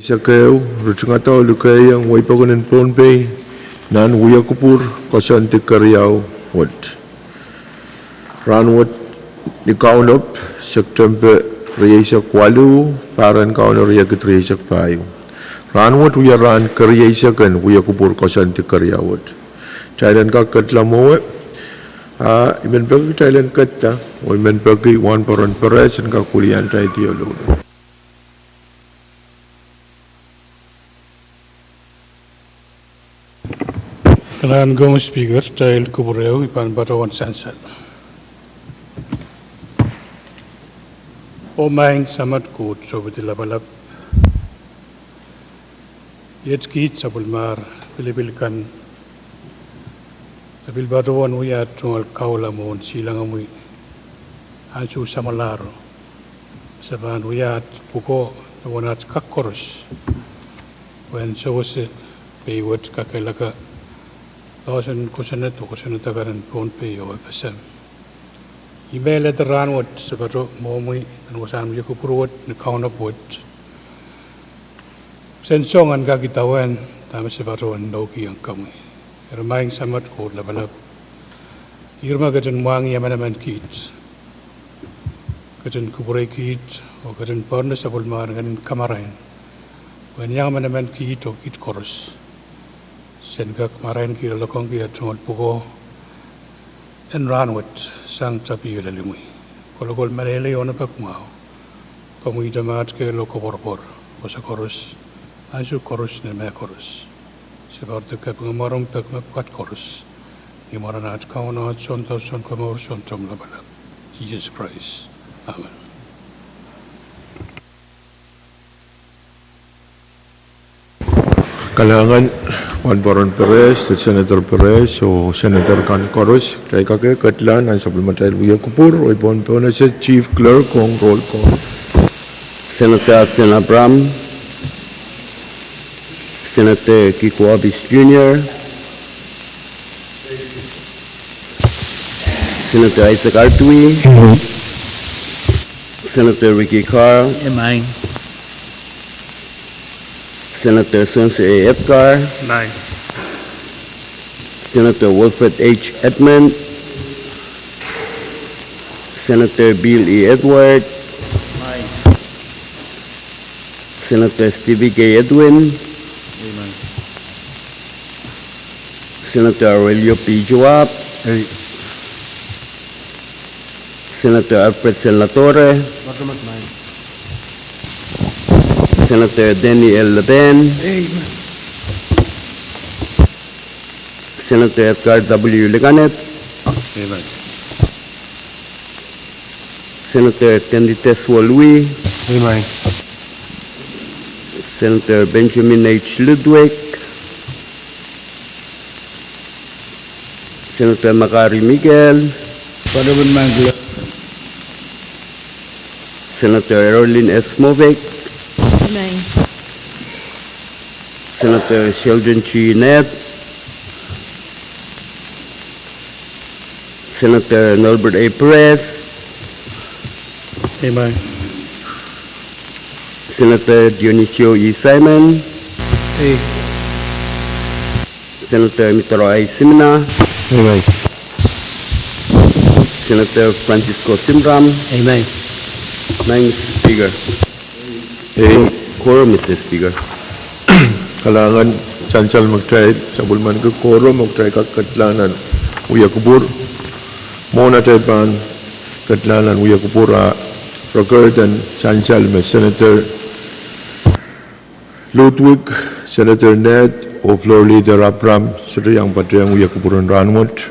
Sa kayo, Ruchungataw, Lukayang, Waipagunan Pohnpei, Nan Uyakupur, Kosanti Karyaw, Wat. Ranwat, di kaunap, September Riyasak Walu, Paran kaunar Riyakat Riyasak Payo. Ranwat Uyaran Karyasakan, Uyakupur, Kosanti Karyawat. Thailand Kakat Lamoe, Iman Pagi Thailand Kata, Iman Pagi Wan Paran Pares, and Kakulian Thai Dialog. Kailangan gawang speaker dahil KAPWARESOU ipan batawan sansat. Pwuhng samat kut sobat ilabalap. Yet kit sabulmar pilibilkan. Sabil batawan uyat tungal kaulamon silang amoy. Ansu samalaro. Saban uyat puko nawanat kakkoros. When so was it paywat kakelaka. Lawson kusanet o kusanatagaran Pohnpei o FSM. Email at the ranwat sa bato momoy ang wasam yakupurwat na kaunapwat. Sensong ang gagitawan tama sa bato ang nauki ang kamoy. Ramayang samat ko labalap. Irma gatan muang yamanaman kids. Gatan kuburay kids o gatan parna sa bulmar ganin kamarayan. Wanyang manaman kids o kit koros. Senkak marahin kira lokong kira tungal puko en ranwat sang tapi ulalimui. Kolokol malele ona pakmao. Kamu idamat ke loko borpor. Osa korus. Ansu korus ne me korus. Seperti ke pengemarong tak mepat korus. Imaranat kau na sonto son kamor sontom labalap. Jesus Christ. Amen. Kalangan Wan Paran Pares, Senator Pares, o Senator Kan Koros, kay kake katlan ang supplementary Uyakupur, o Pohnpei na sa Chief Clerk kong roll call. Senator Abram, Senator Kiko Abis Jr., Senator Isaac Artui, Senator Ricky Carr, Senator Sonse A. Epcar, Senator Wilfred H. Edmund, Senator Bill E. Edward, Senator Stevie K. Edwin, Senator Aurelio P. Joab, Senator Alfred Senatore, Senator Denny L. Laben, Senator Edgar W. Leganet, Senator Tendites Walui, Senator Benjamin H. Ludwig, Senator Makari Miguel, Senator Erlyn S. Movic, Senator Sheldon Chi Ned, Senator Norbert A. Perez, Senator Dionisio E. Simon, Senator Mitro I. Simina, Senator Francisco Simram, Speaker. Quorum, Mr. Speaker. Kalangan Chancel magtry, sa bulman ko quorum magtry katlanan Uyakupur. Mona Taipan katlanan Uyakupur record and Chancel may Senator Ludwig, Senator Ned, o Floor Leader Abram, sila yung patriyang Uyakupuran Ranwat,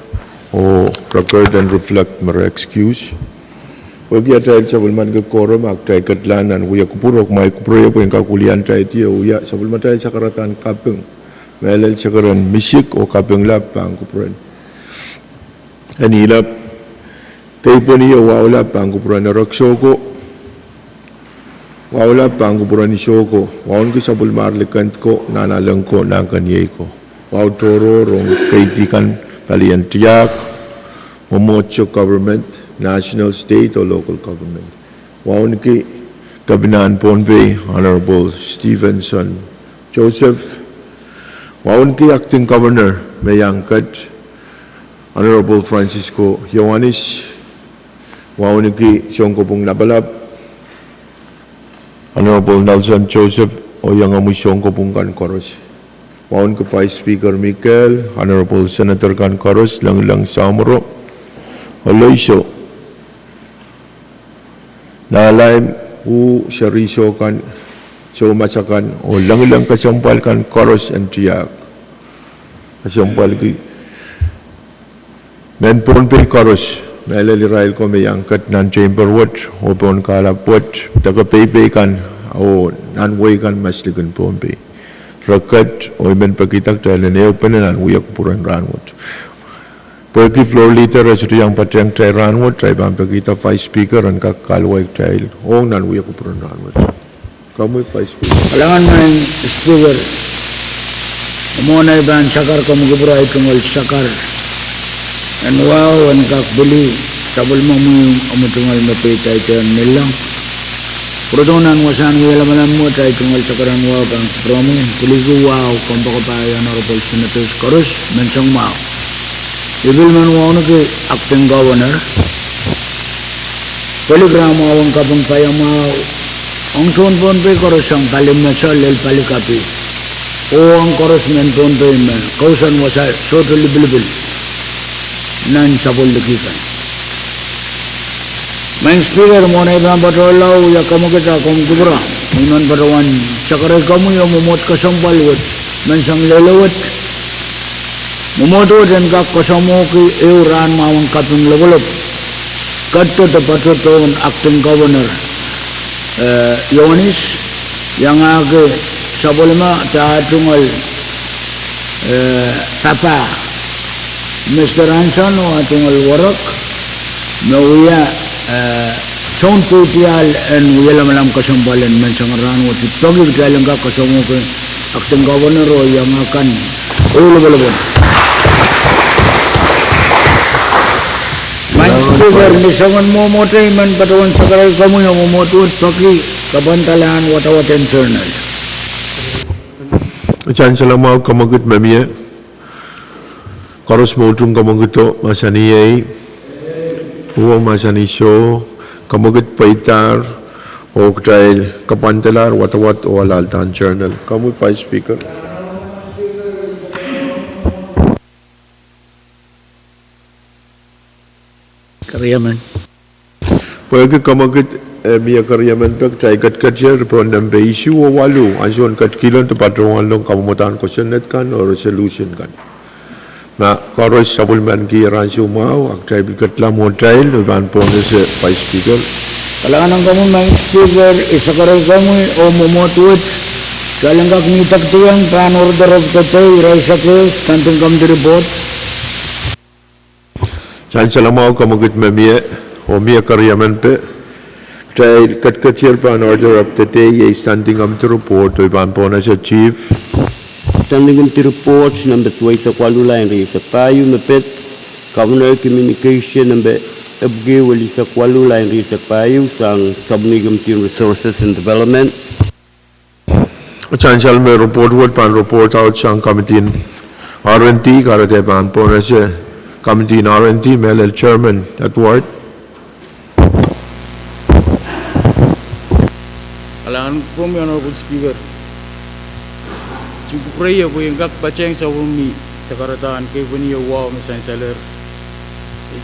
o record and reflect mara excuse. Huwag yatay sa bulman ka quorum, agtay katlanan, Uyakupur, o may kuproyo po yung kakulian tayo tiyo, uya, sa bulman tayo sa karatan Kapwuhng, melel sa karan misik o Kapwuhng lap pang kupuran. Anilap, kayo po niyo, waulap pang kupuran na Raksoko, waulap pang kupuran ni Shoko, waun ko sa bulmarlikant ko, nanalang ko, nang kanyay ko. Wow toro, rong kaitikan, palian tiyak, Momocho government, national, state, or local government. Waun ki Tabinan Pohnpei, Honorable Stevenson Joseph, Waunki Acting Governor Mayangkat, Honorable Francisco Ioannis, Wauniki Pwuhng Nabalab, Honorable Nelson Joseph Oyangamu Pwuhng Kan Koros, Waunki Vice Speaker Michael, Honorable Senator Kan Koros, Lang Samuro, Oloiso, Nalaim U Syariso Kan So Masakan O Lang Kasampal Kan Koros and Triak Kasampal Ki Men Pohnpei Koros Melali Rail ko may angkat nan chamber watch o pon kalapot taga Pwuhng kan o nanway kan masligan Pohnpei rakat o men pakitak tayo na penanan uyak purang ranwot pergi floor leader asuri yang patyang tayo ranwot tayo bang pakita vice speaker ang kakalway tayo o nan uyak purang ranwot kamu vice speaker Alangan man speaker umunay ban sakar ko magubray tungol sakar and wow and kakbuli sabol mo umutungal mapitay tayo nilang Protonan wasan wala malam mo tayo tunggal sakaran wow kang promo kuligo wow kung baka pa Honorable Senators Koros mensong mau ibil man wow na kay acting governor poligram wow ang kapang payang mau ang tuon Pohnpei Koros ang kalim na sa lel palikapi o ang Koros men Pohnpei man kausan wasa soto libil nan sabol likikan main speaker mo na ibang patrolaw ya kamu kita kung kubra iman parawan sakaray kamu yung mumot kasambalwat mansang lelawat mumotod and kak kasamo ki euran mawang kaping lagulap kadto tapatoton acting governor Ioannis yang age sabolima tatungal tapa Mr. Anson o atungal warak nauya Chon Putial and wala malam kasambalan man sa ngaran wat pagi dalang ka kasamo ko acting governor o yang akan ulabalaban man speaker misangan mo motay man patawan sakaray kamu yang momotut pagi kabantalan watawatan journal Chan salamau kamagut mamia Koros Pwuhng kamaguto masaniyay Uang masani show kamugit paitar o trail kapantelar watawat o alaltan journal kamu vice speaker Karyaman pwede kamugit miya karyaman pag try katjer pon nambe issue o walu anson katkilon to patrongan long kamutan questionet kan o resolution kan na Koros sabulman ki ransu mau ak try bigatla mo trail ban pone se vice speaker kalangan kamu main speaker isakaray kamu o momotut kalanggak nitak tiyang pan order of the day raisa ke standing come the report Chan salamau kamugit mamia o miya karyaman pe try katkatyer pan order of the day ye standing am to report o ban pone se chief Standing into reports number 2 sa Kuala Line sa Payu mepet Governor Communication number abgi wali sa Kuala Line sa Payu sang Subnigam Team Resources and Development Chan salme report word pan report out sang committee R&T karate pan pone se committee R&T melel chairman at ward Alangan ko mi Honorable Speaker cukup raya po yung kak baceng sa umi sa karataan kay puniya wow misan saler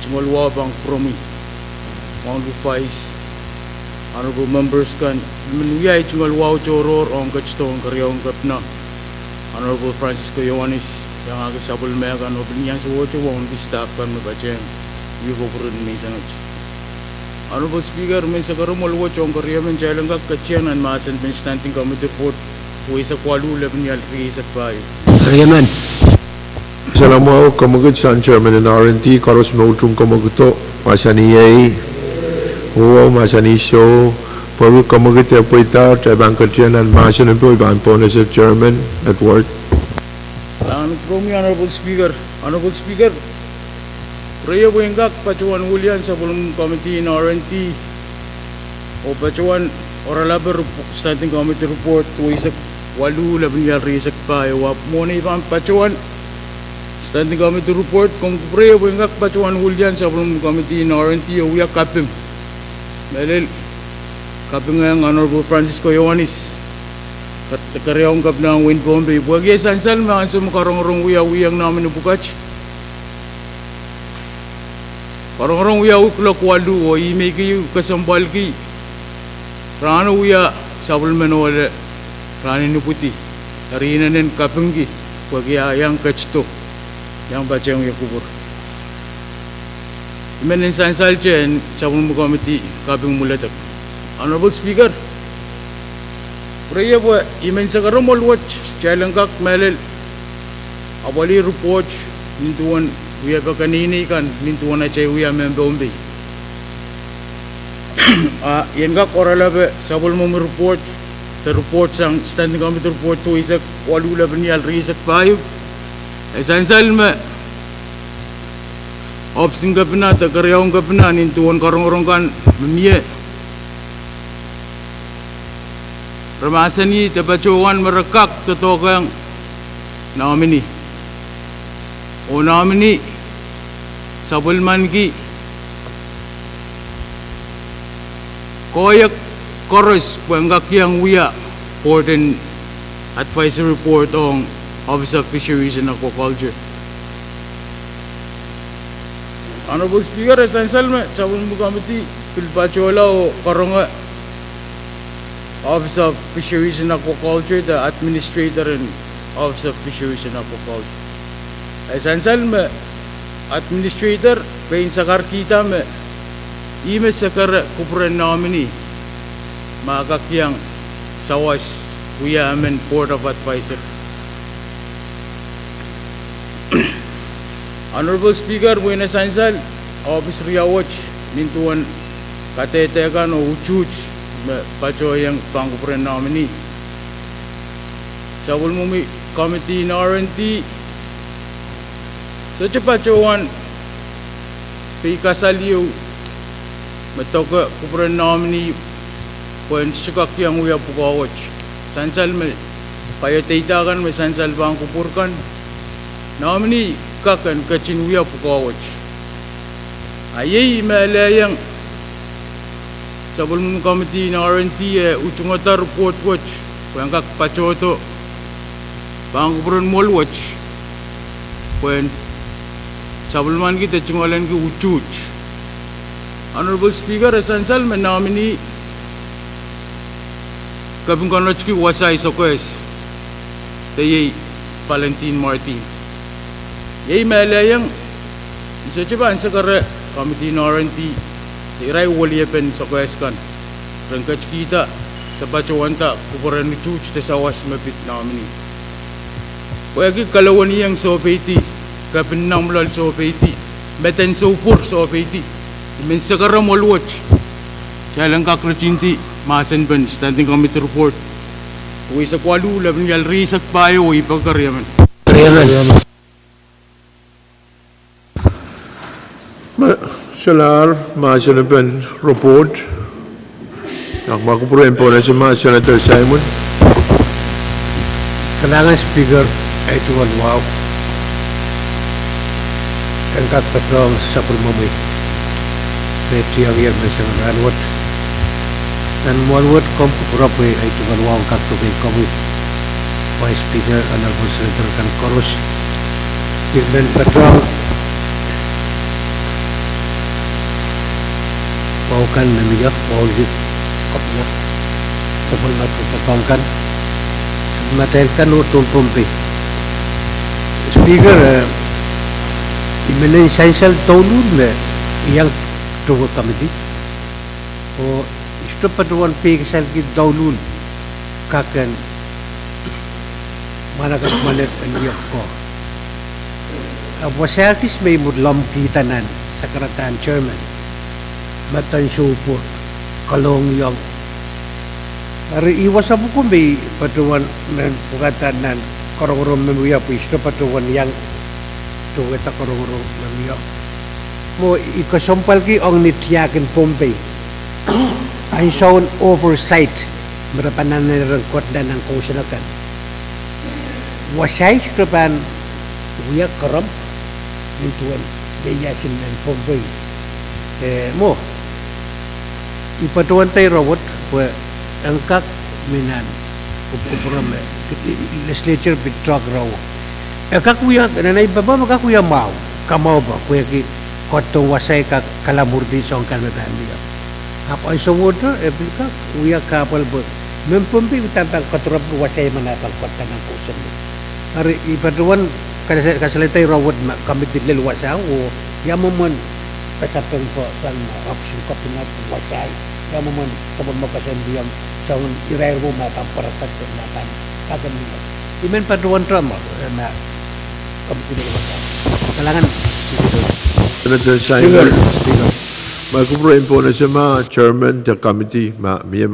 cungol wow bang promi Honorable Vice Honorable Members kan menuyay cungol wow coror ang kactong karyong kapna Honorable Francisco Ioannis yang agak sabul mea kan open yang suwo co wong di staff kan baceng yugo purun misan Honorable Speaker men sa karumol wo cong karyong men jailang kak kacian an masan ben standing committee report Puisa Kuala Leban yal sa Payu. Karyaman salamau kamugit san chairman in R&T Koros Pwuhng kamaguto masaniyay uwa masani show pwede kamugit ya paitar tayo bang katyan and masan po iban pone se chairman at work Lang promi Honorable Speaker Raya Buyengak pacuan ulian sa bulong committee in R&T o pacuan Orala ber standing committee report tu isak walu laban yal risak pa wap mo ni pam pacuan standing committee report kung pre wengak pacuan hulyan sa committee in RNT uya kapim melel kapim ng Honorable Francisco Yohanis kat karyong kap ng Win Pohnpei buwagi sansal mga ansum karong uyang namin ubukach karong uya uklok walu o imay kayo kasambal ki rana uya sabul menole rana nuputi harina nen kapunggi buwagi yang kachto yang baca yang kubur menen sansal chen sabul committee kapung mulatak Honorable Speaker Praya buat imen sekarang mau luat jalangkak melel awali report nintuan uya pakanini kan nintuan aja uya membombi yang kak orang labe sabul mau report the report sang standing committee report tu isak walu labe ni al risak payu esansal me opsing kapna ta karyong kapna nintuan karong kan memie Ramasani tabacuan merekak tetokang namini. O namini sabul manki koyak koros Pwuhng yang uya for an advisory report on Office of Fisheries and Aquaculture. Honorable Speaker, esansal me sabul committee pilpachola o karonga Office of Fisheries and Aquaculture, the Administrator and Office of Fisheries and Aquaculture. Esansal me Administrator, pain sakar kita me ime sakar kupuran nomini makakyang sawas uya amen Board of Advisor. Honorable Speaker, when esansal Office Riyawach nintuan katetekan o uchuch paco yang pangkupuran nomini sabul mumi committee in RNT sa pacuan pikasaliw matoka kupuran nomini puen sukak yang uya pukawach sansal me payataytakan me sansal pangkupurkan nomini kakan kachin uya pukawach ayay malayang sabul committee in RNT uchungata report watch Pwuhng kak pachoto pangkupuran mall watch Pwuhng sabul man kita chungalan ki uchuch. Honorable Speaker, esansal me nomini kabung kanloch ki wasay sokwes tayay Valentine Martin yay malayang isa chiban sa kare committee in RNT Irai waliapen sa kweskan. Rangkach kita tapacuanta kupuran uchuch te sawas mapit namini. Wagi kalawan yang sopeti kapinang mulal sopeti meten sopur sopeti men sakara molwatch. Kailang kakrachinti masan ban standing committee report. Uwi sa kwalu laban yal risak payo ipagkaryaman. Salar, Senator report. Nak makupuran po na si Senator Simon. Kanangan Speaker ay tuwan wow. Kangkat patrong sa pulmamay. Pwede ang yan may isang ranwat. Dan mualwat kompupurapoy ay tuwan wow kaktubay kami. Vice Speaker, Honorable Senator Kadkadaur. Tignan patrong Pwuhng namiyak, Pwuhng kapna sabul matutapangkan matelkan utong Pohnpei. Speaker, imenay saysal tolun na iyang tuwa committee o isto patuan pikasal ki tolun kakan manakat manet aniyok ko. Wasakis may mudlam kitanan sa karatan chairman matan supur kalong yang hari iwas abu kumbi patuan nan pukatan nan korong-korong memuya pisto patuan yang tuweta korong-korong memuya mo ikasompal ki ang nityakin Pohnpei ang shown oversight merapanan rengkot dan ang konsulakan wasai sudapan uya keram nintuan beyasin dan Pohnpei mo ipatuan tay rawat wa angkak minan kupuram legislature bitrak raw angkak uya nanay baba makakuya mau kamau ba kuya ki kotong wasai ka kalamurdi songkan mebandi apa iso water ebilka uya kapal bo mempompi tantang katurap wasay manatang kota ng kusan ari ipaduan kasalitay rawad kami dilil wasaw o yamuman pasapeng po san option ko pinat wasay yamuman sabon makasendiyam sa iray mo matang parasat matan kagan nila imen paduan drama na kami dilil wasaw kalangan Senator Simon, magkuproin po na siya chairman the committee, miya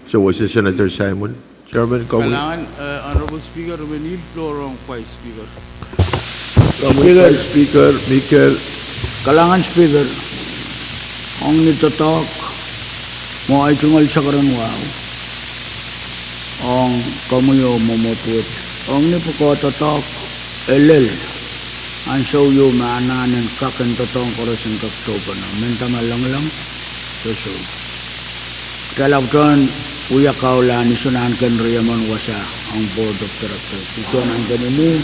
so was Senator Simon. Chairman, Kailangan, Honorable Speaker, manil floor ang Vice Speaker. Vice Speaker, Michael. Kalangan Speaker, ang nitotok mo ay tungal sa karanwaw. Ang kamuyo momotwit. Ang nipukototok, elel. Ang soyo maananin kakan totong korosing kaktopan na mentama lang so kalabtan uya kaulan isunan kan riyaman wasa ang board of directors isunan kan ini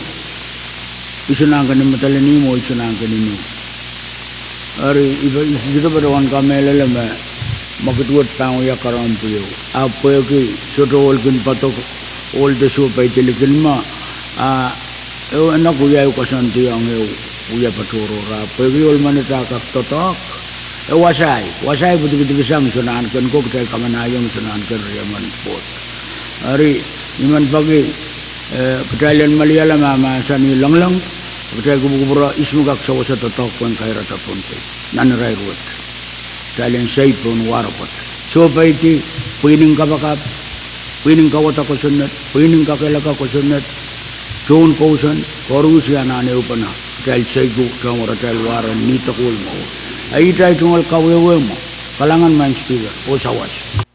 isunan kan matalani mo isunan kan ini ari iba dito badawan kamela lama magtuot tang uya karampuyo apa ki sotol kin patok all the show pa itilikin ma anak uya kasanti ang uya paturo ra pagi ol manita kaktotok wasai betul-betul sang sunan kan ko kita kamanayong sunan kan riaman pot ari iman pagi pedalian Malayalam mama sani langlang pedal kubura ismu gak sawa sa totok pun kaira ta Pohnpei nan rai ruat pedalian sai pun warapot so baiti puining kabakap puining kawata ko sunat puining kakelaka ko sunat John Kausan, korus ya nane upana, tel segu, kamera tel waran, nita kulmo. Ay tay tungal kawewe mo, kalangan man speaker, o sawas.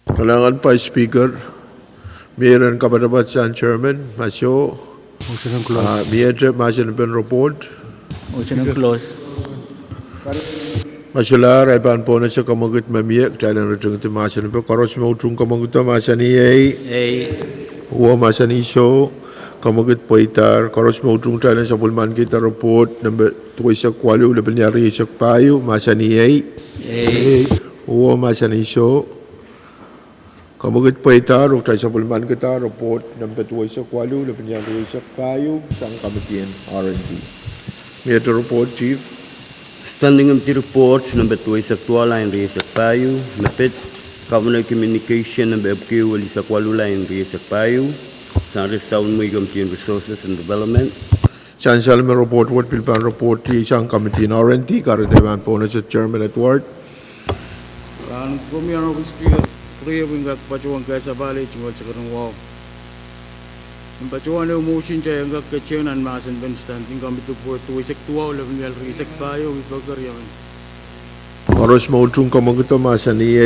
Kalangan Vice Speaker, mayroon kapatapat sa chairman, masyo. motion ng close Mayroon masyo na pen report. Motion ng close. Masyalar, ay paan po na siya kamagut mamiyak, dahil ang rito ng masyo na pen, karos mo utrong kamagut na masya ni Uwa masan iso, kamagut poitar, karos mo utrong tayo sa pulman kita report, number 2 sa kwalo, laban niya rin sa payo, masan ni Uwa masan iso, kamagut poitar, uk tayo sa pulman kita report, number 2 sa kwalo, laban niya rin sa payo, sang kamatian R&D. May ito report, Chief. Standing committee report number 2 sa tuala ang riya sa payo, mapit Governor Communication ng BFQ wali sa Kuala Lumpur sa Payo sa Restaun Muy Committee on Resources and Development. San Salman report what pilpan report ti isang committee na R&D karataman po na sa chairman at ward. Ang kami Honorable Speaker, priya wingak Pwuhng kaya sa bali chungol sa karangwaw. Ang Pwuhng na motion siya ang kakatsiyon ang masan ben standing kami to for tuwisik tuwaw laban niyal risak tayo ibagar yaman. Karos mo utrong kamaguto masan ni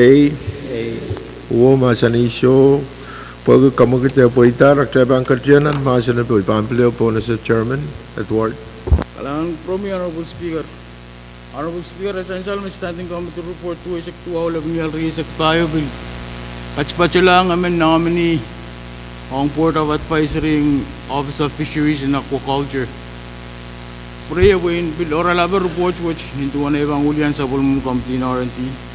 Uwa masan iso, pag kamaguto po itar, aktabang kartiyanan masan na po ipampilyo po na sa chairman at ward. Kalangan promi Honorable Speaker. Honorable Speaker, essential may standing committee report tuwisik tuwaw laban niyal risak tayo bil. Patch-patch lang amin nominee ang Board of Advisory Office of Fisheries and Aquaculture. Priya win bil oral laban report which hintuan na ibang ulian sa Pwuhng Committee na R&D.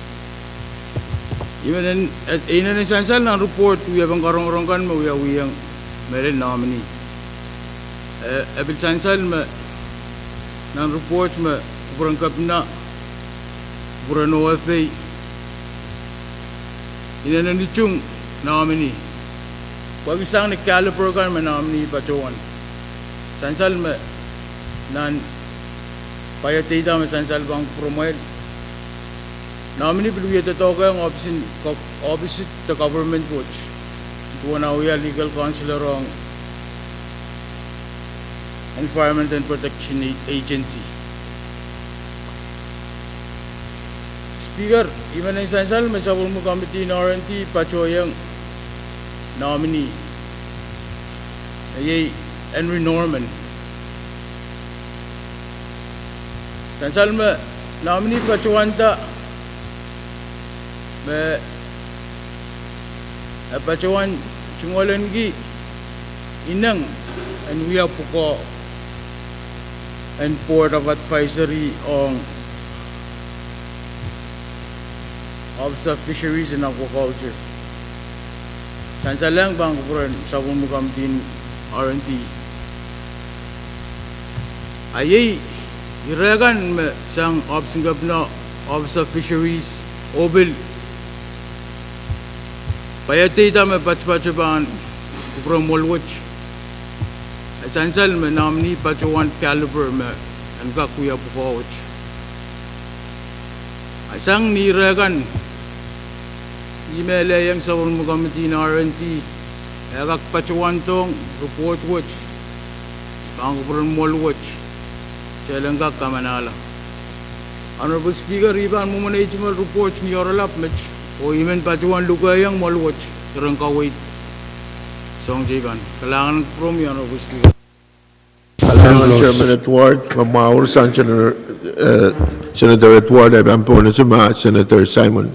Even in essential na report, we have ang karong-karongkan mo, we ang meron nominee. Ebil essential na report mo, kurang kapna, kurang OFA, inananichong nominee. Pag isang nag-caliper ka naman nominee Pwuhng. Essential mo, nan payatita mo essential bang promote. Nominee biluya tatoka ang opposite the government watch. Ito na uya legal counselor ang Environment and Protection Agency. Speaker, even in Sansal, may sabon mo committee in RNT, Pachoyang nominee. Ayay, Henry Norman. Sansal may nominee Pachuanta, may Pachuan Chungolangi, Inang, and we have Puko and Board of Advisory on Office of Fisheries and Aquaculture. Sansalang bang kuran sa Committee RNT. Ayay iragan sang Office ng Office of Fisheries Obil. Payatita me patpachaban kuran molwach. Sansal me nominee Pachuan caliber me and kakuya pukawach. Asang niragan email yang sa Committee na RNT agak Pachuan tong report watch bang kuran molwach chalanga kamanala. Honorable Speaker, iban mo muna itimal reports ni Oralap match o imen Pachuan lugayang molwach karang kawait. Song Jiban, kailangan from yan, Honorable Speaker. Kailangan Chairman Edward, mamaurusan Senator Edward, ay pampunan suma Senator Simon.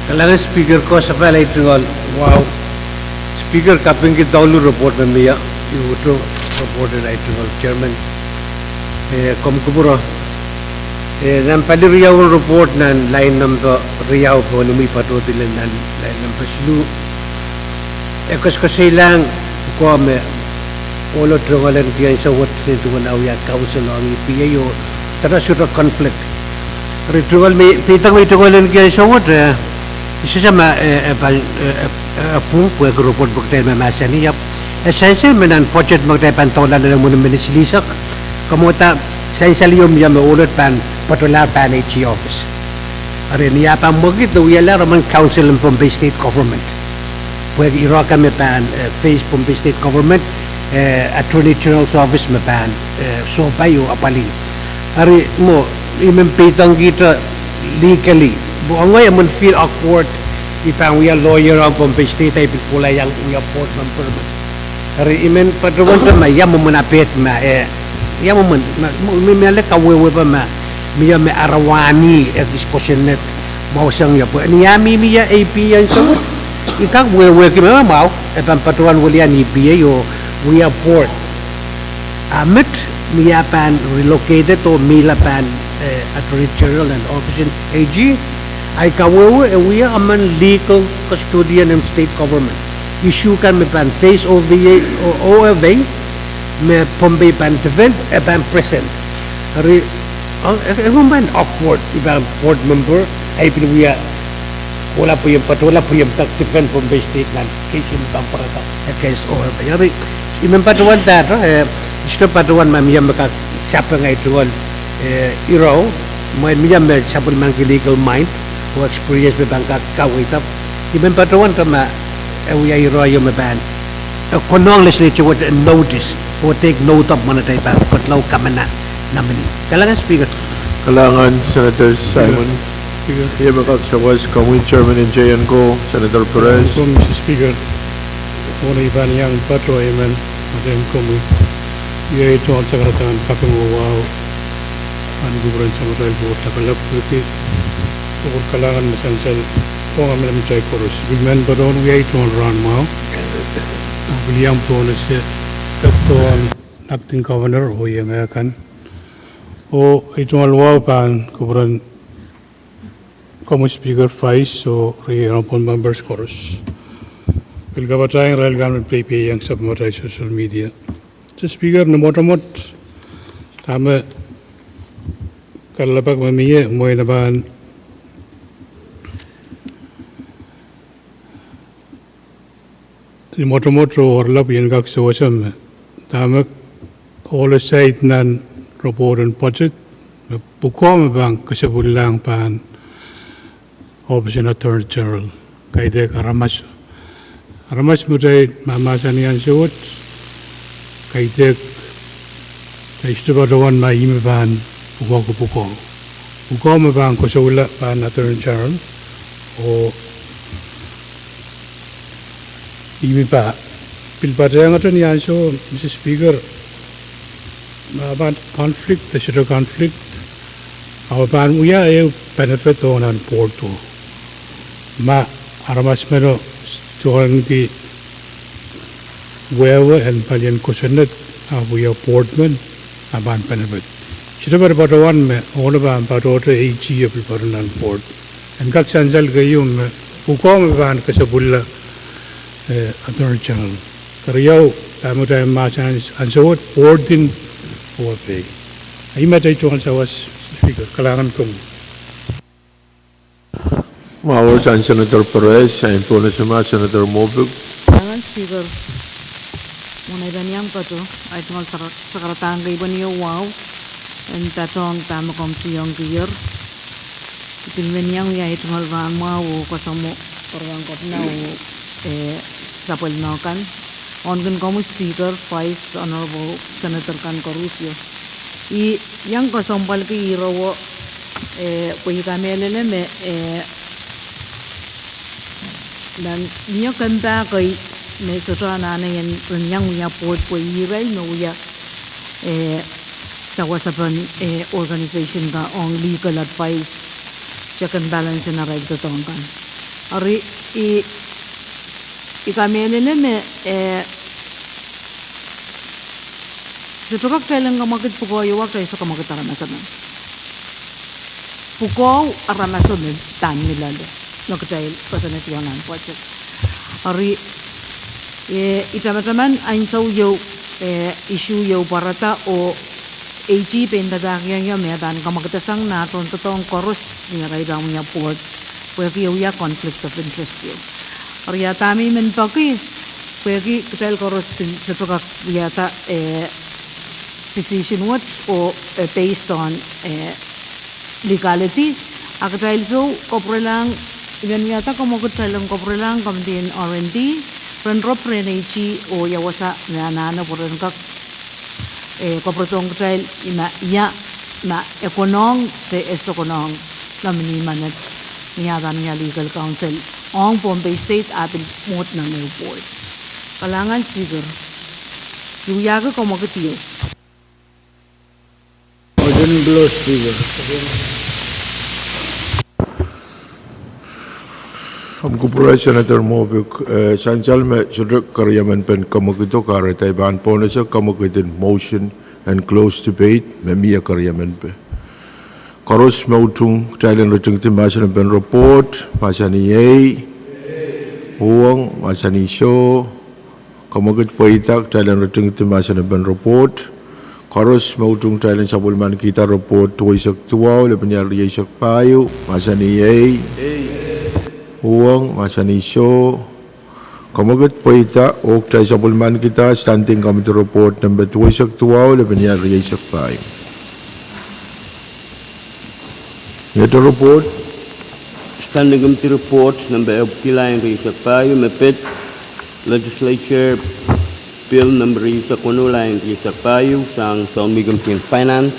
Kailangan speaker ko sa pala ito nga, wow. Speaker, kaping kita ulo report na niya, ito report na ito nga, Chairman. Kumkuburo, nampali riyaw ang report na line number riyaw po, numi patutulan na line number silu. Kasi lang, kung ulo trungalan diyan sa what nito na uyat council ang EPA o tara sura conflict. Ritual may pitang may trungalan diyan sa what isa sama Pwuhng report buktel mamasa niya. Essential menan budget magtay pantolan na mo ng silisok. Kamuta essential yung ulot pan patula pan HE office. Are niya pa mogit do yala raman council ng Pohnpei state government. Pwede iro kami pan face Pohnpei state government Attorney General's Office mapan so payo apali ari mo imempitang kita legally buangay amon feel awkward ipang we are lawyer ang Pohnpei State ay pula yang we port member ari imen patrawan pa mayam mo manapit ma yam mo mele kawewe pa ma miya me arawani at discussion net mausang ya po niyami miya AP yan so ikak wewe ki mau epang patrawan walian EPA yo we are port. Amit miyapan relocated to milapan Attorney General and Office in AG. Ay kawewe we are man legal custodian ng state government. Issue kan mipan face OVA me Pohnpei pan event pan present. Ari everyone man awkward ibang board member ay we are wala po yung patula po yung defend Pohnpei state land case yung tamparata against OVA. Ari Imen patuan tato, isto patuan mamiyam maka siapa nga ituan iraw, mamiyam siapa mang legal mind, o experience bangka kawitap. Imen patuan tama, uya iraw yung maban. Konong legislature would notice or take note of mana tayo pa kutlaw kamana namin. Kailangan speaker. Kailangan Senator Simon. Iya makaksawas kami Chairman ng JNCO, Senator Perez. Mr. Speaker, una iban yang patro iman madem kami ia itu ang sakaratan kaping wow an gubernur samurai buat takalap tapi pukul kalangan mesansel kong amin mencai korus bimen badon ia itu ang ran mau William Pohnpei se ketuan acting governor o ia meakan o itu ang wow pan gubernur kami speaker vice so ria pon members korus Pilgabatay ang rail government PPA yang submatay social media. Sa speaker na motamot, tama kalapag mamiye, mo naman ni motamot ro orlap yan kak sawasam. Tama all side nan report and budget, bukom bang kasabulang pan Office of Attorney General, kaya karamas. Ramas muday mamasan yan siwot kaitek na isto ba dawan maimaban puko Hukom bang ko sa ula pa Attorney General o ibi pa pilpatayang ato niyan so Mr. Speaker about conflict, the sort of conflict our pan uya benefit on an port to ma aramas mero tuang di wewe and palian kusunet we are portman aban benefit sira about one me all about order AG of an port and kak sanjal gayum hukom ban kasabulla Attorney General karyaw tayo masan ang sawat port din Pohnpei. Ay matay chungan sa was Speaker kalangan kong Mawas ang Senator Perez, ang puna sama Senator Mobig. Kalangan Speaker munay banyang pa to ay tungal sakaratan kay baniyo wow and tatong tama kom tiyong gear pilmenyang ya tungal van mau kasamo parang kop na sapal na kan on gun Speaker Vice Honorable Senator Kadkadaur yang kasampal ki irawo puhi kamelele me dan niya kanta kay me sotrana na yan yang ya port puhi rai no ya sa wasapan organization ka on legal advice check and balance na right to kan ari ikamelele me Setukak talang kamakit pukaw yuwak tayo sa kamakit aramasanan. Pukaw aramasanan tan nila le. Nakatayil pasanat yung ang project. Ari itama-taman ayn sa uyaw issue yaw parata o AG pendadakyan yung medan kamaktasang naton totong koros niyaray daw niya port. Pwede yaw conflict of interest yaw. Ari yatami men paki pwede katayil koros setukak yata decision what or based on legality akatayil so koprelang igan yata kamakatalang koprelang kamdin R&D renrop renechi o yawasa na poren kak kopretong katayil na ekonong te esto konong lamini manat niya legal counsel on Pohnpei state atil mot na report kalangan Speaker yuyaga kamakatiyo Ocean Glow Speaker. हमको पूरा Senator Mobig संचाल में सुरक करियमन पेन कमकितो कारते बान पोने से कमकितिन motion and close debate में मिया करियमन पे करोस में उठूं चाइलन रचंगति मासन पेन report मासनी ये Pwuhng masani show कमकित पैताक चाइलन रचंगति मासन pen report Karos mautung Thailand sabulman kita report tuwi sak tuaw leban yari sak payu masani yay Pwuhng masani show kamagat paita ok tay sabulman kita standing committee report number tuwi sak tuaw leban yari sak payu Ito report Standing Committee report number Kilayan Risak Payo Mepet Legislature Bill number Risak Wanulayan Risak Payo sang Sound Finance.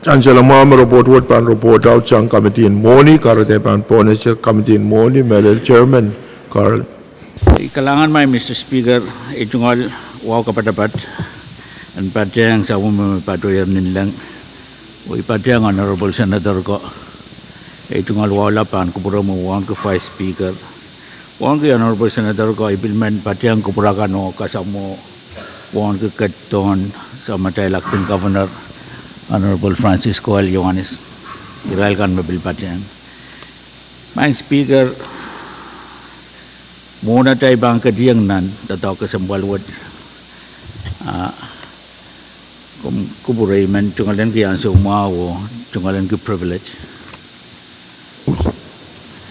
Ang salamama report word pan report out sang committee in morning karate pan pone sa committee in morning Melel Chairman Carl. Kalangan may Mr. Speaker itungol wow kapatapat ang patyang sa patuyan nilang o ipatyang Honorable Senator ko itungol wala pan kupura mo wang ko Vice Speaker wang ko Honorable Senator ko implement patyang kupura ka no kasamo wang ko katon sa matay acting Governor Honorable Francisco L. Yohanes Israel kan mabil patyang may Speaker muna tayo bang kadiyang nan tataw ka sa mbalwad kung kuburay man tungalan kaya sa umawo tungalan ko privilege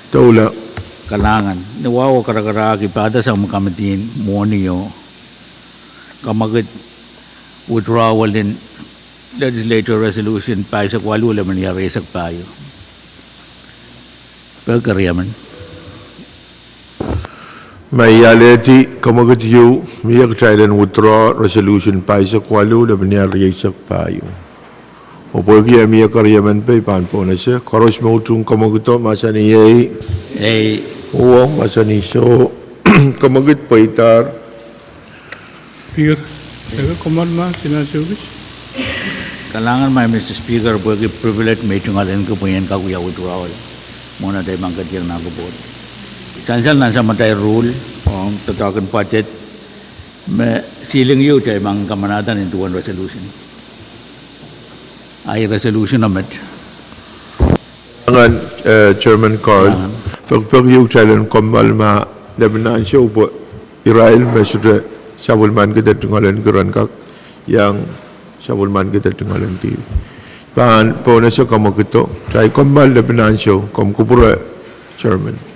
Taula kalangan nawawo karakara kipada sa mga kamatin mo niyo kamagit withdrawal din legislature resolution pa sa kwalo laman yari sa payo pagkariyaman may aleti kamagat yu miyak Thailand withdraw resolution pa sa kwalo laban yari sa payo O pergi amia karyaman pe pan ponese koros mau tung kamagito masani yei uang masani so kamagit paitar Speaker, saya command ma sinasubis. Kalangan mai Mr. Speaker bagi privilege meeting alen ko puyen ka kuya utrawal. Mona day mangkat yang nago board. Sansal nasa matay rule on tatakan budget me ceiling yu tay mang kamanatan into one resolution. Ay resolution namet. Dengan Chairman Carl, pag yung challenge kombal ma Lebanon show po Israel mesure sabulman kita tungalan geran kak yang sabulman kita tungalan TV. Pan po na siya kamagito, try kombal Lebanon show kom kupura Chairman.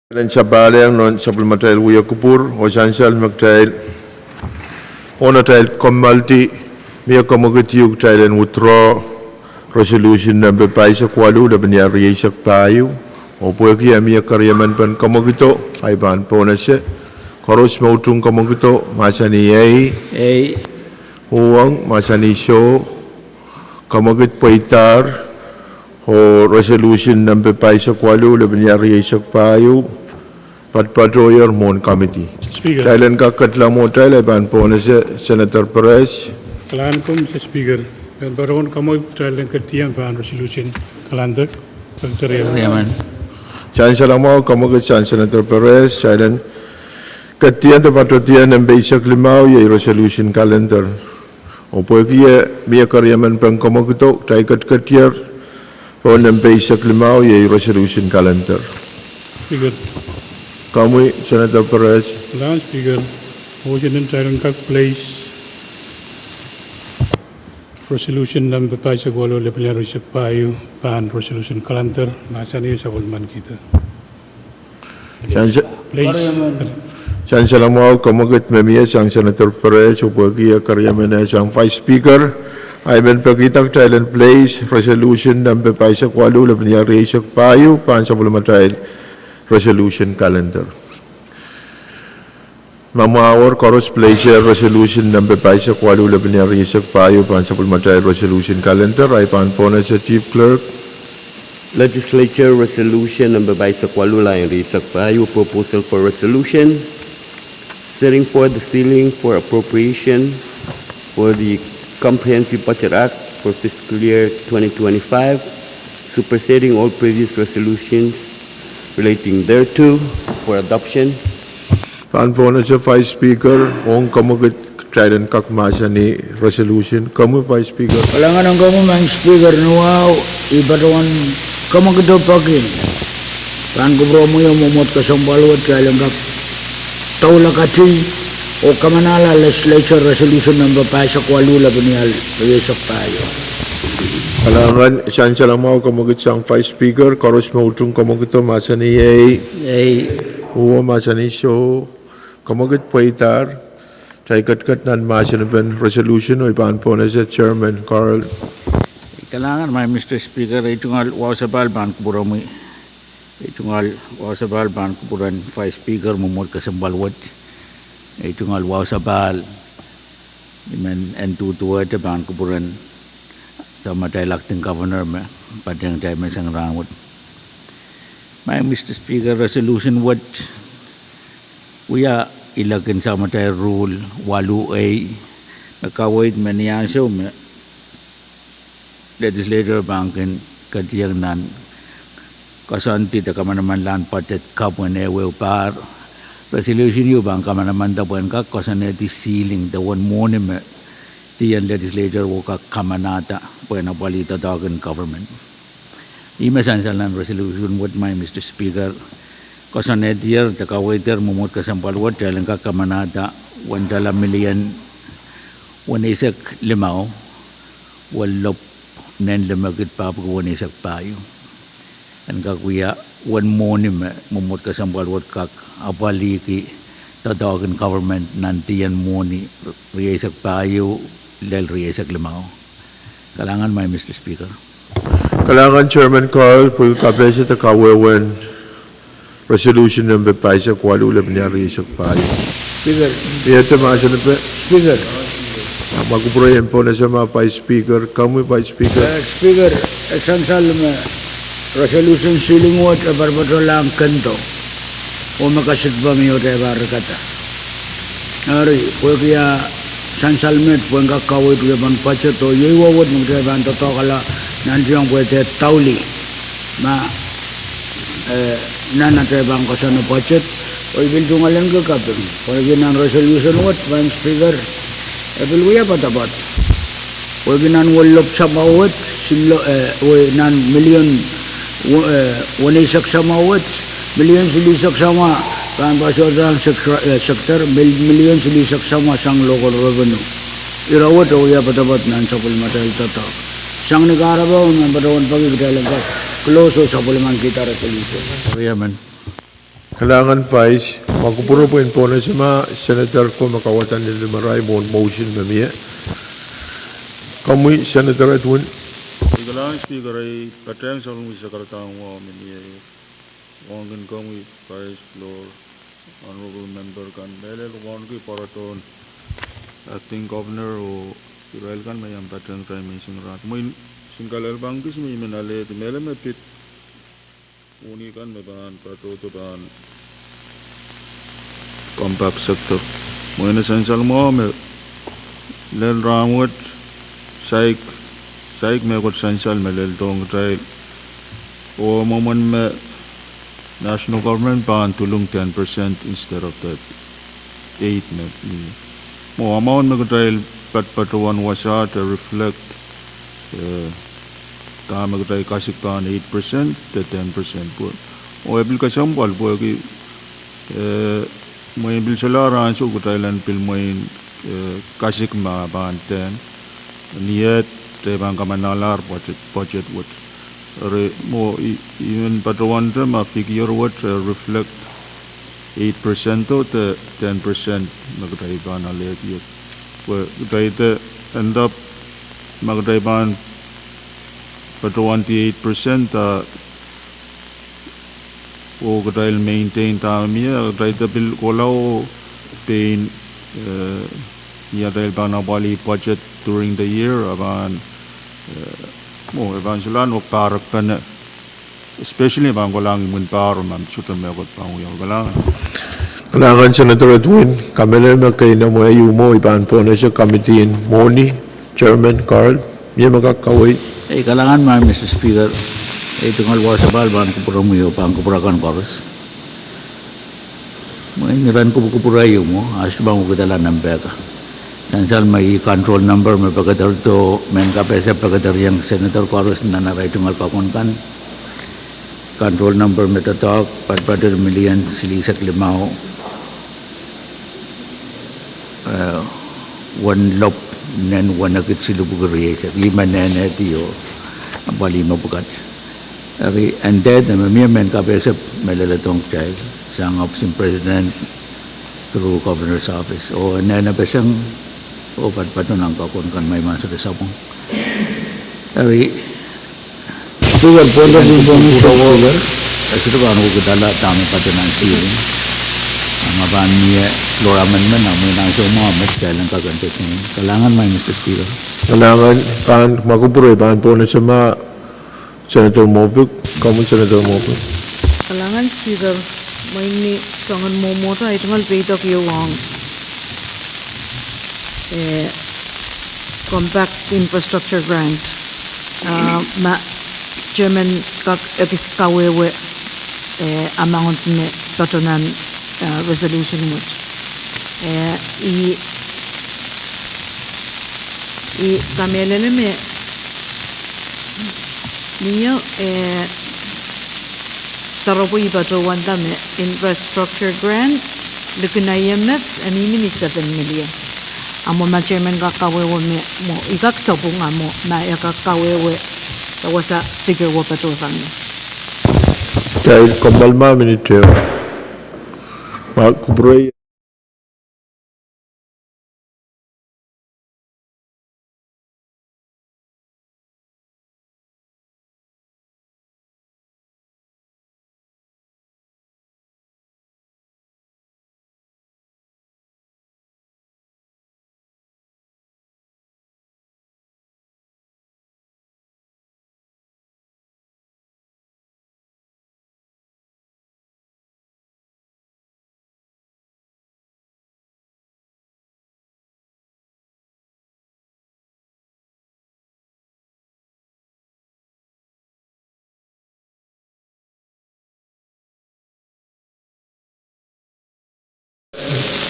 Len sabalang non supplemental Uya Kupur o sansal magtail ona tail komalti mia komogitiug tailen withdraw resolution number paisa kwalu da banya riyak payu o pueki mia karyaman pan komogito ay ban ponase koros mautung komogito masani ai Pwuhng masani show komogit paitar o resolution number paisa kwalu da banya riyak payu Patpatroyer Mon Committee. Speaker. Thailand ka katlamo Thailand ban po na si Senator Pahrek. Kalaan ko, Mr. Speaker. Dan baron kamoy Thailand katiyang ban resolution kalandak. Yaman. Chancellor mo kamo ka Senator Pahrek. Thailand katiyang ta patrotiyan ng basic limaw yung resolution calendar. O po kiya miya karyaman pang kamo kito tay katiyar po ng basic limaw yung resolution calendar. Speaker. Kami Senator Pahrek. Kalaan, Speaker. Motion in Thailand kak place. Resolution number paisa kwalo lepelan risak payu ban resolution kalantar masa ni sa bulman kita. Please. Chancellor mo kamagat memiya sang Senator Pahrek upagi karyaman sang Vice Speaker ay men pagitag Thailand place resolution number paisa kwalo lepelan risak payu ban sa bulman resolution calendar. Mamawar Koros Pleasure Resolution number paisa kwalu labanya risak payo pan sa pulmatay resolution calendar ay pan po na sa Chief Clerk. Legislature Resolution number paisa kwalu laing risak payo proposal for resolution setting for the ceiling for appropriation for the Comprehensive Budget Act for fiscal year 2025, superseding all previous resolutions relating thereto for adoption. Pan po na sa Vice Speaker kung kamugat Thailand kakmasa ni resolution. Kamu Vice Speaker. Kalangan ang kamu mang speaker nuaw ibatawan kamu kedo pagi. Kan kubro mo yung mumot kasambalot kaya lang taula kati o kamanala legislature resolution number paisa kwalula bunial resak tayo. Kalangan Chancellor mo kamugat sang Vice Speaker koros mautung kamugat masa ni Uwa masa ni show kamugat paitar tay kat nan masa ni ben resolution o ipan po na sa Chairman Carl. Kailangan may Mr. Speaker itungal wasabal ban kuburami itungal wasabal ban kuburan Vice Speaker mumot kasambalwat itungal wasabal iman entutua te ban kuburan sama tayo acting governor padang tayo may sang rangwat. May Mr. Speaker resolution what uya ilagan sama tayo rule 8A nakawait maniyaso legislature bankin katiyang nan kasanti ta kamanaman lan patet kapwane we par resolution yu bang kamanaman da buan ka kasaneti ceiling the one monument tiyan legislature wo ka kamanata buena balita dagan government imesansalan resolution what my Mr. Speaker kasanet year ta ka waiter mumot kasampalwat dalang ka kamanata 1 million 1 limaw walop nen lemagit pa po 1 payo an ka kuya 1 monument mumot kasampalwat kak abaliki ta dagan government nantiyan moni riyasak payo lel riyasak limaw kalangan may Mr. Speaker. Kalangan Chairman Carl pagkapesa ta kawewen resolution number paisa kwalu labanya risak payo. Speaker. Iyata masa na pa. Speaker. Magkuprayan po na sa mga Vice Speaker. Kamu Vice Speaker. Speaker, esansal me resolution ceiling what barbato lang kanto. O makasit ba mi ote barakata. Ari, po kaya sansal met po nga kawit ban pachato yewa what mo te ban to kala nandiyan po te tauli. Ma nana te bang kasano pachet o ibil tungalan ka kapin. O ginan resolution what Vice Speaker. Ebil kuya patapat. O ginan walop sa mawat silo nan million wanisak sa mawat million silisak sama kan pasodang sektor million silisak sama sang local revenue. Irawat o kuya patapat nan sa pulmatay tata. Sang negara ba ng badawon pagi kita lang close sa pulman kita resolution. Yaman. Kailangan Vice, magkupurupuin po na si Senator ko makawatan nila maray mo motion mamaya. Kamu Senator Edwin. Kailangan speaker ay patayang sa mga sakaratang mo mamaya. Wangin kami Vice Floor, Honorable Member kan. Dahil wangin ko para ton acting governor o Israel kan may ang patayang tayo may singarat. Mo singkalal bangkis may manali at may pit. Uni kan may bahan patuto bahan compact sector. Mo essential mo may lel ramwat saik may kot essential may lel tong trail o moment may national government bahan tulong 10% instead of that 8 may mo amount may kot trail patuan wasa to reflect tama ko tayo kasik pa 8% to 10% po. O ebil ka sambal po ki mo ebil salaran so ko tayo lan pil mo kasik ma ban 10 niyet te bang kamanalar budget what re mo even patuan te ma figure what reflect 8% to 10% magtay ban alet yet po tayo te end up magtay ban but 28% o kadal maintain tamia kadal bil kolau pain ya dahil bana bali budget during the year aban mo evangelan o Pahrek kan especially bang kolang mun par mam chuta me got pang yo galang Kailangan Senator Edwin, kami na magkay na mo ayu mo ipan po na siya committee in Moni, Chairman Carl, miya magkakaway. Kailangan man, Mr. Speaker, tunggal wasabal bahan kupuramuyo pang kupurakan koros. Mengiran kupurayo mo, asal bang kudala nampak. Dan sal may control number may Kadkadaur to men kapesa Kadkadaur yang senator koros nanaray tunggal pakunkan. Control number may tatok 4 million silisak limao. One lop nen wanakit silubugari sa 5 nene tiyo bali mabukat ari and then men kapesa melalatong child sang option president through governor's office o nena besang o patpatunang kakon kan may masuk sa sapong ari Speaker, point of information, Speaker ito ba ano ko dala tama patunan siling ang aban niya floor amendment na may nang sumamat kailan kagantit niya kailangan may Mr. Speaker. Kailangan pan magkupuroy pan po na siya Senator Mobuk, kamu Senator Mobuk. Kailangan speaker may ni kangan mo mo ta itungal peitok yung compact infrastructure grant ma Chairman kak epis kawewe amount ne patunan resolution mo i kamelele me niyo taropo ibato wanda me infrastructure grant lukuna IMF anini mi 7 million amo ma chairman kakawewe me mo ikak sabong amo na yakakawewe tawasa figure wo pato fami Dahil kumbalma minityo magkupuroy.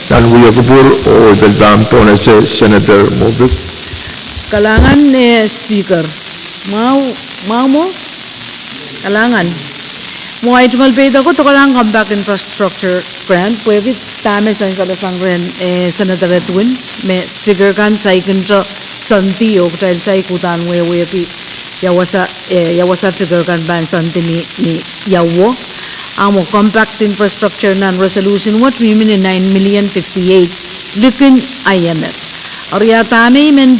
Dan William Kubur o Beldam po na si Senator Mobuk. Kailangan speaker mau mo kailangan mo ay tungal peda ko to kailangan comeback infrastructure grant pwede tama sa sang ren Senator Edwin me figure kan sa ikinto santi o dahil sa ikutan wewe pi yawasa figure kan ban santi ni yawo amo compact infrastructure nan resolution what we mean in 9,058,000 likin IMF Oriatami men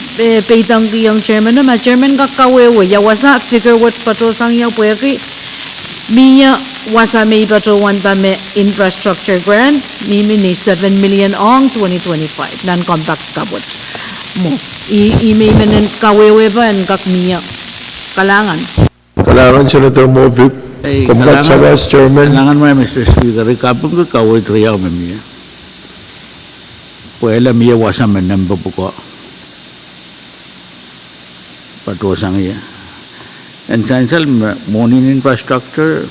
peitang yang chairman na chairman ka kawewe ya wasa figure what pato sang ya pueki miya wasa may pato wanta me infrastructure grant ni 7 million ong 2025 non compact kabut mo I may menen kawewe ba en kak miya kalangan Senator Movic Compact Sabas Chairman Kalangan mo Mr. Speaker kapag ko kaway triyaw mamiya Puela miya wasa menamba buko patosang iya. And sansal morning infrastructure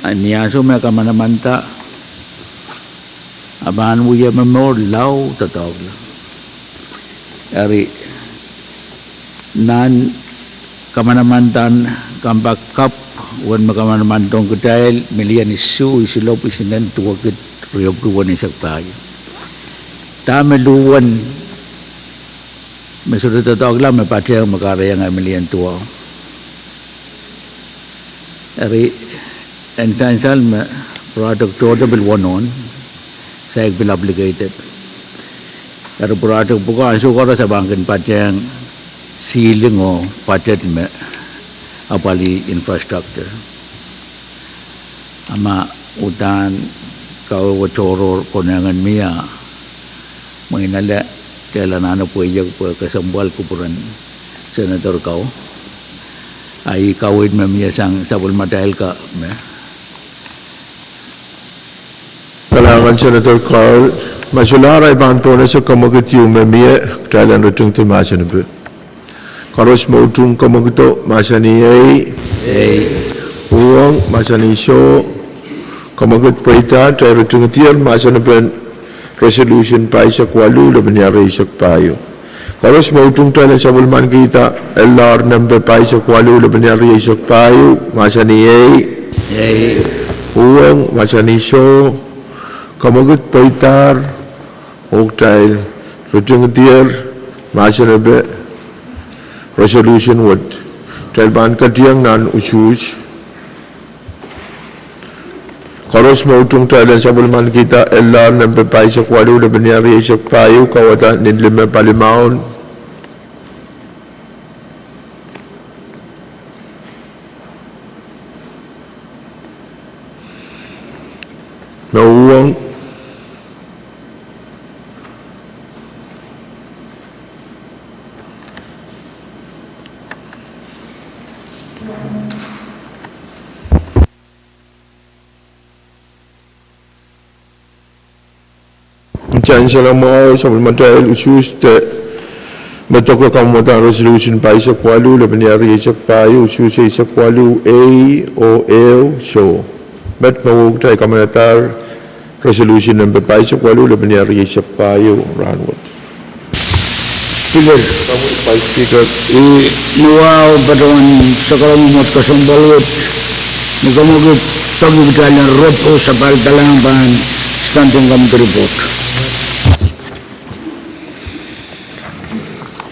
niyaso me kamanamanta aban wuya memor law tatawag lang. Ari nan kamanamantan kambak kap wan makamanamantong kudahil miliyan isu isilop isinan tuwagit riyog luwan isak tayo. Tameluwan Masudah tatawag lang, may pati ang makaraya ng miliyan tuwa. Ari, and sansal, product order bill 1 on, sa bill obligated. Pero product po ko, ang sukara sa bangkin pati ang ceiling o pati apali infrastructure. Ama utan, kau wacoro konangan miya, menginala kailan ano po iyag po kasambal kupuran senator kau ay kawid mamiyasang sabol matahil ka Kalangan Senator Carl masularay banto na sa kamagat yung mamiya kailan rutung timasan na po karos mautung kamagito masaniyay Pwuhng masaniso kamagat paita tayo rutung tiyan masanapan resolution pa isak walu laban yari isak payo. Karos mautung tayo sa bulman kita LR number pa isak walu laban yari isak payo masaniyay Pwuhng masaniso kamagut paitar og tayo rutung tiyan masanabe resolution wad tayo ban katiyang nan usus Karos mautung tayo sa bulman kita LR number pa isak walu laban yari isak payo kawata ninlima palimaon Pwuhng Diyan sila mo sa bulmatay usus te betok kamutan resolution pa isak walu laban yari isak payo usus isak walu A o L so bet mawag tayo kamanatar resolution number pa isak walu laban yari isak payo ranwat Speaker Vice Speaker nuwaw batawan sa kalamumot kasumbalot nagkamugit pag-ibitalan ropo sa paltalang ban standing committee report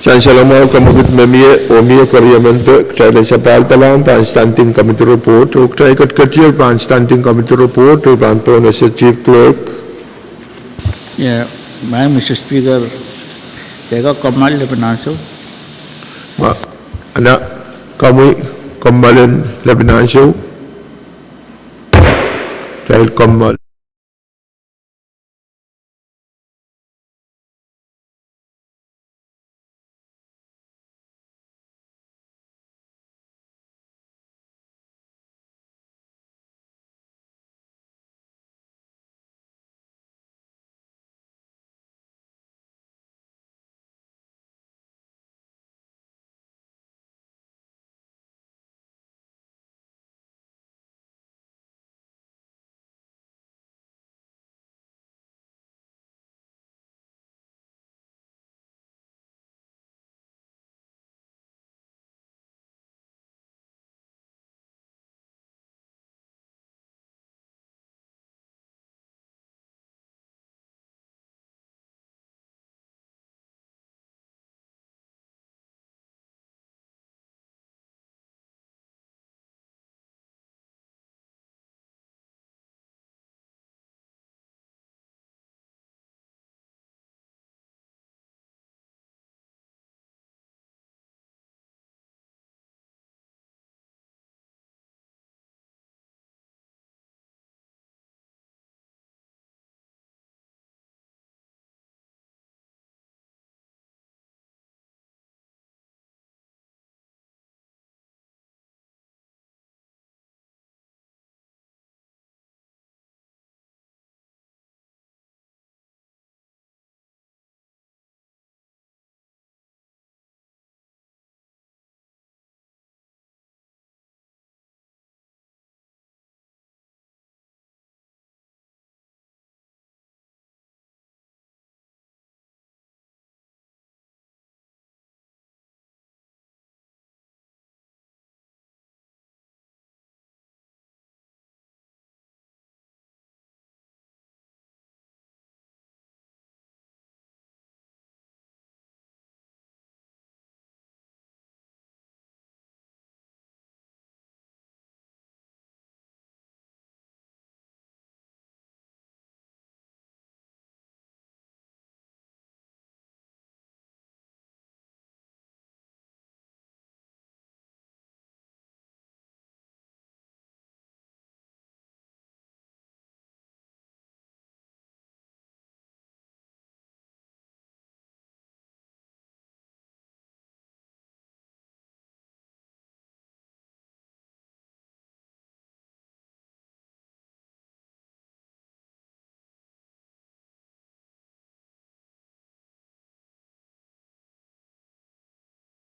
Diyan sila mo kamagut mamiya o miya karyamento tayo sa paltalang pan standing committee report o tayo katkatiyar pan standing committee report o pan po na sa Chief Clerk Yeah, Mr. Speaker, teka kamal na panaso. anak kami kemalan Lebanon dahil kemal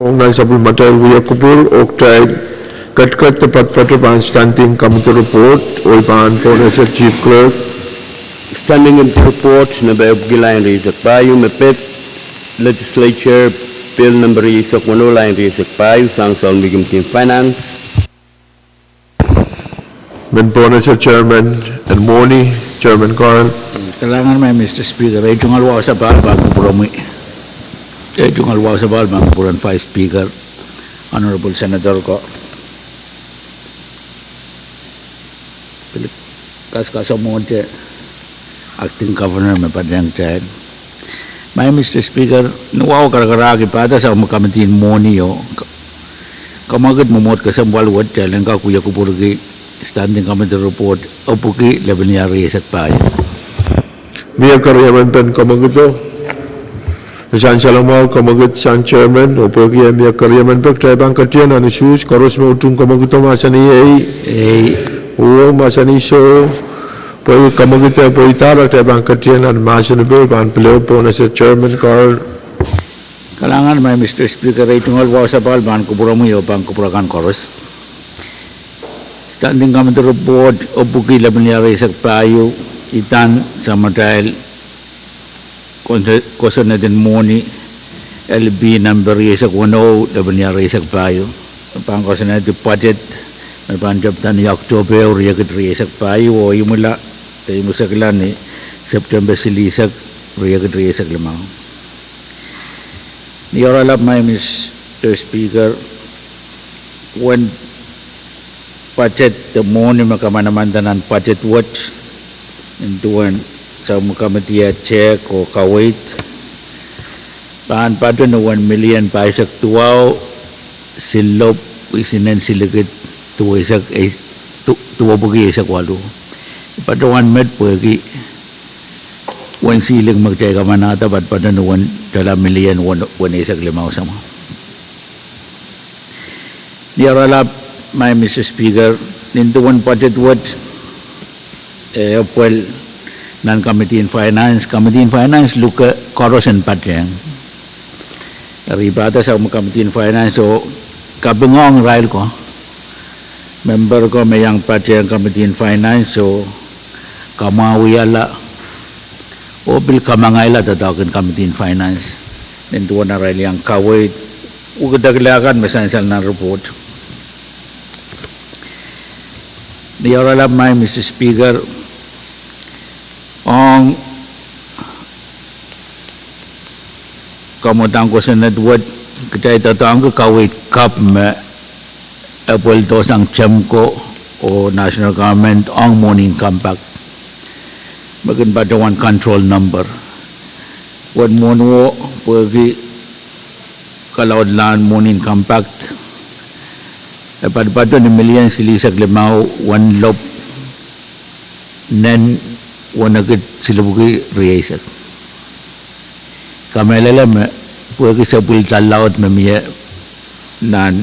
Pwuhng sabul matal wiya kubur oktay kat tepat pada bahan standing committee report oi bahan Pwuhng chief clerk. Standing committee report number Gilayan Risak Payu Mepet Legislature Bill number Risak Manulayan Risak Payu Sangsal Migim Team Finance. Ben Pwuhng chairman and Moni chairman Carl. Kailangan may Mr. Speaker, ay tungal wa sa bal bago purami. Ay tungal wa sa bal bago puran Vice Speaker, Honorable Senator ko. Kas mo te acting governor may padang chan. May Mr. Speaker, nuwaw karakaragi pada sa makamatin Moni yo. Kamagad momot ka sa balwat challenge ka kuya kupurgi standing committee report opuki level niya reset pa. Mia karyaman pen kamagito. San Salamo kamagut san chairman opagi mia karyaman pek tribang katian anu sus karos me utung kamagito masani masani so poi kamagito poi tara tribang katian anu masani be ban pleo pona sa chairman Carl. Kalangan may Mr. Speaker ay tungal wa sa bal ban kupuramu yo bang kupurakan karos. Standing committee report opuki level niya reset payo itan sama dahil kosa na din Moni LB number resak 10 dapat niya resak payo pang kosa na din budget may panjab tan ni October resak resak payo o imula tayo mo sa klan ni September silisak resak lamang ni oralap may Mr. Speaker when budget the Moni makamanamandanan budget watch Induan sa mukamatiya check o kawait paan pato na 1 million pa isak tuwaw silop isinan siligit tuwa isak tuwa bugi isak walo pato 1 med pwagi 1 silig magtay ka manata pat pato na 1 million 1 isak limaw sama niyaralap may Mr. Speaker nintuan budget what well non-committee in finance luka koros and patyang ribata sa committee in finance so kabungong rail ko member ko may yang patyang committee in finance so kamawiyala o bil kamangayla tatawagan committee in finance then tuwa na rail yang kawait ugadaglagan masansal na report niyaralap may Mr. Speaker ang kamutang ko sa network kita itatang ko kawit kap me apel to sang chamko o national government ang morning compact bagin ba one control number what mono pagi kalawad lan morning compact pada ni million silisag limau one lop nen wanagit sila bugi reisat kamelala me puagi sabul talaut memiya nan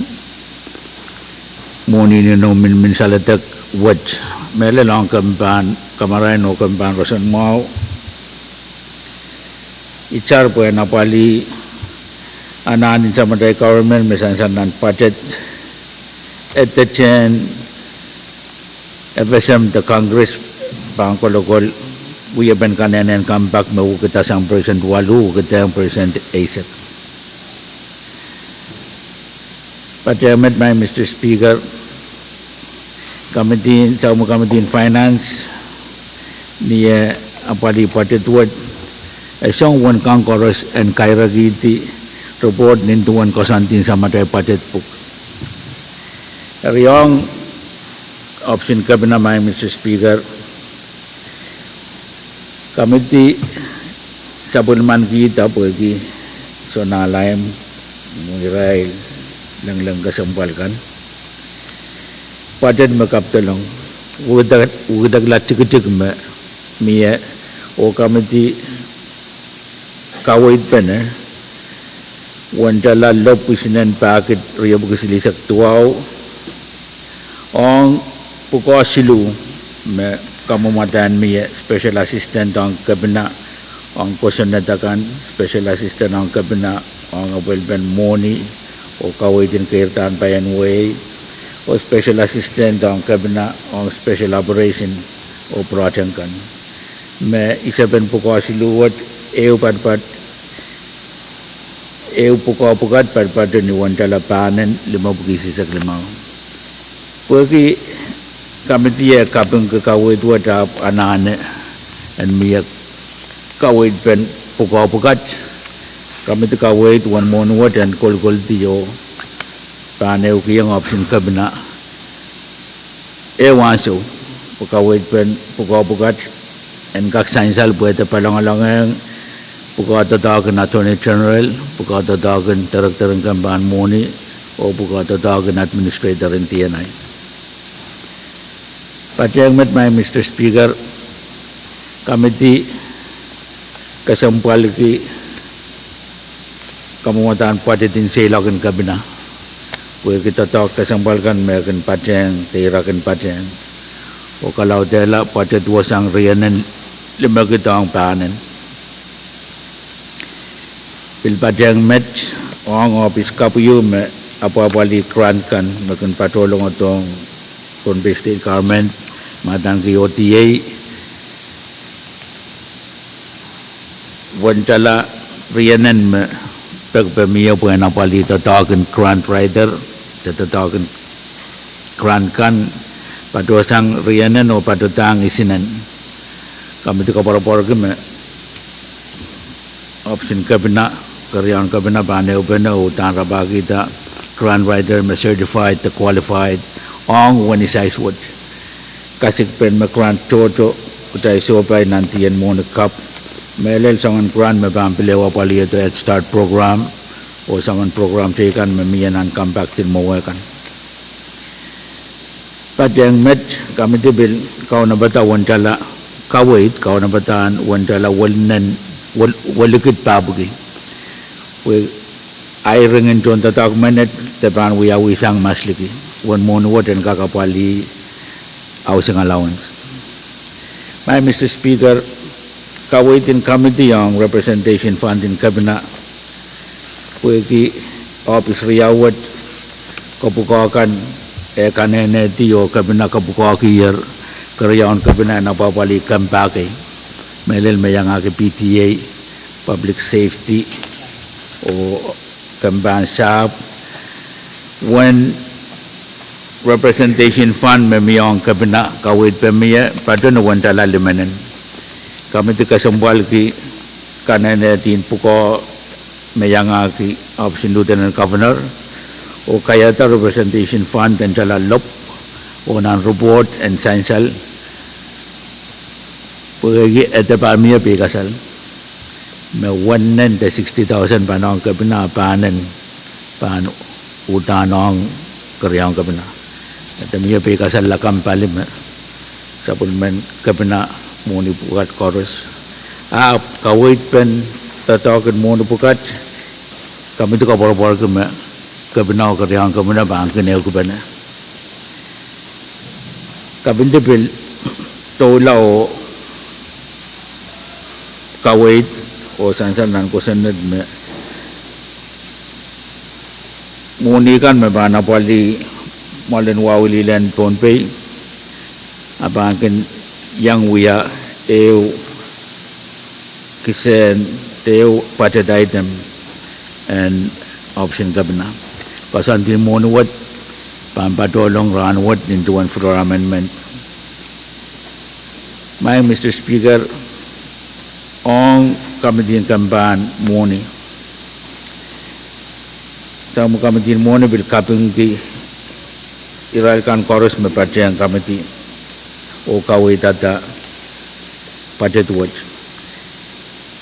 moni ni no min salatak watch mele long kampan kamaray no kampan rosan mau ichar po na pali ananin sa maday government mesansan nan budget at the chen FSM the Congress pangkolokol uyaban kanan come back mau kita sang percent walu kita yang percent ASEC Parliament my Mr. Speaker committee sa committee in finance niya apali budget word isang one kang koros and kairagiti report nintuan kosantin sa matay budget book riyong option ka na my Mr. Speaker committee sa bulman kita pagi so nalayam mungiray lang kasampalkan budget makaptalong udag latik miya o committee kawait pa na wantala lopisinan paket riyo bukasilisak tuwaw ang pukasilu me kamumatan miya special assistant ang kabina ang kusunatakan special assistant ang kabina ang abelben Moni o kawaitin kairtaan bayan way o special assistant ang cabinet on special operation o project kan me isaben puko siluwat pat puko pat ni wantala panen 5 bugisi sa limang pagi kami dia kapeng ke kawait wadap anane and miyak kawait pen puko kami tu kawait wan monwat and kol tiyo paneu kiyang option kabina wanso kawait pen puko and kak sainsal buat palong-along puko tatagan attorney general puko tatagan director ng kampan moni o puko tatagan administrator ng TNI. Adjournment my Mr. Speaker, committee kasampal ki kamuatan paditin selakan kabina. Kue kita tahu kasampalkan mereka pajang, tirakan pajang. O kalau dela padat wasang rianan 5 kita ang panen. Pil pajang match ang office kapuyo me apa-apa li grant kan mereka patolong atong Pohnpei State Government matang ki OTA wancala rianan me pagpamiya po na pali tatagan grant writer tatagan grant kan padosang rianan o padotang isinan kami tu kapar-par me option kabina karyawan kabina bane ubena utang rabagi ta grant writer me certified to qualified ang one size wood kasik pen me grant toto utai sopai nantian mo na cup melel sangan grant me bampilewa pali ito Head Start program o sangan program tekan me miyanan comeback tin mawakan padang met kami tibil kau na bata wantala kawait kau na bataan wantala walikit pabugi we ay ringin ton tatak manet tepan we awisang masliki one mono and kakapali housing allowance. My Mr. Speaker, kawaitin committee ang representation fund in cabinet kuiki office riyawat kapukakan kanene tiyo cabinet kapukaki yer karyawan cabinet na papali kampake melel mayang aki PTA public safety o kamban shop when representation fund memiyong kabina kawit pemiya pada wantala limanan kami tu kasambal ki kanene tin puko mayanga ki option lieutenant governor o kaya ta representation fund dan jala lop o nan report and sainsal pagi eta pamiya pikasal me 160,000 panong kabina panen pan utanong karyang kabina at miya pikasal lakam palim supplement kabina muni pukat chorus kawait pen tatawagan muni pukat kami tu kapor-por kabina karyang kabina bangkin eu kabina kabin tipil tolaw kawait o sansan nan ko sanad me muni kan me bana pali malen wawili len Pohnpei abangkin yang wia eu kisen teu pada item and option kabina pasan din monuwat pampadolong ranwat into one floor amendment. My Mr. Speaker, on committee kamban moni tamu committee moni bil kapung ki iralkan chorus me pajang committee o kawai tata pajet watch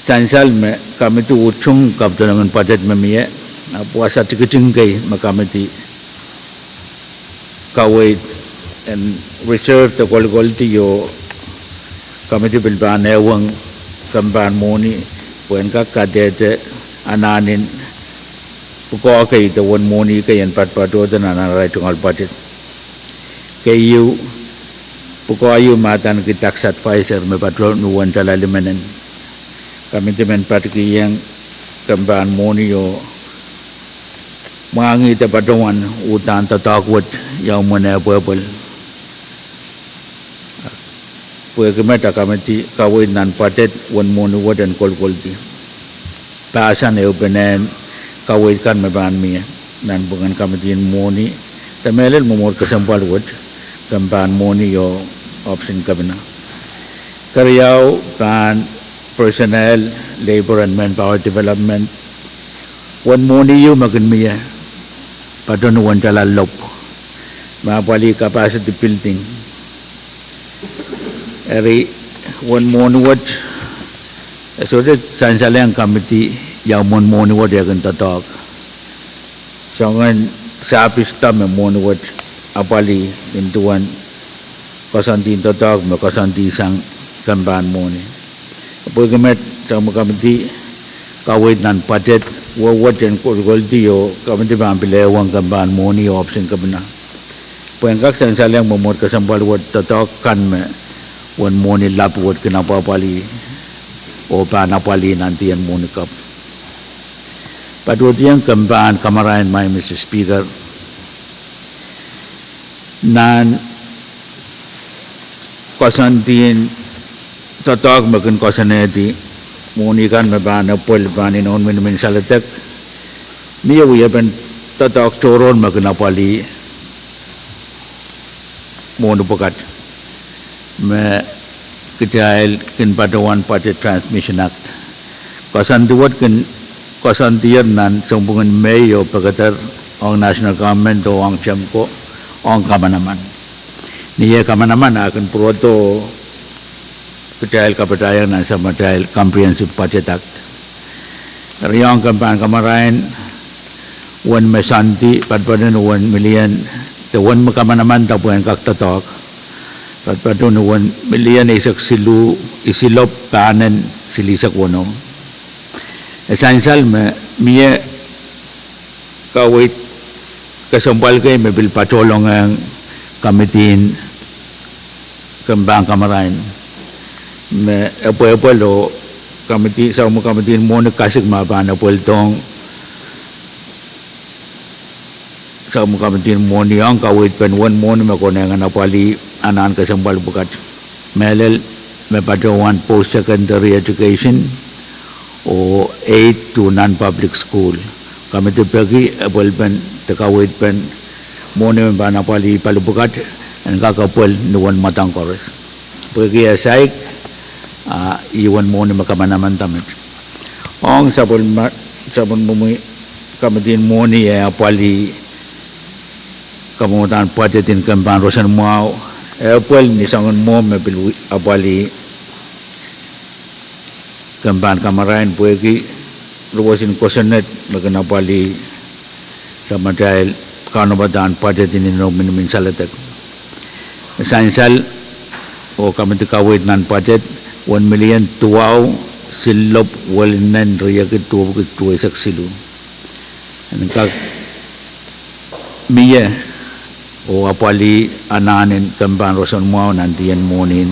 chansal me committee uchung kaptangan pajet me miye puasa tikicing kai me committee kawai and reserve the quality yo committee bil ban ewang kamban moni wen ka kadete ananin puko kai the one moni kai en pat pato dan anarai tungal budget kayu puko ayu matan ki tax advisor me patro nuwan talalimanan commitment pat ki yang kamban moni yo mangi te patawan utan tatakut yang mana purple Pwuhng kamati kawin nan patet wan monu wadan kolkolti pasan eupenen kawin kan meban mi nan bungan kamatin moni tamelel momor kesempal wad kampan moni yo option kabina karyau pan personnel labor and manpower development wan moni yo makin mi padon wan jala lop mapali capacity building eri wan moni wad so det sansalang committee yang moni wad ya kan tatak sangan sapis tam moni wad apali intuan kasantin tatak me kasanti sang kamban moni Pwuhng sama committee kawit nan patet wad jen kolkolti yo committee bampile wang kamban moni option kabna Pwuhng sansalang momor kasambal wad tatak kan me wan moni lap wad kenapa pali o panapali nanti yang moni kap padut yang kamban kamarain mai Mr. Speaker nan kasantin tatak makin kasaneti moni kan mabana pol bani non min salatek miya wiya ben tatak coron makin apali moni pokat me kejahil kin paduan pada Transmission Act kasantuat kin kasantian nan sambungan mayo pagatar ang national government o ang chamko ang kamanaman niya kamanaman akan proto kejahil kapatayan nan sama kejahil Comprehensive Budget Act riyang kampan kamarain wan mesanti padpadan 1 million the wan makamanaman tapuan kaktatok Padpado na 1 million isak isilop panen silisak wano. Esansal miya kawit kasampal kay mabil patolong ang kamitin kambang kamarain. Apo-apo lo kamiti sa mo kamitin mo nagkasig mapana poltong sa mo kamitin mo niyang kawit pen 1 mo na makonengan apali anan kasambal bukat melel mepadawan post-secondary education o 8 to non-public school kami tepagi abulpen tekawit pen mone bana pali palubukat ang kakapol nuwan matang koros pagi asay iwan mone makamanaman tamit ong sabon bumi kami din mone pali kamutan patetin kampan rosan mau Apple ni sangon mo mabil apali kampan kamarain Pwuhng luwasin kosanet magana pali sama dahil kanobatan pada tinino min salatek sansal o kamati kawit nan padet 1 million tuaw silop walinan riyakit tuwa isak silu kag miya o apali ananin kampan roson mo nantiyan monin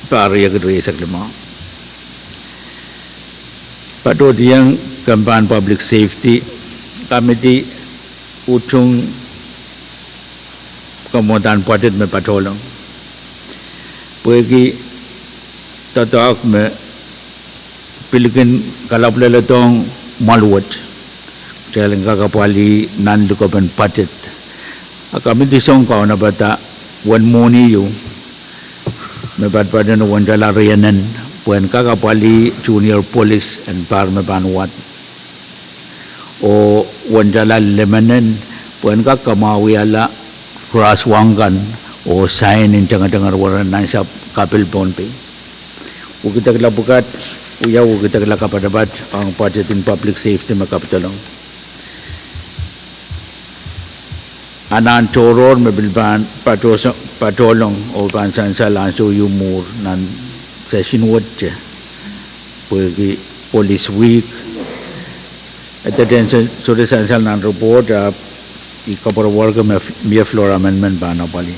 pari agri sa klima pato diyang kampan public safety committee utung kamutan patit me patolong Pwuhng tatak me pilikin kalaplelatong maluwat jalan kakapali nandukapan patit kami disong kau na bata 1 moni yu mepadpadan 1 jala riyanan puan kakapali junior police and parmepanwat o 1 jala lemanan puan kakamawi ala crosswangkan o sign in jangan-jangan waran na sa kapil Pohnpei kita kelabukat uyaw kita kelakapadabat ang budget in public safety makapitolong anan coron mabilban patolong o pansan sa lanso yumur nan session watch Pwuhng police week at the den so the sansal nan report ikapawarga mia floor amendment bana pali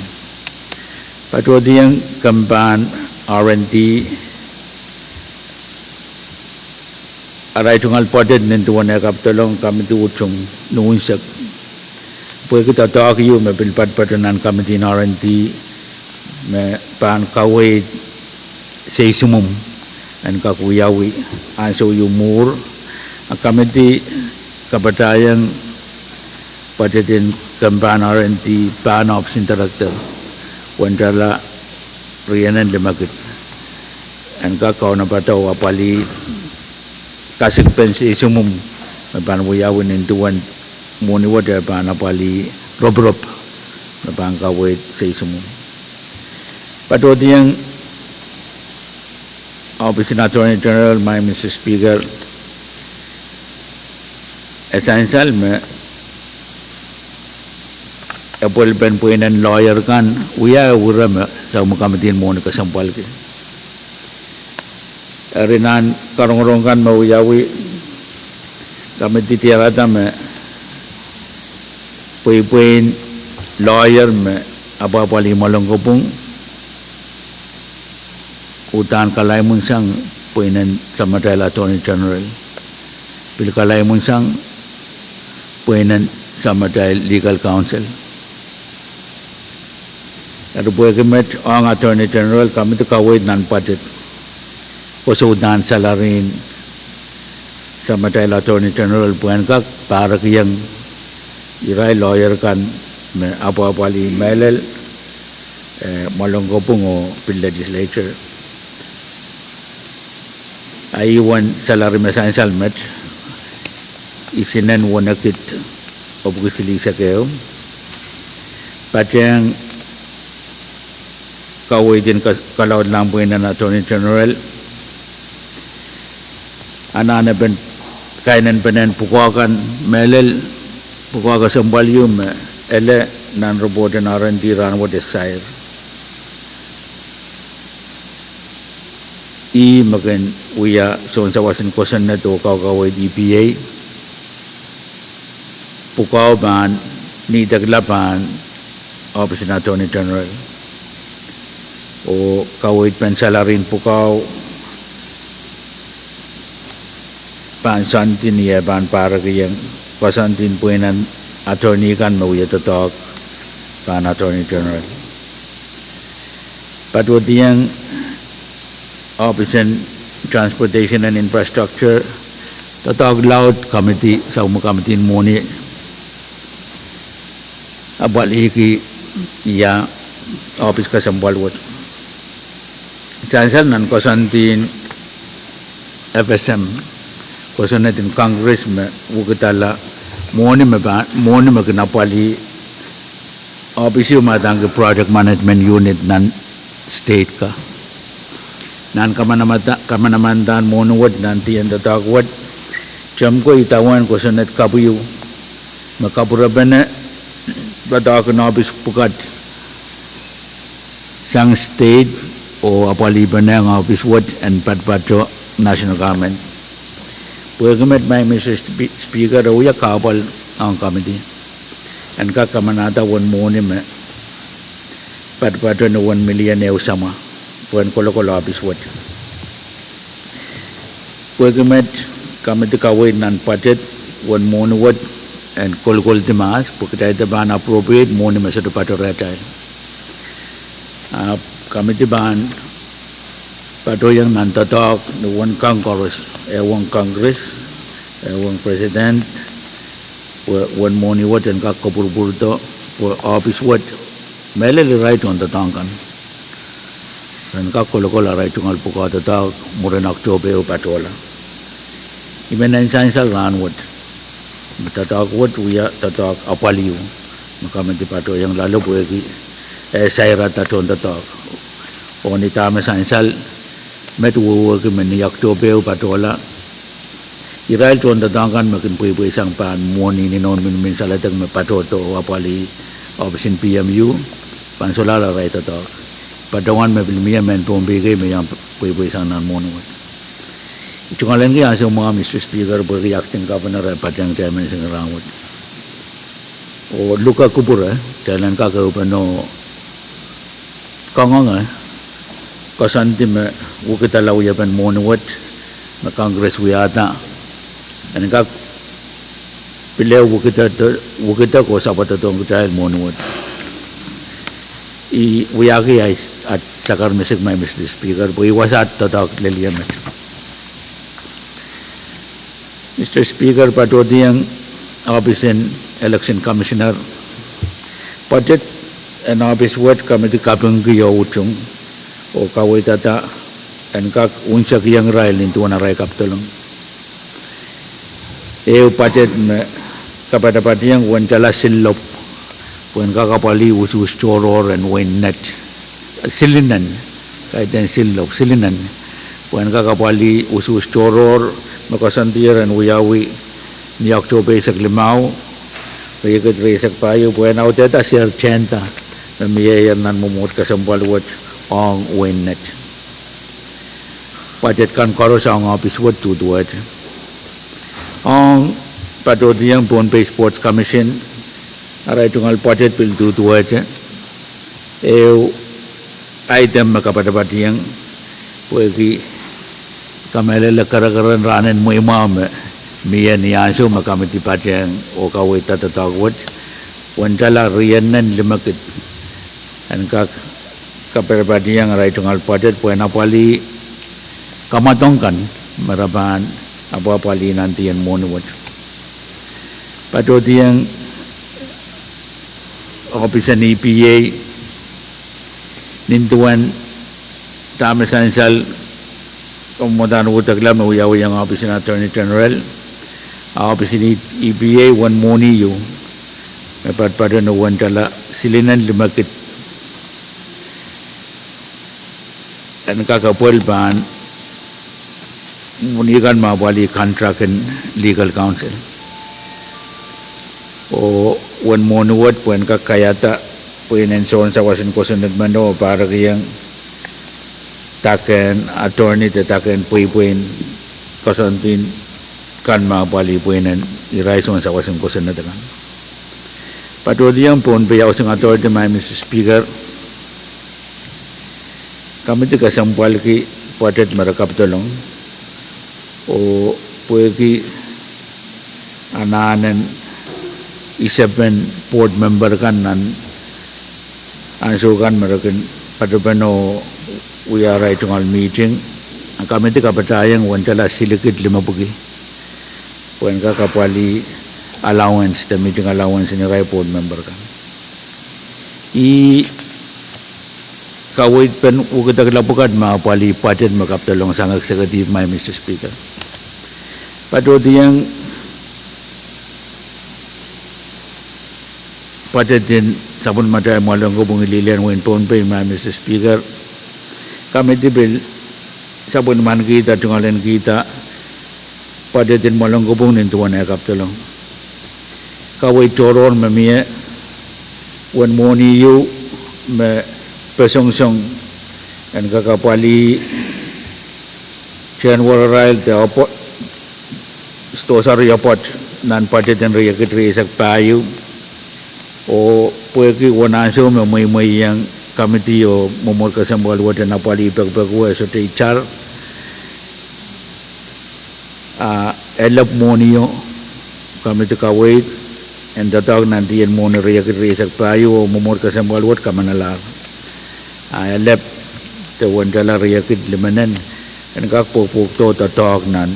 patodiang kampan R&D arai tungal potet nintuan ekap tolong kami tu ucung nuunsak poi kita talk you me pilpat patanan kami tin RNT me pan kawai sei sumum and kakuyawi anso you more kami ti kapatayang patetin kampan RNT pan option director wandala rianan lemakit and kakau na pataw apali kasih pensi sumum pan wiyawin intuan muni wada pan apali rob pan kawai sei sumum patut yang Office Attorney General my Mr. Speaker essential me apol pen puinan lawyer kan uya uram sa mukamatin mo ka sampal ke arinan karong kan mau yawi kami titiarata me puin lawyer me apa pali malongkopung utan kalai munsang puinan samadala Attorney General pil kalai munsang puinan samadal Legal Counsel ada buat kemet ang Attorney General kami tu kawai nan padet kosudan salarin samadal Attorney General puan kak Pahrek yang irai lawyer kan me apa li melel malongkopung o pil Legislature ayuan salari mesan salmet isinan wanakit obgusili sa kayo patang kawai din kalawad lang po ng Attorney General anana ben kainan penen pukakan melel pukaka sambalium ele nan robot na RNT ranwa desire I makan uya son sawasan kosan na to kawai EPA pukaw ban ni daglapan Office ng Attorney General o kawit pensalarin pukaw pansantin niya ban Pahrek yang pasantin puinan attorney kan mauya tatak pan Attorney General patut yang Office and Transportation and Infrastructure tatak laut committee sa committee moni abali ki ya office ka sambalwat sansal nan kosantin FSM kosantin Congress me wukatala moni me kenapali office yu matang project management unit nan state ka nan kamanamantan moni wat nanti yang tatak wat jam ko itawan kosanat kapuyu makapurabana batak na office pukat sang state o apali banang office what and patpato national government Pwuhng my Mr. Speaker uya kapal ang committee and kakamanata 1 million me patpato na 1 million e usama Pwuhng kolo office what Pwuhng committee kawai nan budget 1 million what and kol timas pukita ita ban appropriate money masa tu pato reta kami ti ban pato yang nantatok the one Congress one president one money what and kak kopur to office what mele right on the tangkan dan kak kol right tungal puka tatak muren October patola imen sal ran what tatak what uya tatak apaliu makamenti pato yang lalu buegi saya rata ton tatak onita mesansal metu work meni Oktober patola Israel ton tatangan makin pui sang pan moni ni non min salatag me pato to apali option PMU pansola rai tatak patongan me bilmia men Pohnpei ke me yang pui sang nan moni Cungalan ki asal mga Mr. Speaker bagi acting governor patang chairman sing rawat. O luka kupura jalan ka upano kanganga kasanti me ukita law yapan monwat na Congress wiata and kak pilih wukita ko sa patatong kutahil monument. Uyaki ay at sakar mesik may Mr. Speaker, po iwasat tatak liliyamat. Mr. Speaker, patodi ang Office and Election Commissioner, budget and Office Work Committee kapung kiyo uchung o kaway tata and kak unsa kiyang rail into na ray kaptulong. Budget me kapadapat yang wancala silop when kakapali usus choror and when net silinan kahit din silinan when kakapali usus choror makasantir and uyawi ni Oktober sa Limao pagkat resak payo when out eta siya 80 na miyayan nan mumut kasampalwat ang when net budget kan karo sa ang office wat tutuat ang patodiyang Pohnpei Sports Commission aray tungal budget bil tutuat item makapadapat pwede kamelala karakaran ranen mo imam miya niyaso makamiti patyang o kawit tatatagwat wantala riyanan limakit and kapadapat aray tungal budget pwede napali kamatongkan maraban apapali nanti yan monument patodiyang Office ng EPA nintuan tama sansal kumutan utaglam na uyaw yung Office ng Attorney General Office ng EPA one moni yung may patpada na one tala silinan limakit at kakapwel ban munikan mawali contract and legal counsel o one monuwat puen kakayata puen enson sa wasin ko sunod mano para kayang taken attorney te taken puen kasantin kan mabali puenen iraison sa wasin ko sunod kan patodiyang pon payaw sing authority may Mr. Speaker kami tiga sampal ki patet marakap tolong o pwede ananan isapen board member kan nan ansukan merakan padapano we are right on meeting kami ti kapatayang wantala silikit 5 bugi wen ka kapali allowance the meeting allowance ni right board member kan kawit pen ukita lapukat mapali patet makaptalong sangak executive my Mr. Speaker patodiyang patetin sabun matay malang ko bungilian wen Pohnpei my Mr. Speaker kami tibil sabun man kita tungalen kita patetin malang ko bung nintuan ay kaptalong kaway choron mamia wen moni yu me pesong-song and kakapali Chen Wararail te opot stosar yapot nan patetin riyakit riyak payu o pwede wanaso may yang committee o mumur kasambal wata napali pagpagwa sa teachar elap monio committee kawait and datag nanti yan mo na riyak payo o mumur kasambal wat kamanalar elap te wandala riyakit limanan and kakpupuk to tatag nan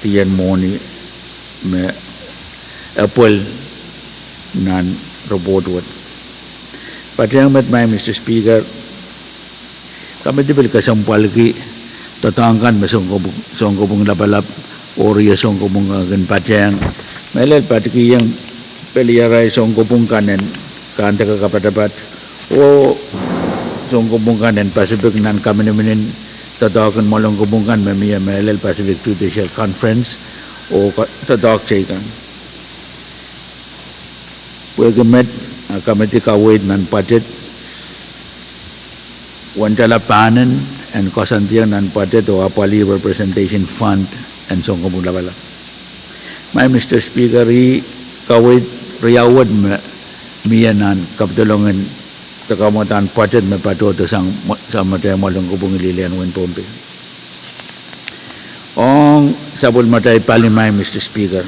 tiyan mo ni me apple nan robot wat padang met my Mr. Speaker kami tibil kasampal ki tatangkan masong kubung labalap oriya song kubung agan padang melel patiki yang peliarai song kubung kanen kanta kakapadapat o song kubung kanen Pacific nan kami namin tatakan malong kubung kan mamiya melel Pacific Judicial Conference o tatak chaykan Pwede kami kawit nan budget wantala panen and kasantiang nan budget o apali representation fund and song kumulabala. My Mr. Speaker kawit riyawad miyanan kaptulungan takamutan budget me patuto sang matay malong kubong ililian wen Pohnpei. Tong sabul matai palimai Mr. Speaker.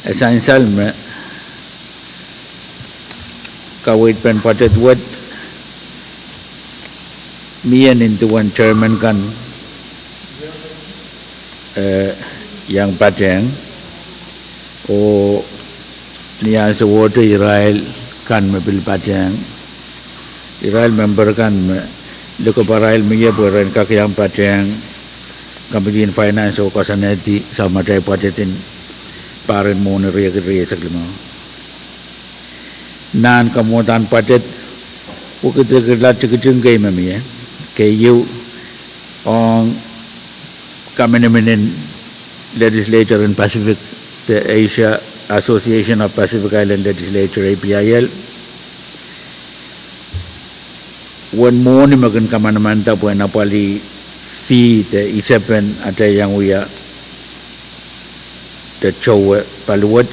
Essential me kawit pen patet wet mian into one chairman kan yang Pwuhng o niya sa water Israel kan me bil Pwuhng Israel member kan me leko parail miya buran ka yang Pwuhng Committee in Finance o kasaneti sa matai patetin paren mo na riya sa klima nan kamutan patet ukit lat kejengkai mami KU on Kaminimin Legislature in Pacific, the Asia Association of Pacific Island Legislature APIL. One more ni makan kamanamanta po na pali fee the isapen ata yang uya the chow paluwat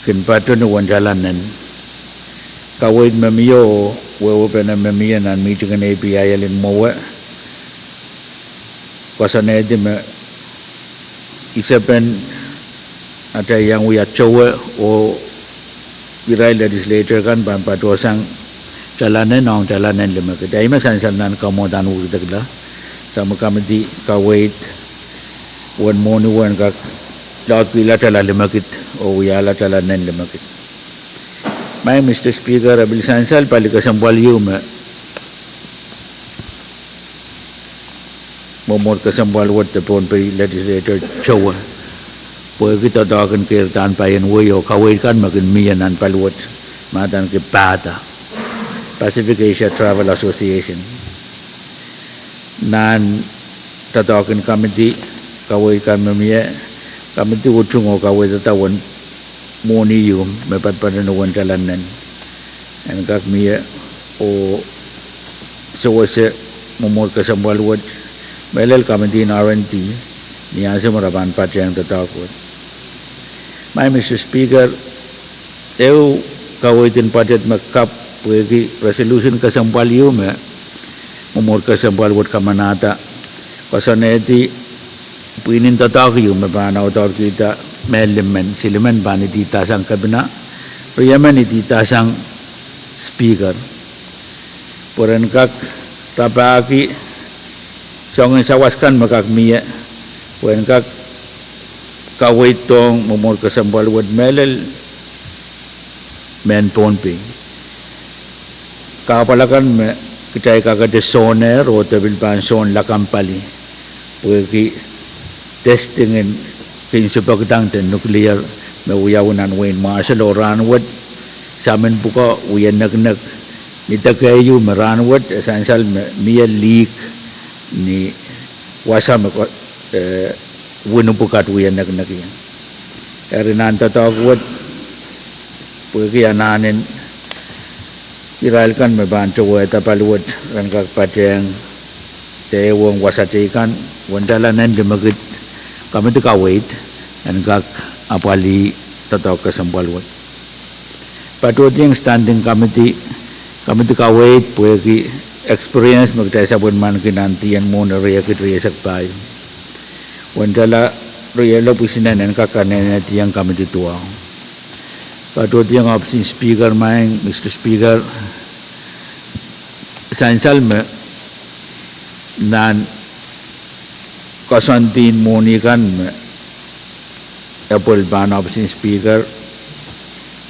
kin pato ni wan jalanan kawait mamiyo wewe pena mamiya nan meeting an APIL in mowa kasane di me isapen ata yang uya chow o Israel Legislature kan ban pato sang jalanan nong jalanan lima ke dai masan nan kamodan u dagla sama kamiti kawait wan monu wan ka laut pila tala lima kit o yala jalanan lima kit mai Mr. Speaker abil sansal palika sambaliu me momor ka sambal wat the Pohnpei Legislature chowa po kita dagan kirtan payen wo kawait kan makin miyanan palwat matan ke pata Pacific Asia Travel Association nan tatawakin committee kawai kan memia committee utung o kawai tatawan moni yum mepat pada nuwan jalanan and kak mia o sewase momor kasambalwat melel committee in RNT ni asa maraban Pwuhng tatawat my Mr. Speaker eu kawai tin padet makap puegi resolution kasampaliu me umur kasampal buat kamanata kasaneti puinin tatakiu me bana otor kita melemen silemen bani ditasang kabina riyamen ditasang speaker puren kak tapaki songen sawaskan makak mia puren kak kawaitong umur kasampal buat melel men Pohnpei kapalakan me kita kagade soner o tabil pan son lakam pali pugi testing in pinsupagdang ten nuclear me uyawunan wain marshal oran wad samen buka uyan nag ni takayu meran wad essential me leak ni wasam ko wunu bukat uyan nag yan erinan tatawag wad pugi ananen Israel kan membantu weta paluat kan kak Pwuhng te wong wasati kan wandalanan demagit kami tu kawait kan kak apali tatau kesambaluat patut yang standing committee kami tu kawait puegi experience magdai sabun man kinantian mo na riya kit riya sakpay wandala riya lo pusinan kan kakanen yang kami tu tua patut yang opsi speaker main Mr. Speaker sansal me nan kasantin moni kan me apple ban opsi speaker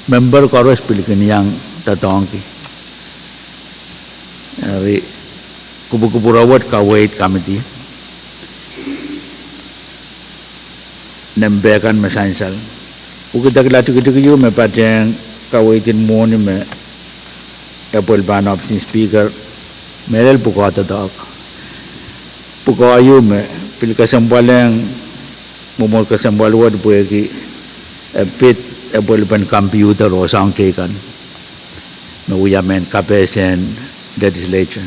member koros pilihan yang tatongki ari kubu-kubu rawat kawait committee nembekan mesansal ukita kelatu keyu me Pwuhng kawaitin moni me apple ban opsi speaker melel buka tatak buka ayu me pil kasambalang momol kasambalwad puegi pit apple ban computer o sangkekan me uyamen kapesen legislature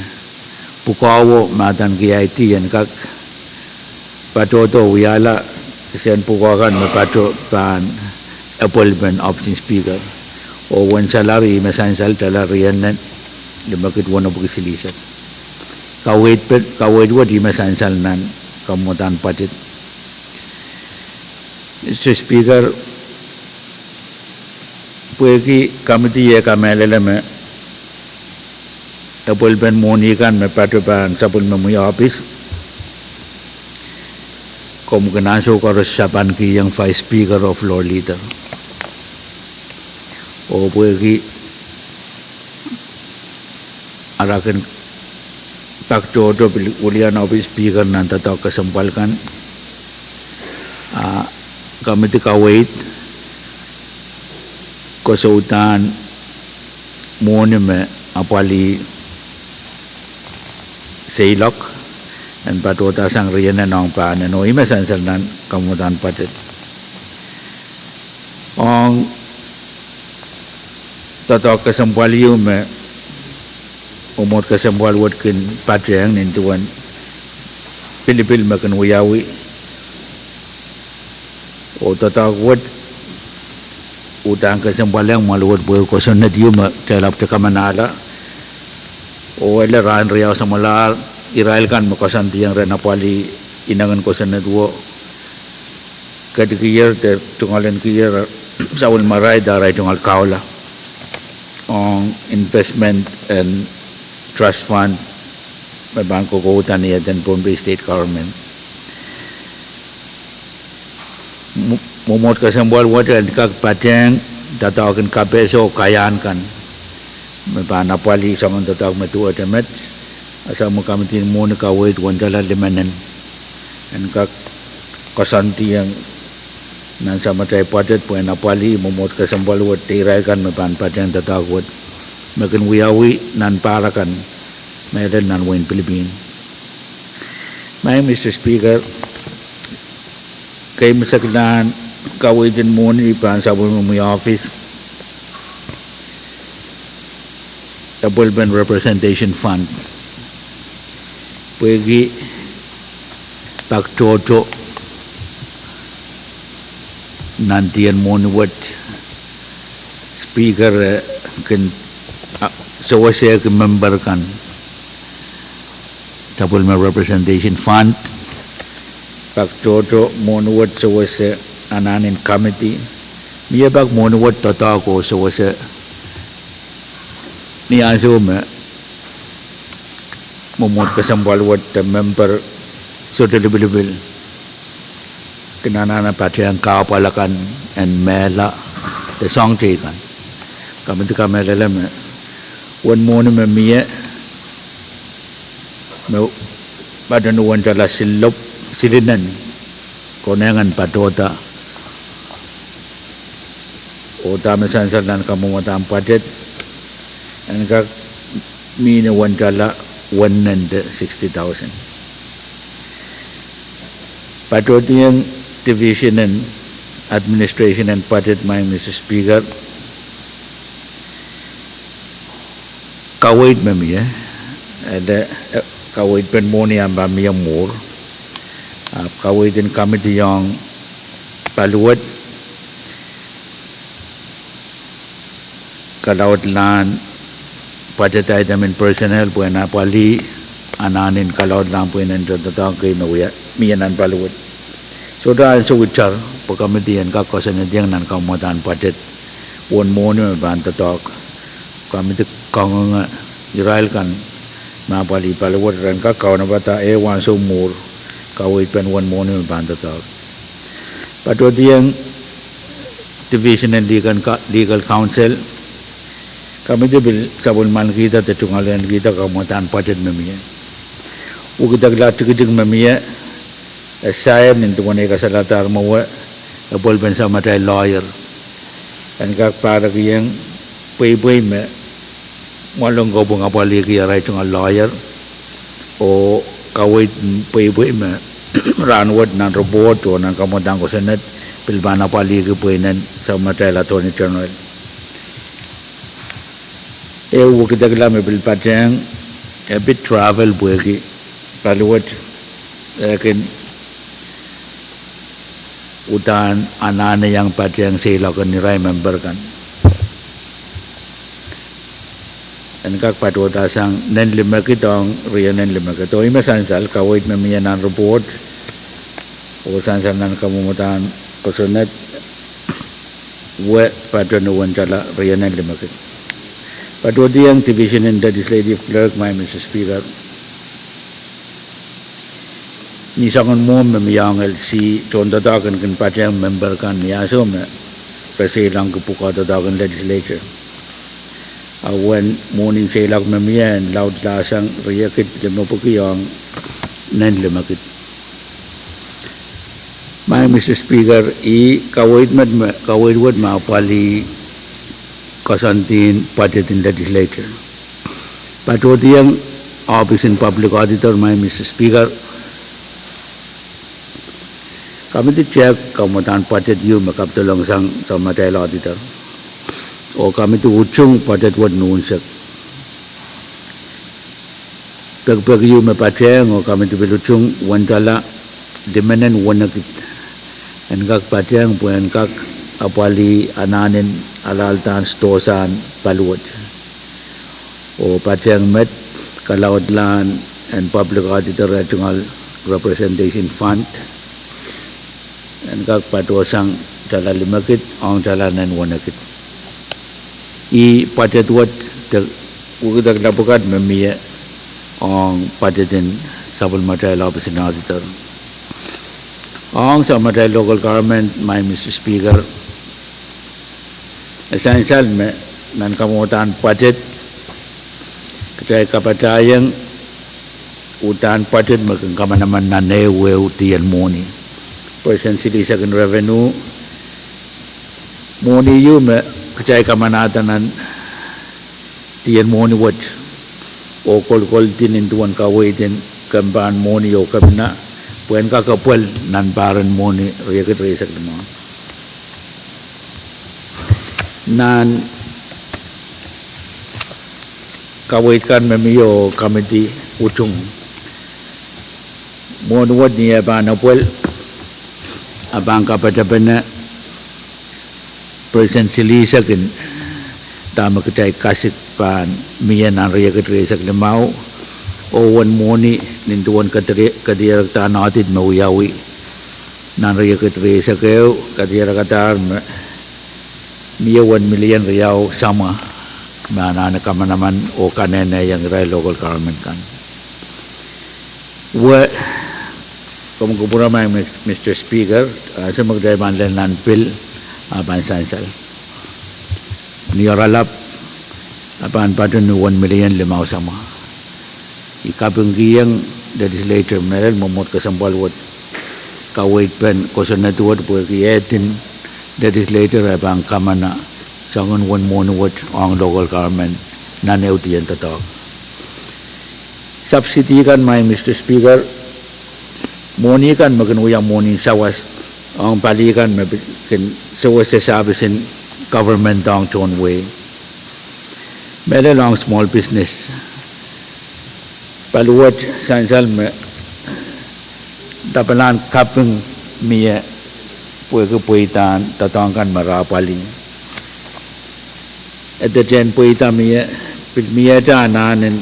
buka wo matan KIT yan kak patoto uyala sen buka kan me pato ban apple ban option speaker o wan salary mesansal talarian nan lemakit wana buki silisat kawait wat di masansal nan kamutan budget. Mr. Speaker, puegi committee ya kamelele me apol ben moni kan me patuban sapul me mui office kom kenaso koros saban ki yang Vice Speaker of Floor Leader. O puegi arakan Pak Jodo ulian office speaker nanti tahu kesempalkan kami tu kawait kesautan monumen apali seilok dan patota sang riana nong pa na no imasan salnan kamutan patit ong tahu kesempaliu me umur kesempal wad kin Pahrek nin tuan Pilipil makan wiyawi o tatawad utang kesempal yang maluwad buhay ko sa nadiyum telap te kamanala o wala raan riyaw sa malar Israel kan makasanti yang renapali inangan ko sa nadwo kadikiyar te tungalan kiyar sa maray daray tungal kaula on investment and trust fund may bangko ko utan niya dan Pohnpei state government mumot kasambal water kag Pahrek tatawagin KAPWARESOU kayaan kan may panapali sa mga tatawag matu atamet asa mo kami tinmuna kawait wandala limanan and kag kasanti yang nan sa matay patet po napali mumot kasambal water tiray kan may panpatyan tatawag makan wiyawi nan parakan meron nan win Philippines. May Mr. Speaker kay masaklan kawitin mo ni ipan sa mo office Development Representation Fund pwegi pagtoto nantian mo ni what Speaker kan saya member kan Development Representation Fund pagtoto monuwat sa ananin committee niya bag monuwat tata ko sa niya asume mumot kasambalwat member so delibil kinanana Pahrek ang kapalakan and mela the song taken kami tu kami lelam wan monument miya badan wan jala silop silinan konengan patota o tama sansalan kamu mata budget and kag mina wan jala 160,000 patota yung division and administration and budget my Mr. Speaker kawait mami ada kawait pen moni amba mi amur kawait in committee yang paluat kalawat lan budget item and personnel buena pali ananin kalawat lan buena tatang kay miyanan paluat so dahil sa wichar pa committee yan kakosan yang nan kamutan budget one moni ban tatok kami tu kong Israel kan mapali palawat ran ka kaw na bata wan sumur kawit pen one morning banda tag patod yang division and legal council kami bil sabon man kita tetungalian kita kamutan budget memiya ugdag latigig memiya asayam nintu ne kasalatar mawa abol ben sa matay lawyer and kak para yang pay me walong gobong apali kaya rai chung lawyer o kawit pay me ranwat nan robot o nan kamodang ko senat pilbana pali kipuinan sa matay attorney general wukidagla me pilpateng a bit travel buegi paluwat kin utan anane yang pateng sila kan ni rai member kan and kak patwa tasang nen limakit ang riya nen limakit. O ima sansal kawait mamiyanan report o sansal nan kamumutan kosonet we patwa nuwan chala riya nen limakit. Patwa diyang division in legislative clerk, my Mr. Speaker. Nisangon mo mamiyang LC tondadagan kan patang member kan niyaso me presilang kupukadadagan legislature. Awan morning selak mamiyan laut lasang riyakit limapukiyang nan limakit. My Mr. Speaker, kawait wad maapali kasantin budget in legislature. Patwa diyang office in public auditor, my Mr. Speaker. Kami check kamutan budget yu makaptulong sang sa material auditor. O kami uchung budget wad nuunsak. Pag yu mapacheng o kami biluchung wantala dimanen wanakit. En kak pacheng puen kak apali ananin alaltan stosan paluot. O pacheng met kalawatlan and public auditor regional representation fund. En kak patosang jala limakit ang jala nan wanakit. Budget wat ugidak lapukat mamiya ang budgetin sabul material office in auditor. Ang sa material local government, my Mr. Speaker, essential me nan kamutan budget kaya kapatayang utan budget magkama naman na newe utiyan money. Percent silisagan revenue money yu me kaya kamanatan nan tiyan money wat o kol tinintuan kawaitin kamban money o kamina puen kakapwel nan baran money riyakit risak naman. Nan kawait kan mamiyo committee uchung monuwad niya ba na puel abang kapatapana present silisakin tama kitay kasik pan miyan ang riyakit risak limao o wan moni nintuan kadirak tanatid mauyawi nan riyakit risak kayo kadirak katar miya 1 million riyaw sama mana kama naman o kanena yang ray local government kan. Kumukupura may Mr. Speaker, sa magdayman lang ng bill, pansansal. Niyaralap, apan patun 1 million limaw sama. Ikapinggiyang legislature, meron mamot kasampal wat kawait pen, kosanatuwad po kiyetin legislature abang kamana sangon 1 monowat ang local government na neutiyan tatak. Subsidy kan may Mr. Speaker, money kan maganuyang money sawas ang palikan sawas sa servicing government ang chon way. Meron lang small business. Paluwat sansal me tapalan kapeng miya puitan tatangkan marapali. At the gen puita miya jananin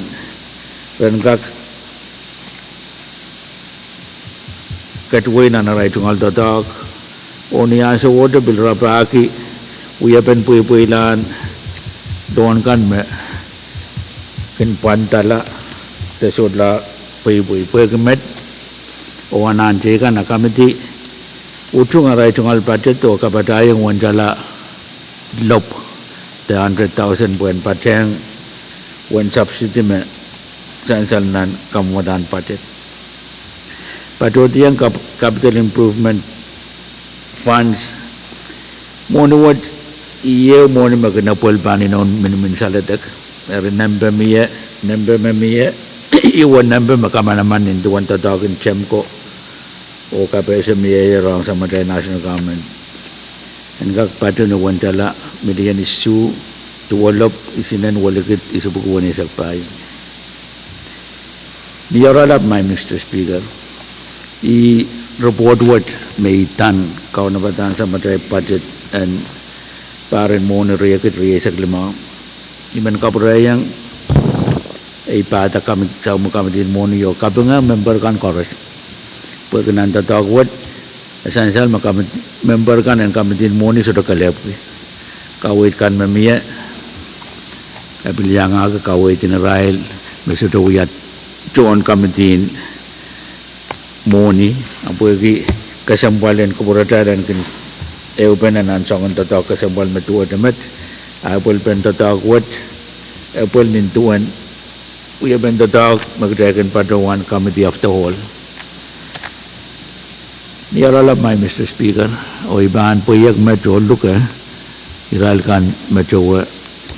renkak katway na naray tungal tatak o niya sa water bill rapaki uyapen puilan doon kan me kinpantala tesodla puimet o ananje kan na kamiti utung aray tungal budget o kapatayang wanjala lop 100,000 buwan pateng when subsidy me sansal nan kamudan budget. Patut yang capital improvement funds monuwat iya monu magna pol paninong min saladak remember me iwan number makamanaman in duwan tatagin chemko o KAPWARESOU rong sa Madrid national government. And kak patun na wantala median issue tuwalop isinan walikit isubukuan isak pay. Niyaralap my Mr. Speaker, report what may tan kau nabatan sa Madrid budget and paren mo na riyakit riyasak lima. Iman kaprayang ipata kami sa committee moni yo kabunga member kan chorus pagkanan tatawat essential member kan and committee moni sudah kalepi kawit kan memia kabilyang aga kawit tinarail mesudo uyat join committee moni apo gi kasambalan keberadaan kin eupenan ansongan tatawat kasambal metua demet apol pen tatawat apol nintuan we have been the dog magdragon Padawan Committee of the Whole. Niyarala may Mr. Speaker, o ibahan po iyag medyo luka, iralkan medyo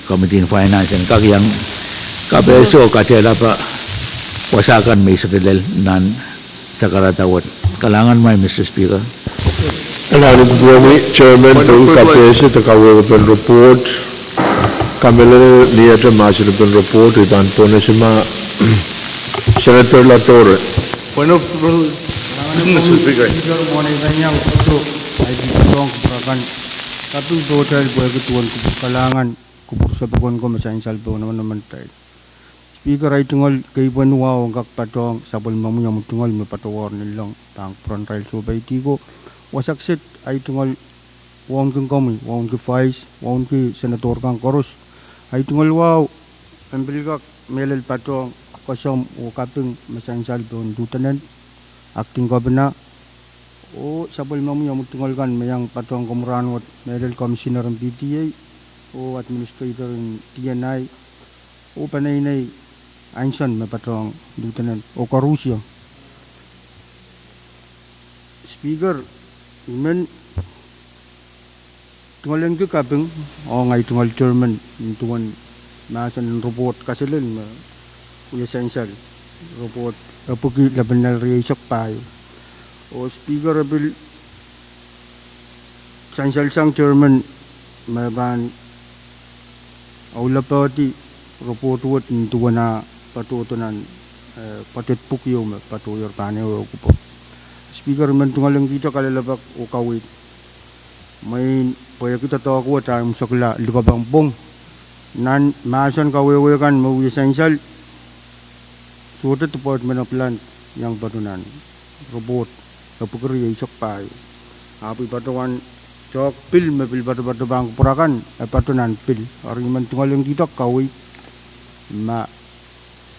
Committee in Finance and kakiyang kabeso katela pa wasakan may srilel nan sa karatawat. Kalangan may Mr. Speaker. Alarin po ni Chairman ng kabeso takawapan report. Kamila niya ito masilipin report itan po na sima Senator Latore. Bueno, Mr. Speaker, mo na kanyang ito ay ditong kakan katong total po ketuan ko kalangan kupur sa pagkuhan ko masahin salpo naman tayo. Speaker ay tungol kay Banua ang kakpatong sabol mamunya mo tungol mapatawar nilang tang front rail so bay tigo wasaksit ay tungol wong kang kami wong ke Vice wong ke Senator kang Koros ay tungol wow ambil kak melel patong kosong o kaping masahin salpo dutanan acting governor o sabol mamunya mo tungol kan mayang patong kumuran wat melel commissioner ng PTA o administrator ng TNI o panay Einstein mapatong lieutenant o Karusya. Speaker, iman tunggal yang tu kapeng o ngay tunggal chairman tuan masan report kasilin kuya essential report apuki labanal riyak payo. O speaker abil essential sang chairman maban aula pati report wat tuan na patutunan patit pukyo patuyor panew ko po. Speaker man tungalang kita kalalabak o kawit may paya kita to ako time sakla likabang bong nan masan kawewe kan mau essential sudah tepat mana plan yang patunan robot kapukri isak pai api patuan cok pil mapil batu bang purakan patunan pil ari man tungalang kita kawit ma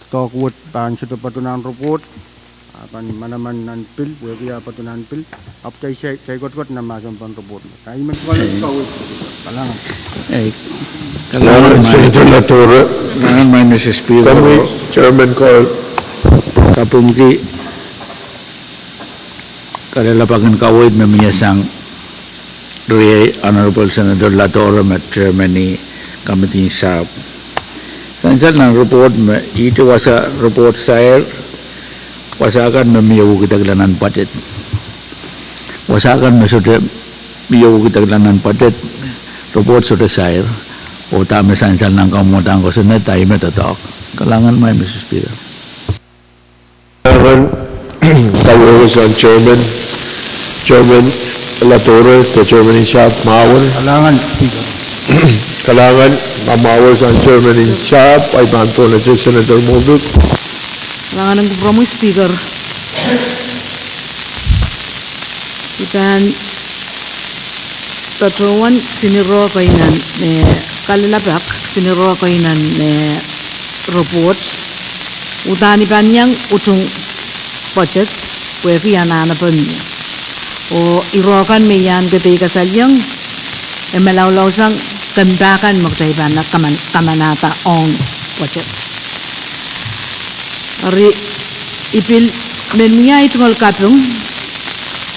takwat pan sa patunan report apan manaman nan pil buya patunan pil aptai sai kot na masam pan report kai man ko kawit kalangan Kalangan Senator Latore. Kalangan may Mrs. Speaker. Kami Chairman call Kapumki kalalapagan kawit mamiyasang Honorable Senator Latore at Chairman ni Committee sa Sansal ng report, ito wasa report saya wasakan mamiyaw kitaglanan patit. Wasakan masuda miyaw kitaglanan patit report sudah saya o tama sansal ng kamutang ko sunod tayo matatok. Kalangan may Mr. Speaker. Kalangan KAPWARESOU Chairman Latore, the Chairman in Shop Mawar. Kalangan Speaker. Kalangan mamawar sa Chairman in Shop ay banto na si Senator Mobuk. Kalangan ng promo Speaker. Ikan tatuan siniro kainan kalalabak siniro kainan report utani panyang utung budget weki anana panya o irokan meyan ketika salyang emelaw sang tembakan magtayban na kamanata on budget ari ipil mennya itungol kapung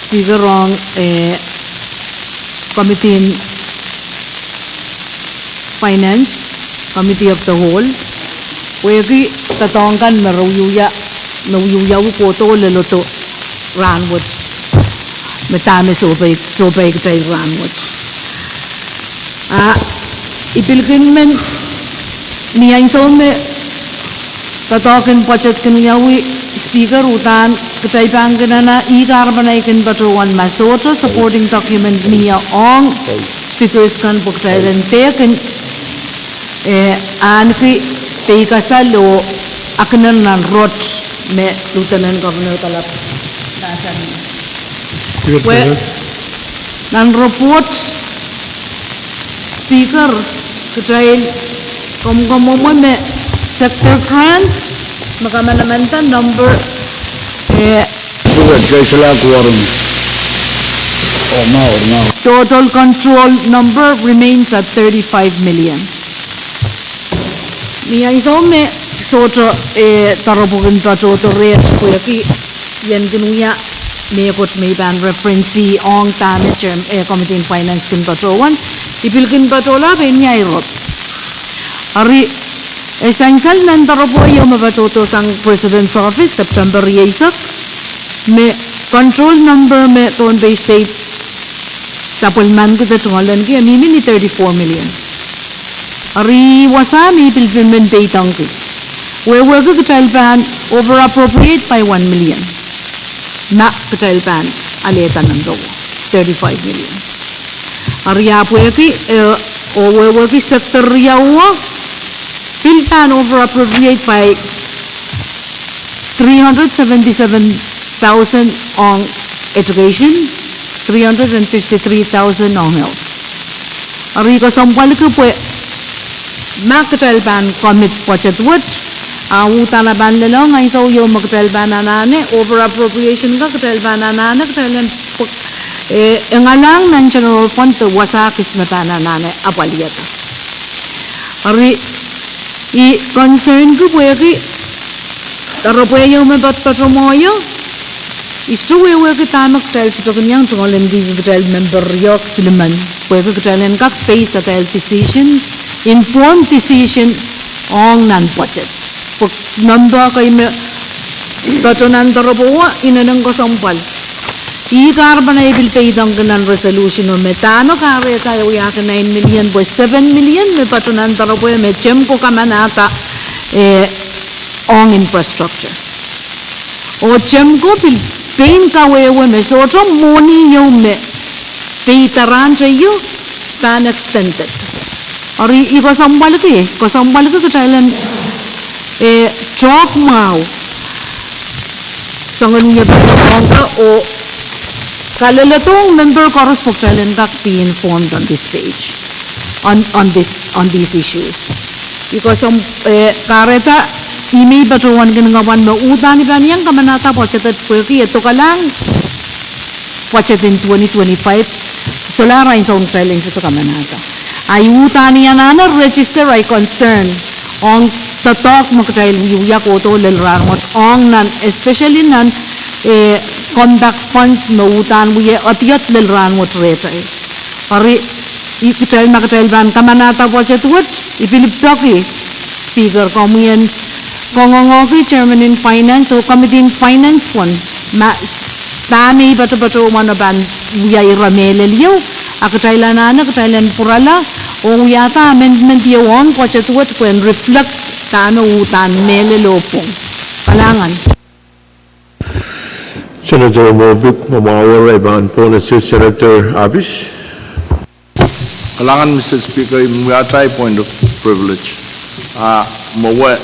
Speaker on Committee in Finance, Committee of the Whole, wegi tatongkan maruyuya ko to leloto ranwoods metame sobay kay ranwoods ipilkin men niya insaw me tatokin budget kanyawi Speaker utan kacaypang ganana ikarbanaikin batuan masoto supporting document niya on figures kan buktayan tekin anki peikasalo akanan nan rot me Lieutenant Governor kalap dasan we nan report speaker ketrail kom me sector grants makamanamantan number total control number remains at 35 million. Niya isome soto tarapugin patroto rate kuyaki yan ginuya mekot may ban reference ong tame term committee in finance kin patrowan ipilkin patrola benya irot ari esangsal nan tarapo yo mapatoto sang president's office September 8 me control number me Pohnpei state tapulman ko tatsungalan kaya mimi ni 34 million ari wasami pilpilmen paytang ki we work katalpan over appropriate by 1 million na katalpan aleta ng daw 35 million ari apo ki o we work sector yawa pilpan over appropriate by 377,000 on education 353,000 on health ari ko sampal ko po magkatalban commit budget wood utalaban lelo ngay so yung magkatalban nanane over appropriation ka katalban nanane katalan ngalang ng general fund to wasakis na tananane apaliyata ari i concern ko po yaki taro po yung mabatpatromoyo isto we katamak tel to kanyang tungolen di vital member yok siliman we katalan kak face at decision informed decision on non budget pag nando kay me patronan tarabuwa inanang ko sampal ikar ba na ibil pay dang ganan resolution o metano kare tayo yakin 9 million boy 7 million me patronan tarabuwa me chempo kamanata on infrastructure o chemko pil pain ka wewe me soto money yo me pay taran tayo tan extended ari iko sambal ko Thailand chalk mau sangan niya ka o kalalatong member chorus for Thailand kak be informed on this page on these issues iko kareta email batuan ginagawan mo utani ba niyang kamanata pochetet pweki ito ka lang pochet in 2025 solara in sound Thailand ito kamanata ayuta niya na register ay concern on tatok magtrail yuya ko to lelrangot on nan especially nan conduct funds mautan buye atiat lelrangot rate ari ikitrail magtrail ban kamanata budget what ipilip toki speaker komuyan kongongoki chairman in finance o committee in finance pon ma tami bato manaban buya iramele liyo akatailan na katailan purala o yata amendment yawon ko chatuat ko reflect tano utan mele lopong palangan Senator Mobik mamawar iban po na si Senator Abis Kalangan Mr. Speaker yata point of privilege mawa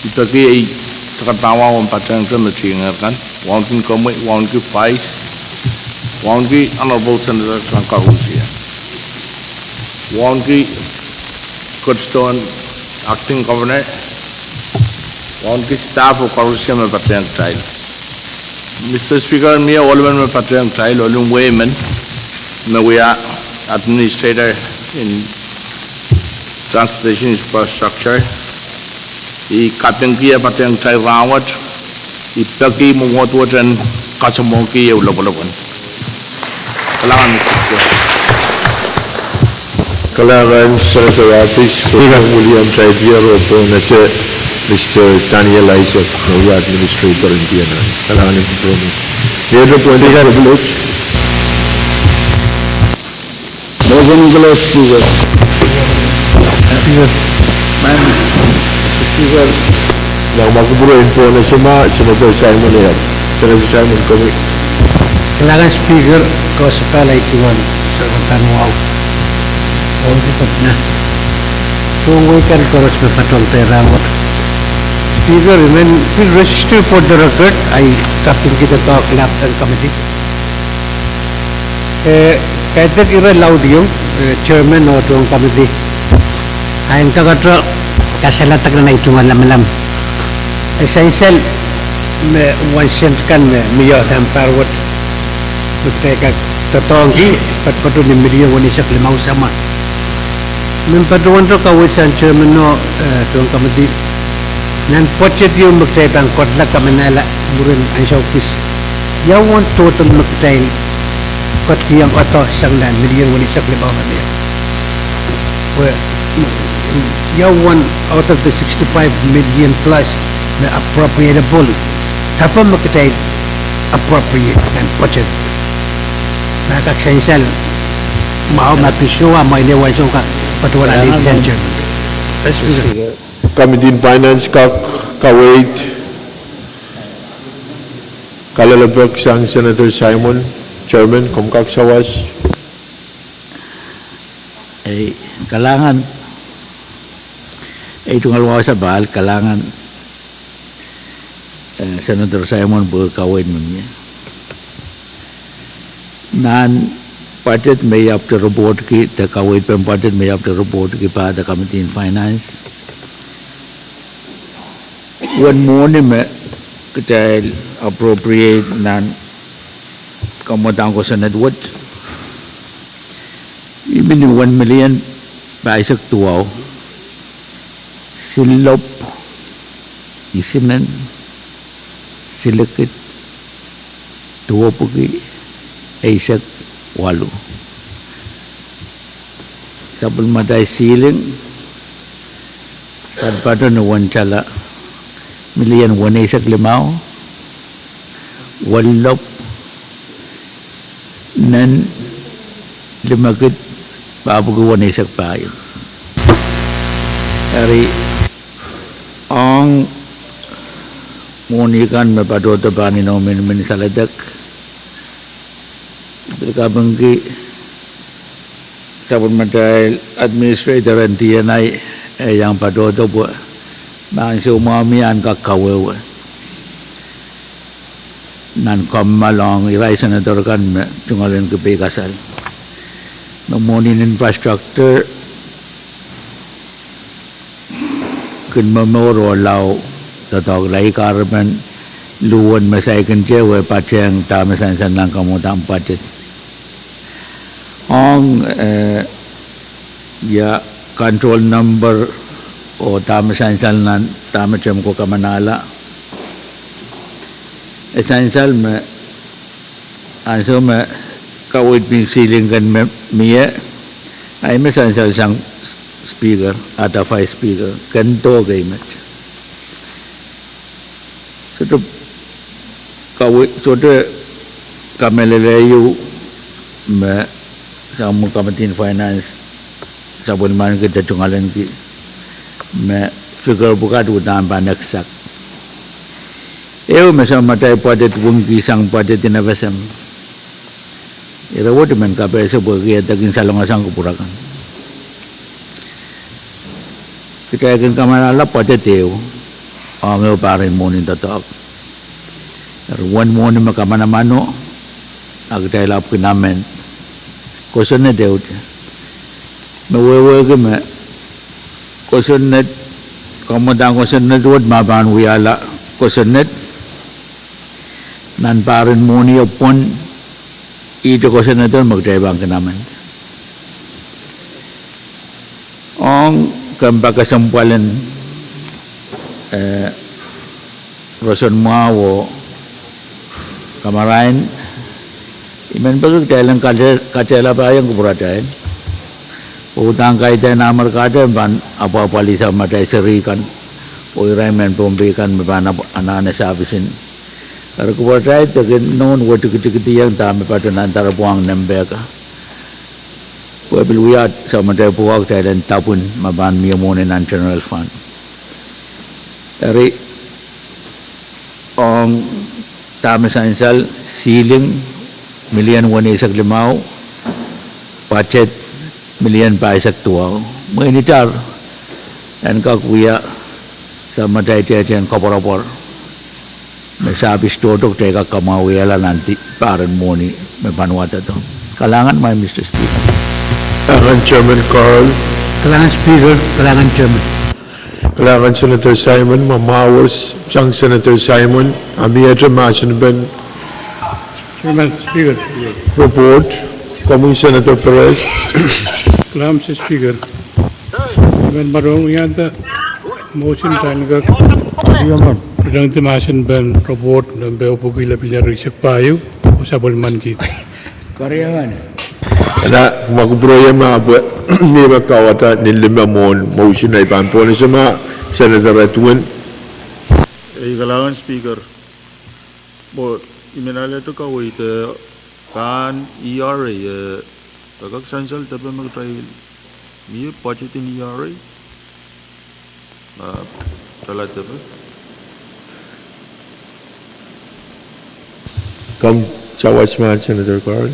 itaki ay sakatawa ng patang committee ngayon wanting komit wanting vice Pwuhng Honorable Senator Kadkadaur Pwuhng Kadkadaur Acting Governor Pwuhng staff of Corporation में पत्रियां trial Mr. Speaker मैं ऑलवन में पत्रियां ट्रायल ऑलवन वेमन मैं we are administrator in transportation infrastructure I kapeng kia पत्रियां ट्रायल रावत I पकी मुंगोत वजन काचमों की ये उलबलबन Kalangan Senator Abis William Traibiero po na si Mr. Daniel Isaac na administrator in PNR kalangan yung compromise the other point of privilege Dozen Nicholas Speaker Speaker yang magburuin po na si Senator Simon Ayer Senator Simon kami Kailangan speaker ko sa palaitungan sa Tanwaw. O ikot na. Tungoy kan koros na patong terawat. Speaker, when please register for the record, I Captain Kadkadaur Club and Committee. Kahit ira-loud yung chairman o itong committee. Ayon kakatro, kasalatag na itungan lamalam. Essential, may 1 cent kan may dan parwat. Magteka totoong ki, patpato ni milyon wani sa klimaw sama. May patuwan to kawisan chairman no itong committee. Nan pochet yung magteka ang kodla kamanala burin ang sa office. Yawan total magteka kot kiyang oto sang lan milyon wani sa klimaw na niya. Yawan out of the 65 million plus na appropriatable. Tapa makitay appropriate and budget. Nakakasensal. Mao mapisyoa may newan so ka patuwala ni Chairman. Committee on Finance kawait kalalabak sang Senator Simon, Chairman, kumkak sawas. Ay kalangan itong alwa sa bahal kalangan Senator Simon berkawin niya. Nan budget may after report ki the kawin pem budget may after report ki pa the Committee on Finance. One more ni me kita appropriate nan kamotang ko sa network. Even 1 million pa isak tuwaw silop isinan silakit tuwa pugi isak walu sabul matay siling kadpada na wancala miliyan wana isak limaw walop nan limakit pabuguan isak payo. Dari ang munikan mapadota pa ni nomin minisaladak berkabangki sabun matay administrator and TNI yang padota po bangsa umamian kakawewe nan kamalong iray senator kan tungalin kepekasal namunin infrastructure kun mamoro lau tatok lai karban luon masai kan jewe pacheng tamasan sanang kamu tampatit ong ya control number o tamasan sanan tamacem ko kamanala essential me anso me kawit bin siling kan miye ay essential sang speaker atau vice speaker kanto gaymet so kawit so kameleleyu me samu Committee on Finance sabun man kita tungalan ki me figure buka tu tambah naksak eu mesama matai pada Pwuhng sang pada tina FSM irawo men KAPWARESOU bagi taging salongasang kupurakan kita akan kamarala pada teo ang parin mo ni tatak ruan mo ni makamana mano agdai lap kinamen koson na teo mawewe ke me koson na kamodang koson na duwad maban wiyala koson na nan parin mo ni upon ito koson na doon magdai bang kinamen ang kembakasampalan Roson Muawo kamarain iman bagus dalam kacela bayang kupuratain utang kaitan amar kaitan ban apa-apa lisa matai serikan oirai men pombekan mebana anak-anak sabisin kalau kupuratai tegin non wajib-wajib yang tak pada antara Pwuhng nembeka Pwuhng sama dari Pwuhng Thailand tapun maban miamone National Fund. Dari ang tamis ansal siling miliyan wani isak limaw budget miliyan pa isak tuwaw. Mga initar yan kakuya sa matay-tay ang kaporapor. May sabi stodok teka kamawela nanti paran mo ni may panuwata to. Kalangan may Mr. Speaker. Kailangan Chairman Carl, Kailangan Speaker, kailangan Chairman. kailangan Senator Simon, Mamawas, siyang Senator Simon, Amiyatra Masinban, Chairman, Speaker. report, Kamung Senator Perez, Kalam sa Speaker. Ben marong yata motion tayo nagak pedang timasin ben report ng beopugi labinya risak payo usabol man kita. Karyangan. na magubroya mga ni makawata ni limamon motion na ipanpo na sama Senator Redwin. Kailangan speaker. Bo iminala to ka wait kan ERA tagak sansal tabi mag-trial. Miye budget in ERA. Talat tabi. Kam chawas ma Senator Carl.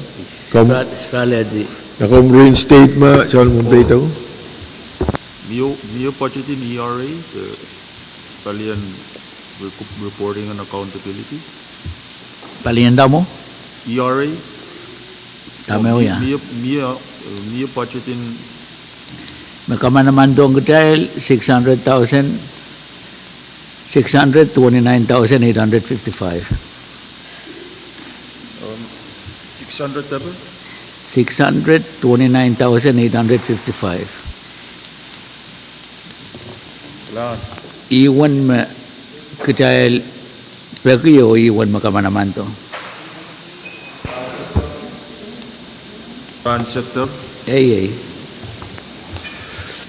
Kam Skala di. nakom reinstate ma sa mong data ko. Miye budget in ERA. Kalian reporting and accountability. Palianda mo? ERA. Tama mo yan. Miye budget in Magkaman naman doon dahil 629,855. 600 tabi. 629,855. Kailangan. Iwan ma dahil pagyo iwan magkaman naman to. Sector. Eh.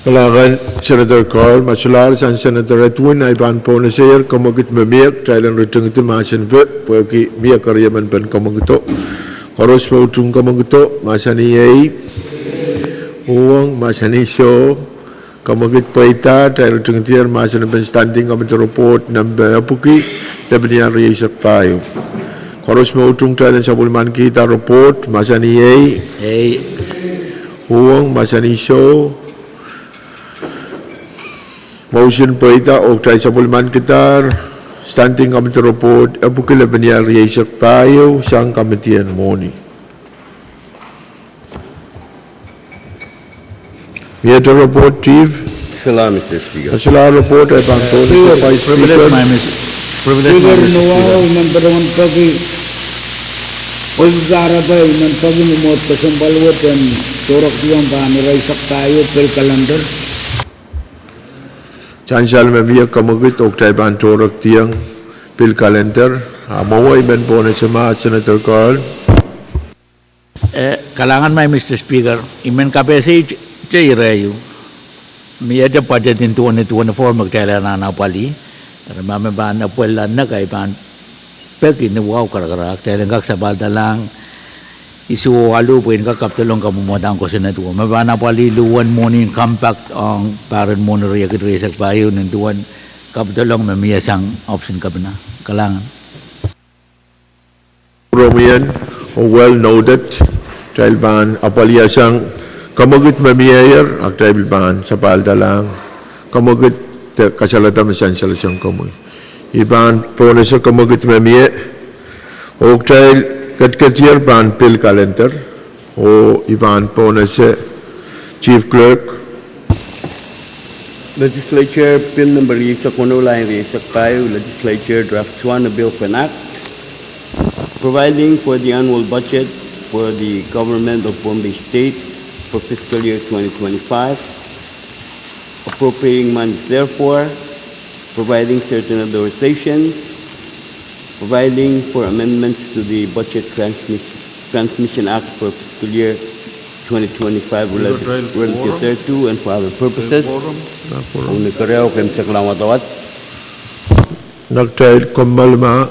Kailangan Senator Carl masular sa Senator Redwin ay panpo na siya kumagit mamiyak dahil ang ritong ito masin po pagi miyak karyaman pan kumagito. Koros mo utung kumagito masani ay Pwuhng masani siyo kumagit pa ita dahil ritong ito masin pan standing committee report ng Puki na biniyari sa payo. Koros mo utung dahil sa bulman kita report masani ay Pwuhng masani siyo motion po ita o tayo sa bulman kitar standing committee report apukila banyal riyasak payo siyang kamitian moni. We had a report, Chief. Salamat, Mr. Speaker. Masala report ay pangko ni Vice Speaker. Speaker nuwaw ng parang pagi. Pagkara ba ng pagi mumot ka sa balwat yan turok yung paniray sak tayo per calendar. Chansal mamiyak kamagit o tayo bantorak tiyang pil calendar. Maway men po na sama at Senator Carl. Kalangan may Mr. Speaker, imen kapesi rayo. Miya da budget in 2024 magkala na napali. Ramame ba na puwela na kay ban peki ni wow karak tayo lang sa balda lang isu alu po in kakaptulong kamumotang ko sa natuwa. Mabana pali luwan mo ni compact ang parang mo na riyak resak bayo ng tuwan kaptulong mamiya sang option ka na kalangan. Romian o well noted dahil ban apalya siyang kamagit mamiyayar at dahil ban sa palda lang kamagit kasalatan masansala siyang kamoy. Iban po na sa kamagit mamiyay o dahil Kadkadaur ban pil calendar o iban po na si Chief Clerk. Legislature Bill number sa Kunulang sa Payo, Legislature Draft 1 na Bill for an Act, providing for the annual budget for the government of Pohnpei State for fiscal year 2025, appropriating monies therefore, providing certain authorizations, providing for amendments to the Budget Transmission Act for fiscal year 2025 relative thereto and for other purposes. Kung nagkareho kayo sa kalamawat. Nagtahil kumalma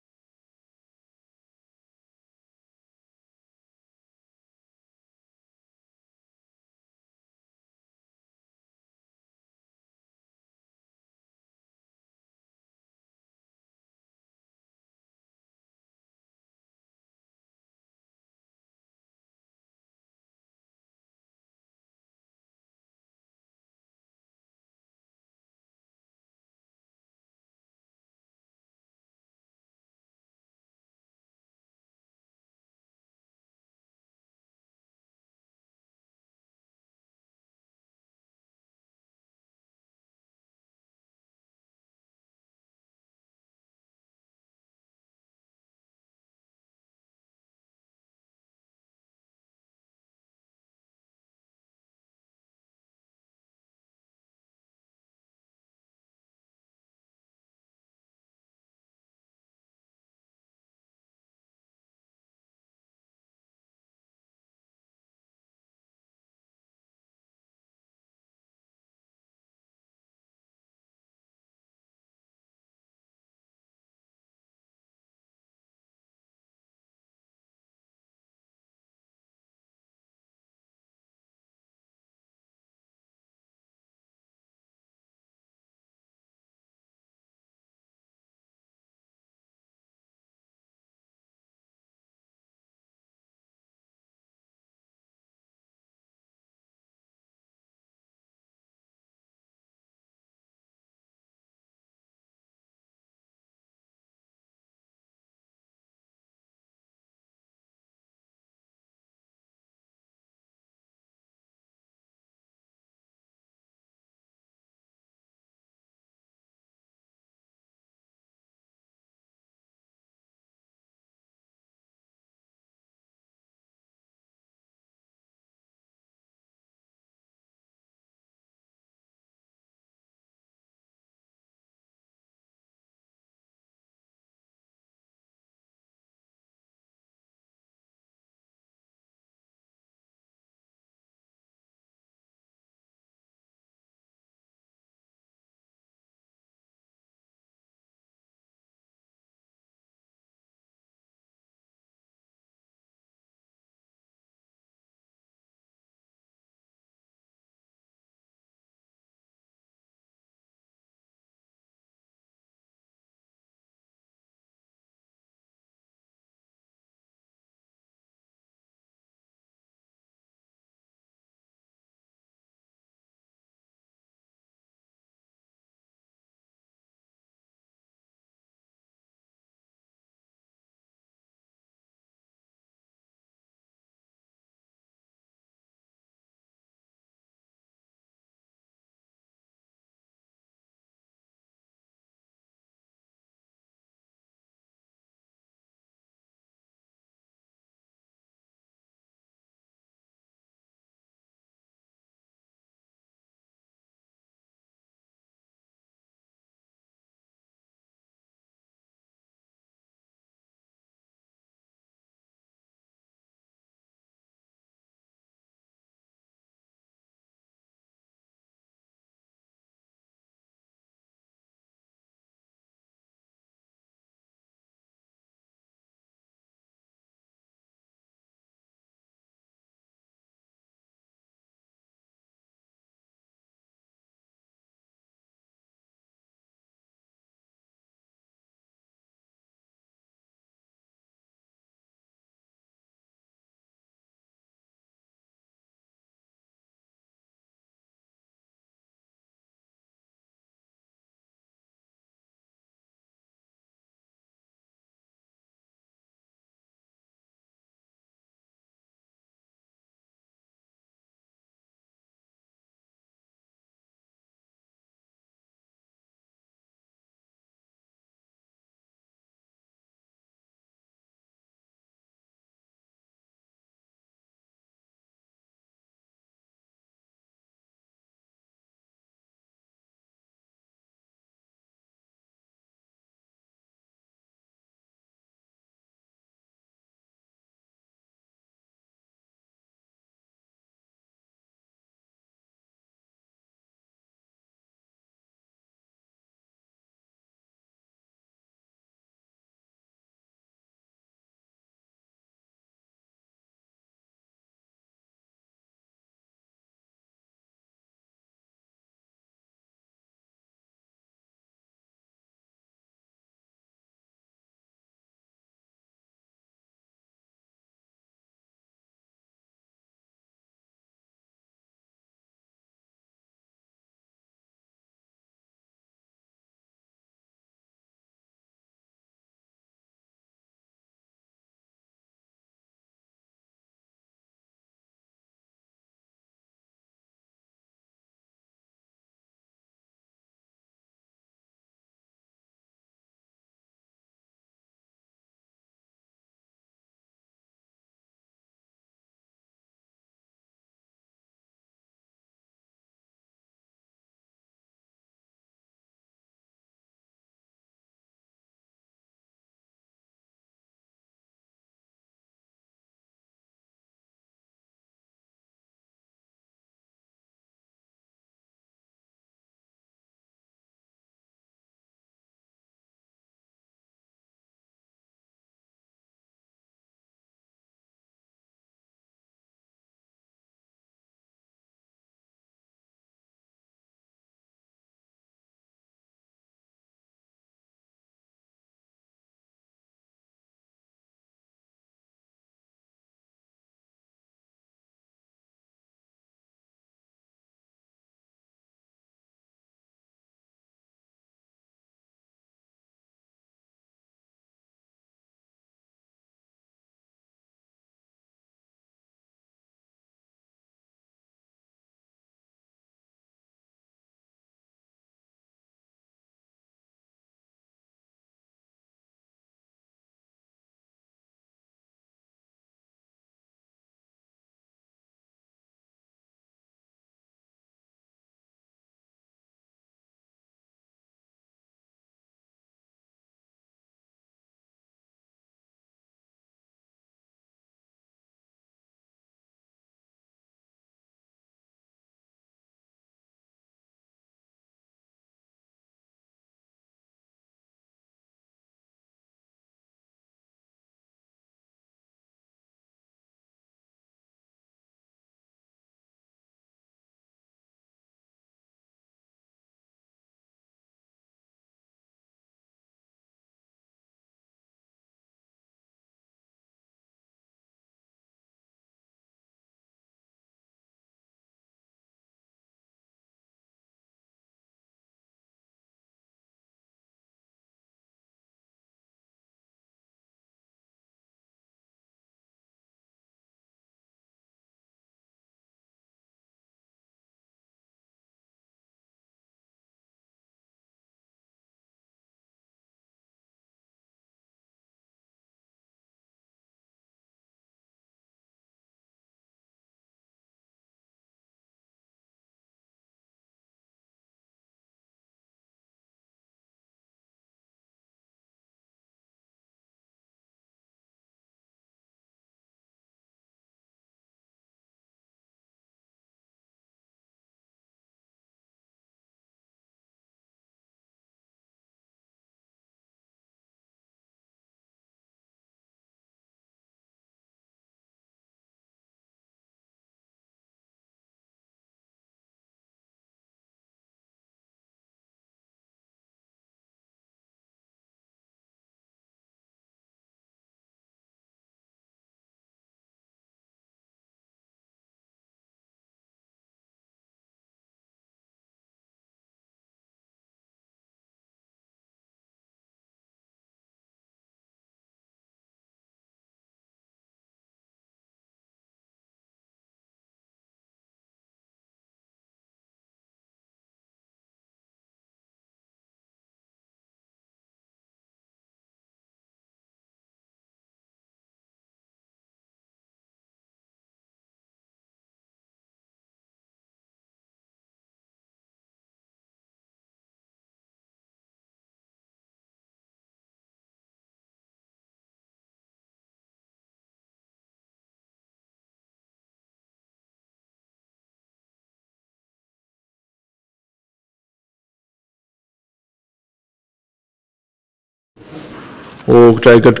o try kat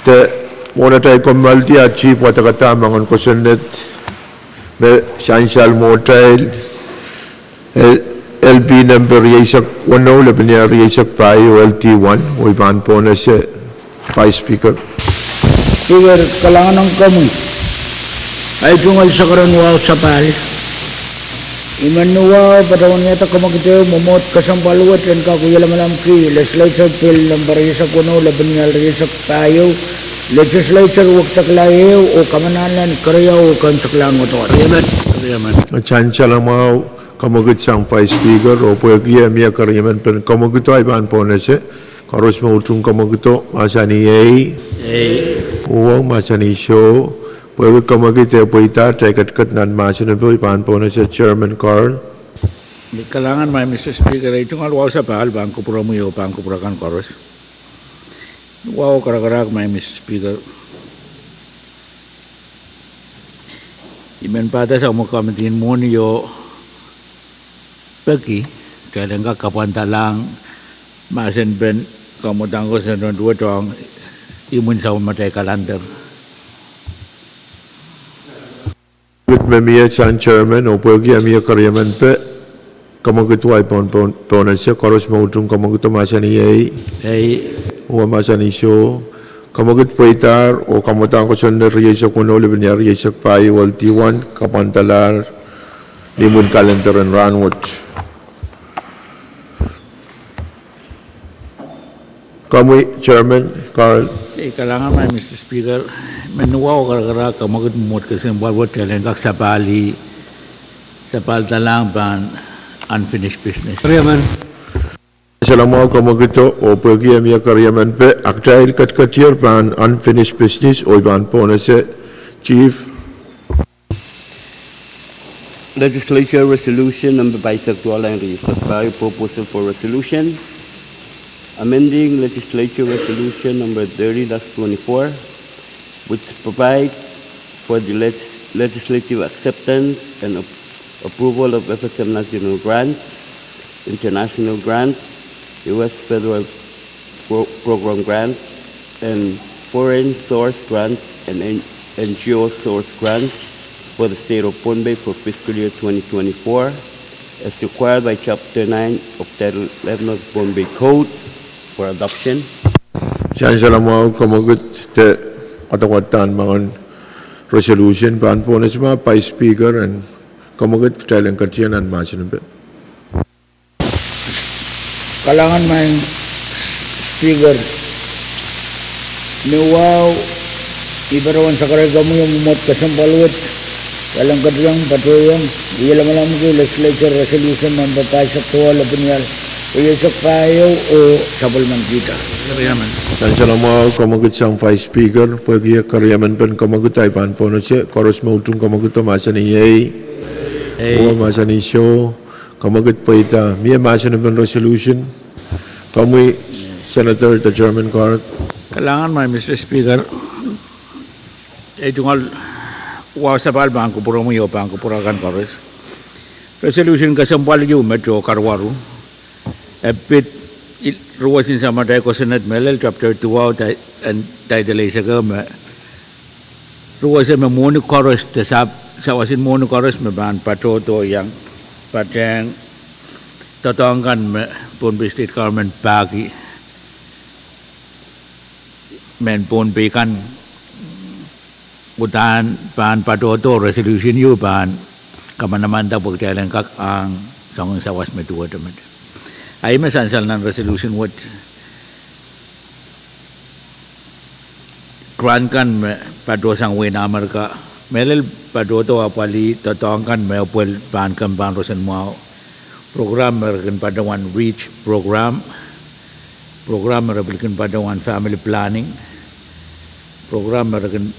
te mona try komalti achieve watakata mangon kosenet me sansal motel LB number yesak wano lebenya yesak payo LT1 o iban pona se Vice Speaker. Speaker, kalangan ng kami ay tungal sa karanwaw sa pal. Imanuwa, patawan niya ta kamakitaw, mamot kasampaluwat, yan kakuyalamalam ki, Legislature Bill number yesak wano lebenya yesak payo, Legislature wak taklayaw o kamanalan karayaw o kansaklang otot. Chansal mau kamagut sang Vice Speaker o pwede miya karyaman pen kamaguto ay ban pona se karos mautung kamaguto masani Pwuhng masani show pwede kamagite pwita kat nan masanan po ban pona se Chairman Carl. Di kalangan may Mr. Speaker itu ngal wow sa pahal bangko promo yo bangko purakan koros. Wow karak may Mr. Speaker. Imen pada sa mo kamitin mo niyo pagi kailan ka kapantalang masen ben kamutang ko sa dua tong imun sa matay kalender. With Memia Chan Chairman o pwede miya karyaman pe kamaguto ay pona se karos mautung kamaguto masani o masani show kamagut pwaitar o kamutang ko sa nariyasak kuno lebenya riyasak payo LT1 kapantalar limun kalender and ranwat. Kami Chairman Carl. Kalangan may Mr. Speaker, menuwa ko karakara kamagut mumot kasi buat kailan kak sapali sapal talang ban unfinished business. Salamat kamaguto o pwede miya karyaman pe aktail katkatir ban unfinished business o ban pona se Chief. Legislature Resolution number bisexual and registered proposal for resolution amending Legislature Resolution number 30-24, which provide for the legislative acceptance and approval of FSM national grants, international grants, U.S. federal program grants, and foreign source grants and NGO source grants for the state of Pohnpei for fiscal year 2024, as required by Chapter 9 of Title 11 of Pohnpei Code, for adoption. Siya salamat kamagut te atawatan mga resolution ban po na sa Vice Speaker and kamagut kailan katiyan ang masin pe. Kalangan may Speaker niwaw ibarawan sa karagamu yung mumot kasampaluwat walang kadiyang patuyang iyalamalam ko Legislature Resolution number 5 labunyal Iyasak payo o sabulman kita. Siya salamat kamagut sang Vice Speaker pwede karyaman pen kamagut ay ban po na siya koros mautung kamagut masan iyay o masan isyo kamagut pa ita miya masan pen resolution kami Senator the German Court. Kalangan may Mr. Speaker tungal wow sa pahal bangko promo yo bangko purakan koros resolution kasampal yo metro karwaru Epit ruwasin sama tayo ko Senate Melel Chapter 2 and title ay sa gama ruwasin may monochorus sa wasin monochorus may ban patoto yang pateng tatangkan may Pohnpei State Government pagi men Pohnpei kan utan ban patoto resolution yu ban kamanaman ta pagkailan kak ang sangang sawas may tuwa teman ay masansal ng resolution what grant kan padosang winamar ka melel padoto apali tatong kan may upwel ban kan ban rosen mo program merken padawan reach program merken padawan family planning program merken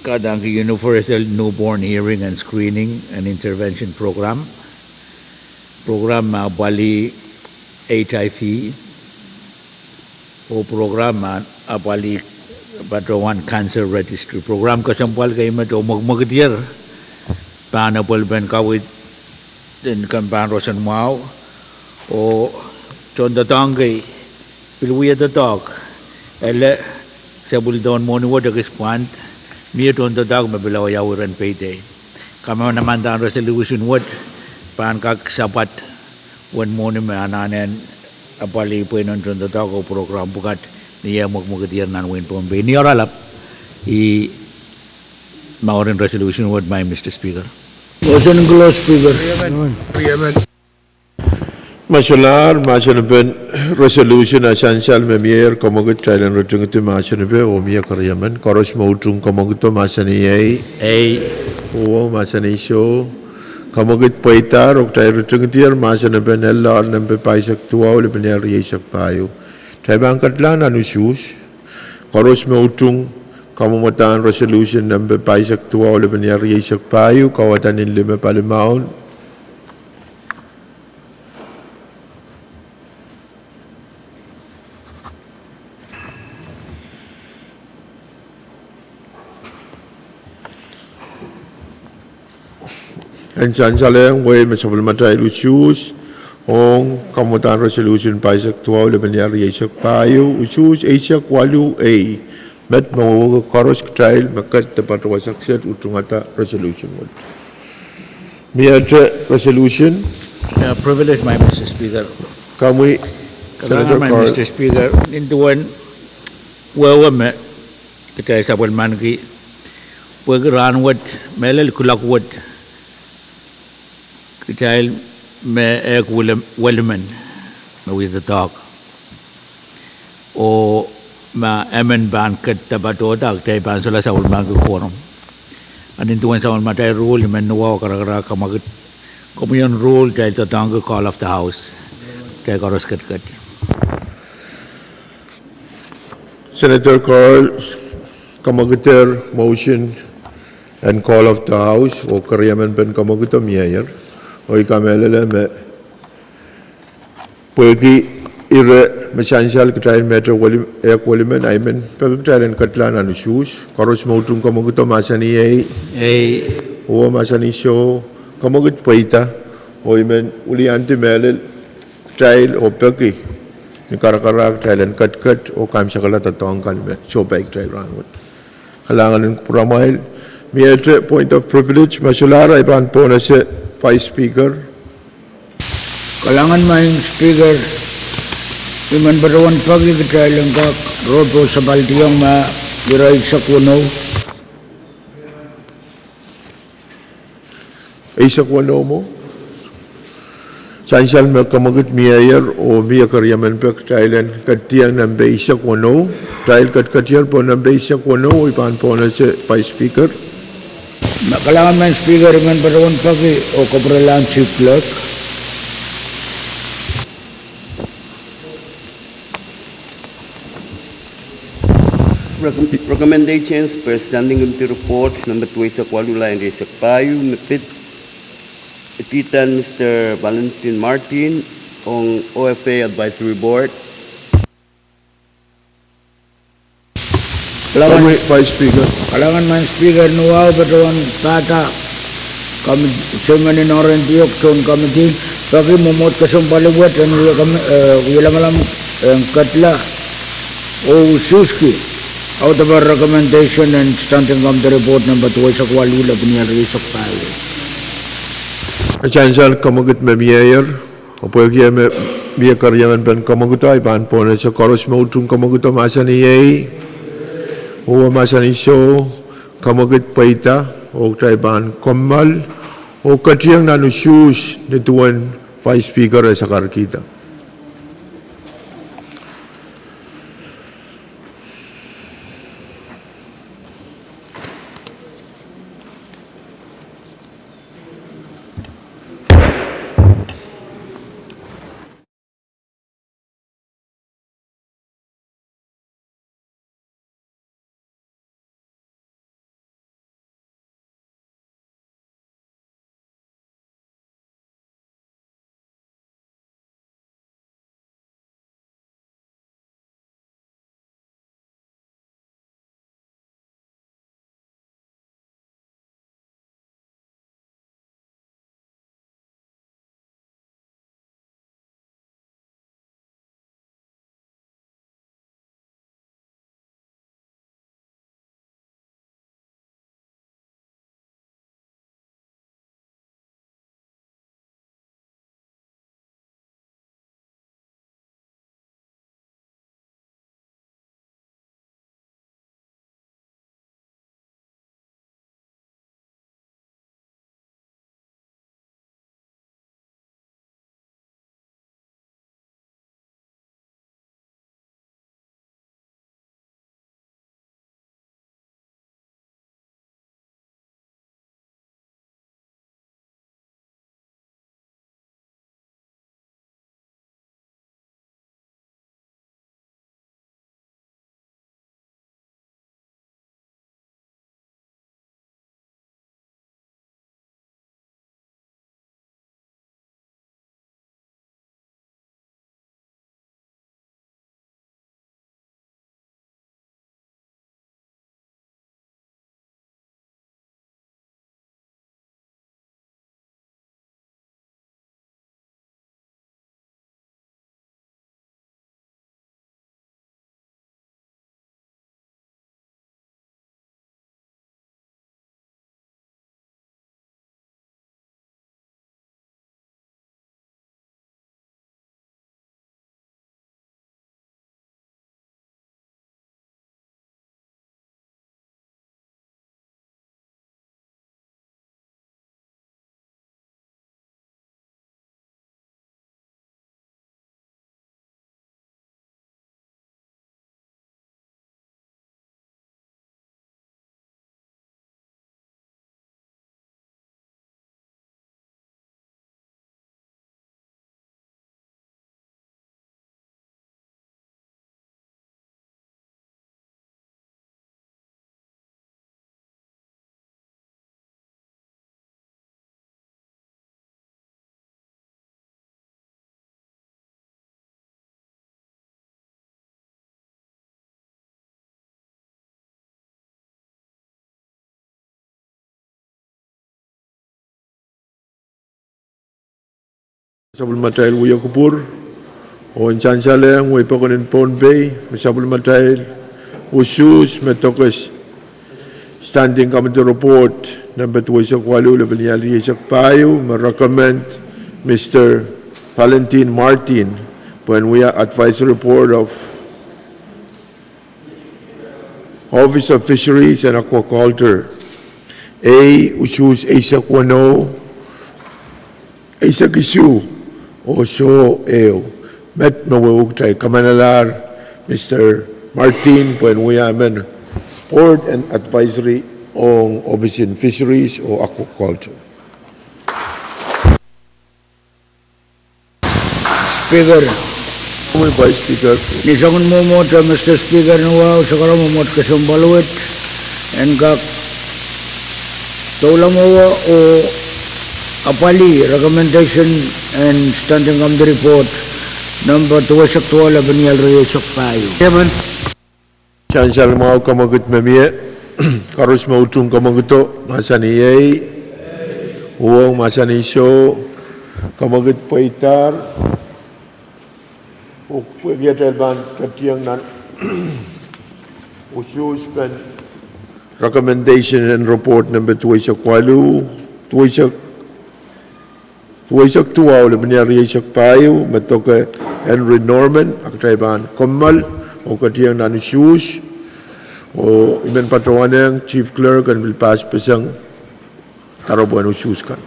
kadang universal newborn hearing and screening and intervention program bali HIV o program bali padawan cancer registry program kasampal kay mato magmagdier paano pal ben kawit din kan pan rosen mau o chonda tanggay pilwi the dog ele sebul don moni wo de respond mi don the dog mabilo ya uran payday kama naman dan resolution word pan kak sabat wan moni me ananen apali puenon don the dog program bukat niya mugmugadier nan win Pohnpei ni oralap I Maorin resolution word by Mr. Speaker. Motion close, Speaker. Masalar masyarakat resolution essential member komogut Thailand rutung itu masyarakat omia karyaman koros mautung komogut itu masani o masani show komogut poitar ok Thai rutung itu masyarakat nelar nempe paisak tua oleh benar yesak payu Thai bangkat lan anusus koros mautung kamumatan resolution nempe paisak tua oleh benar yesak payu kawatan in lima palimaun Ensan saleng way masabul matay usus ong kamutan resolution paisak tua oleh benar yesak payu usus Asia kwalu A met mau koros trial makat tepat wasakset utungata resolution mod. Miata resolution Privilege my Mr. Speaker. kami Senator my Mr. Speaker nintuan wawa me kita sabun manki pagran wad melel kulak wad kita me ek Wellman me with the dog o ma emen ban ket tabato dak tay ban sala sabun manki forum anin tuan sabun matai rule men no kara kamagit Communion rule tay tatang call of the house tay koros ket Senator Carl kamaguter motion and call of the house o karyaman pen kamaguter mayor o ikamelele me pagi ire mesansal ketain metro ek walimen aimen pagkailan katlan anusus koros mautung kamaguter masani o masani show kamagut paita o imen uli anti melel trial o pagi ni karak Thailand kat o kam sakala tatong kalme so baik trial rangut halangan ng pramail miete point of privilege masulara iban po na si Vice Speaker Kalangan maing Speaker, iman berawan pagi kita lengkap rodo sa baltiyang ma giray sa kuno. Isa kwano mo sansal me kamagut mayor o miya karyaman pek Thailand katiyang nambe isa kwano trial katiyar po nambe isa kwano o iban po na si Vice Speaker Kalangan maing Speaker, iman berawan pagi o kabralan Chief Clerk. Recommendations per standing committee report number 2 sa Kuala and sa Payu mepit ititan Mr. Valentin Martin on OFA Advisory Board. Kalangan Vice Speaker Kalangan maing Speaker nuaw berawan tata kami chairman in Orientiok Zone Committee pagi mumot kasambaliwat dan wilamalam katla o suski out of our recommendation and standing committee report number 2 sa Kuala Lumpur sa Pahrek. sansal kamagut me mayor o pagi me miya karyaman pen kamagut ay iban po na si koros mautung kamagut masani o masani show kamagut paita o traiban komal o katiyang nanusus ni tuan Vice Speaker sa karkita Sabul Matail Uyakupur, o in Chansaleng, Wipokon in Pohnpei, Sabul Matail, Usus, Metokes, Standing Committee Report, number 2 Isak Walu, Lebenyali Isak Payu, recommend Mr. Valentin Martin, when we are advisory report of Office of Fisheries and Aquaculture. A. Usus Isak Wano, Isak Isu, o so eo. Met mawawag tayo kamanalar, Mr. Martin, when we are board and advisory on Office in Fisheries or Aquaculture. Speaker, Vice Speaker, nisangon mo mo Mr. Speaker nuwa sakara mo mo kasumbaluit and kak taulang mo o apali recommendation and standing committee report number 2 saktual Banial Rio Sakpayo. Chairman, Chancel mau kamagut memie, karus mau tung kamaguto, masani yei, uang masani so, kamagut paitar, Pwuhng ban katiang nan, usus pen recommendation and report number 2 Isak Walu, 2 Isak tuaw Lebenyali Rio Sakpayo, metoke Henry Norman, aktaiban Kamal, o katiang nan usus, o imen patrawan yang Chief Clerk and will pass pesang tarabuan usus kan.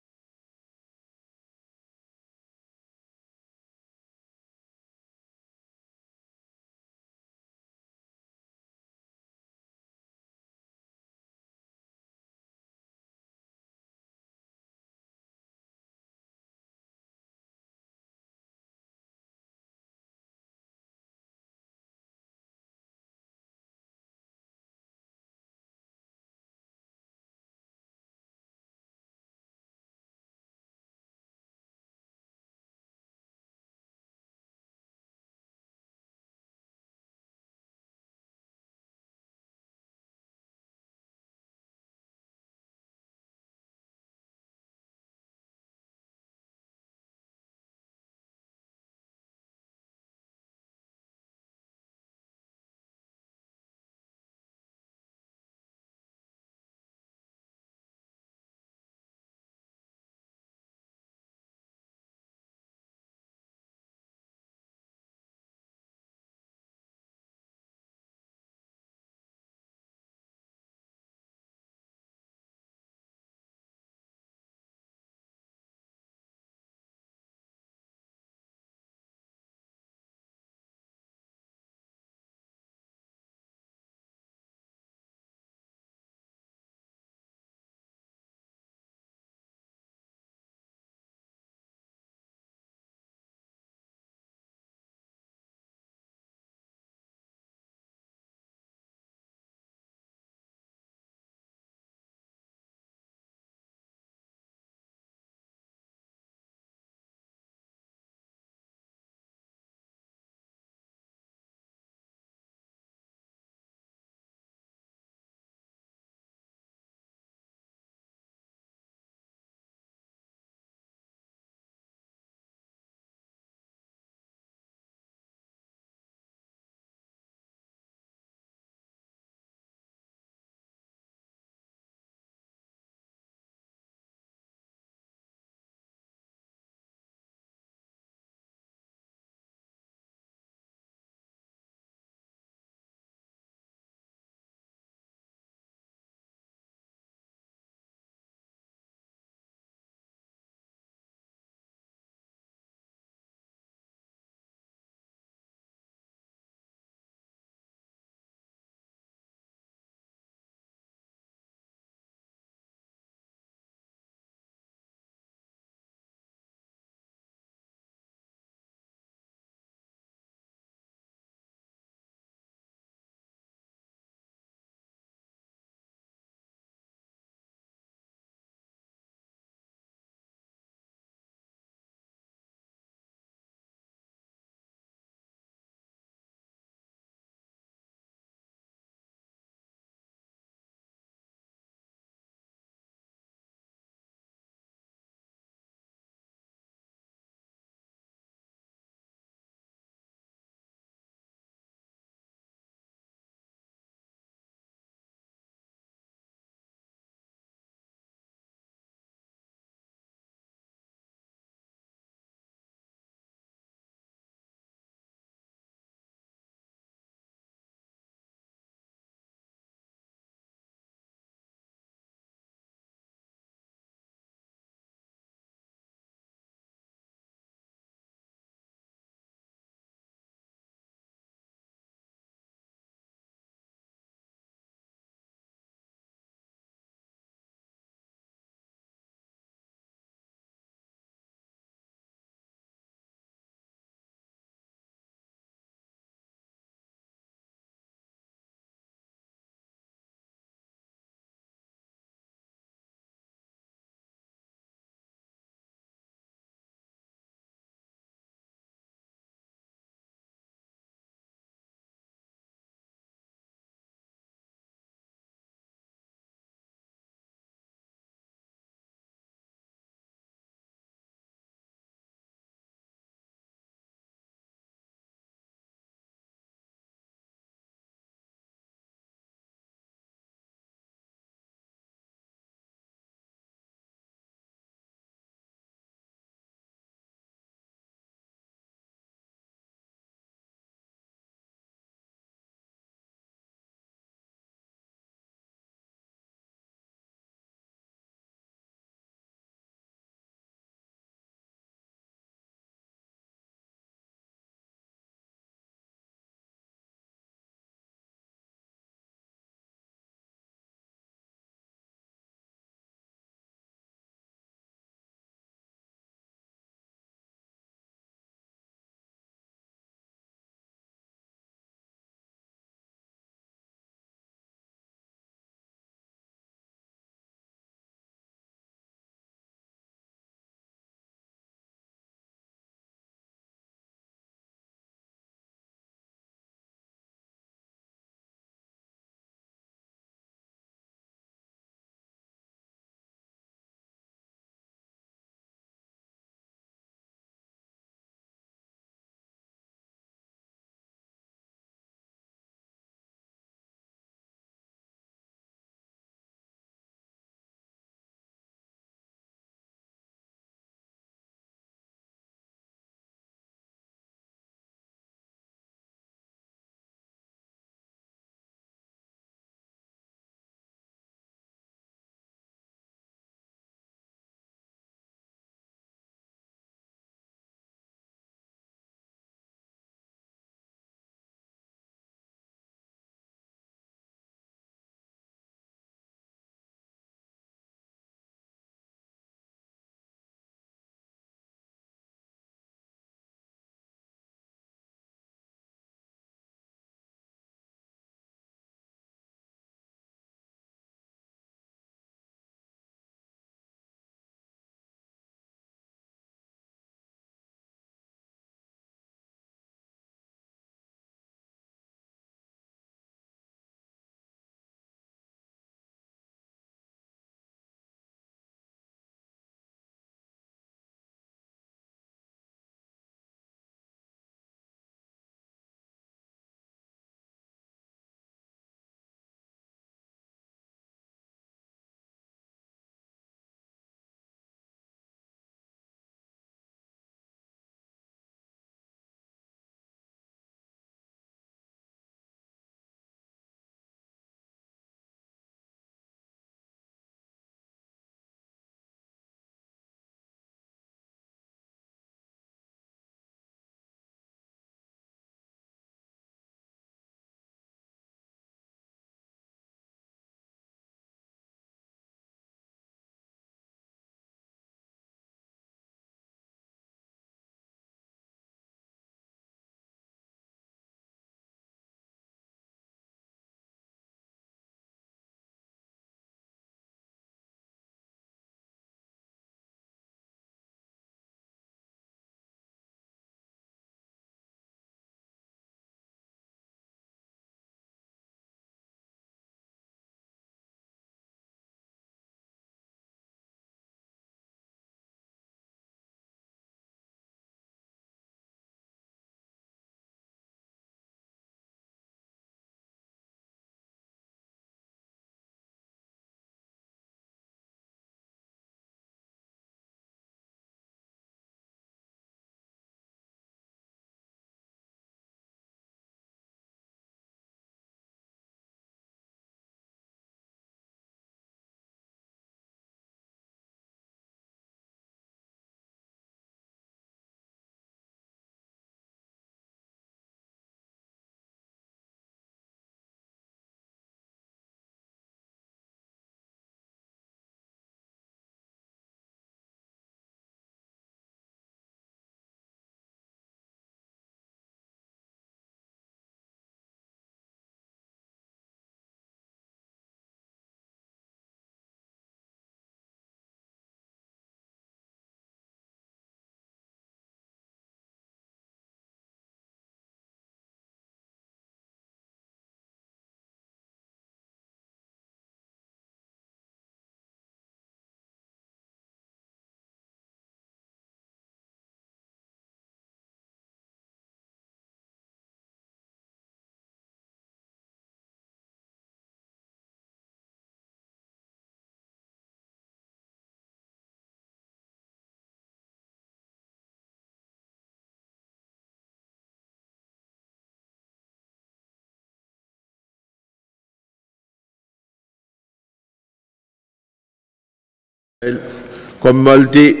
Komalti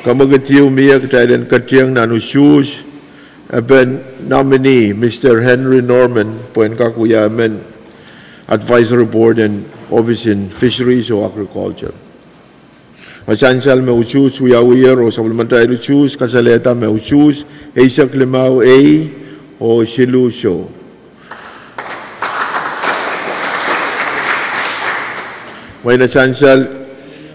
kamagitiu miya katayan katiang nanusyus aben nominee Mr. Henry Norman Pwuhng kakuyamen Advisory Board and Office in Fisheries or Agriculture. Masansal me uchus uyawiyar o supplementary uchus kasaleta me uchus Isak Limau A o Shilusho. May nasansal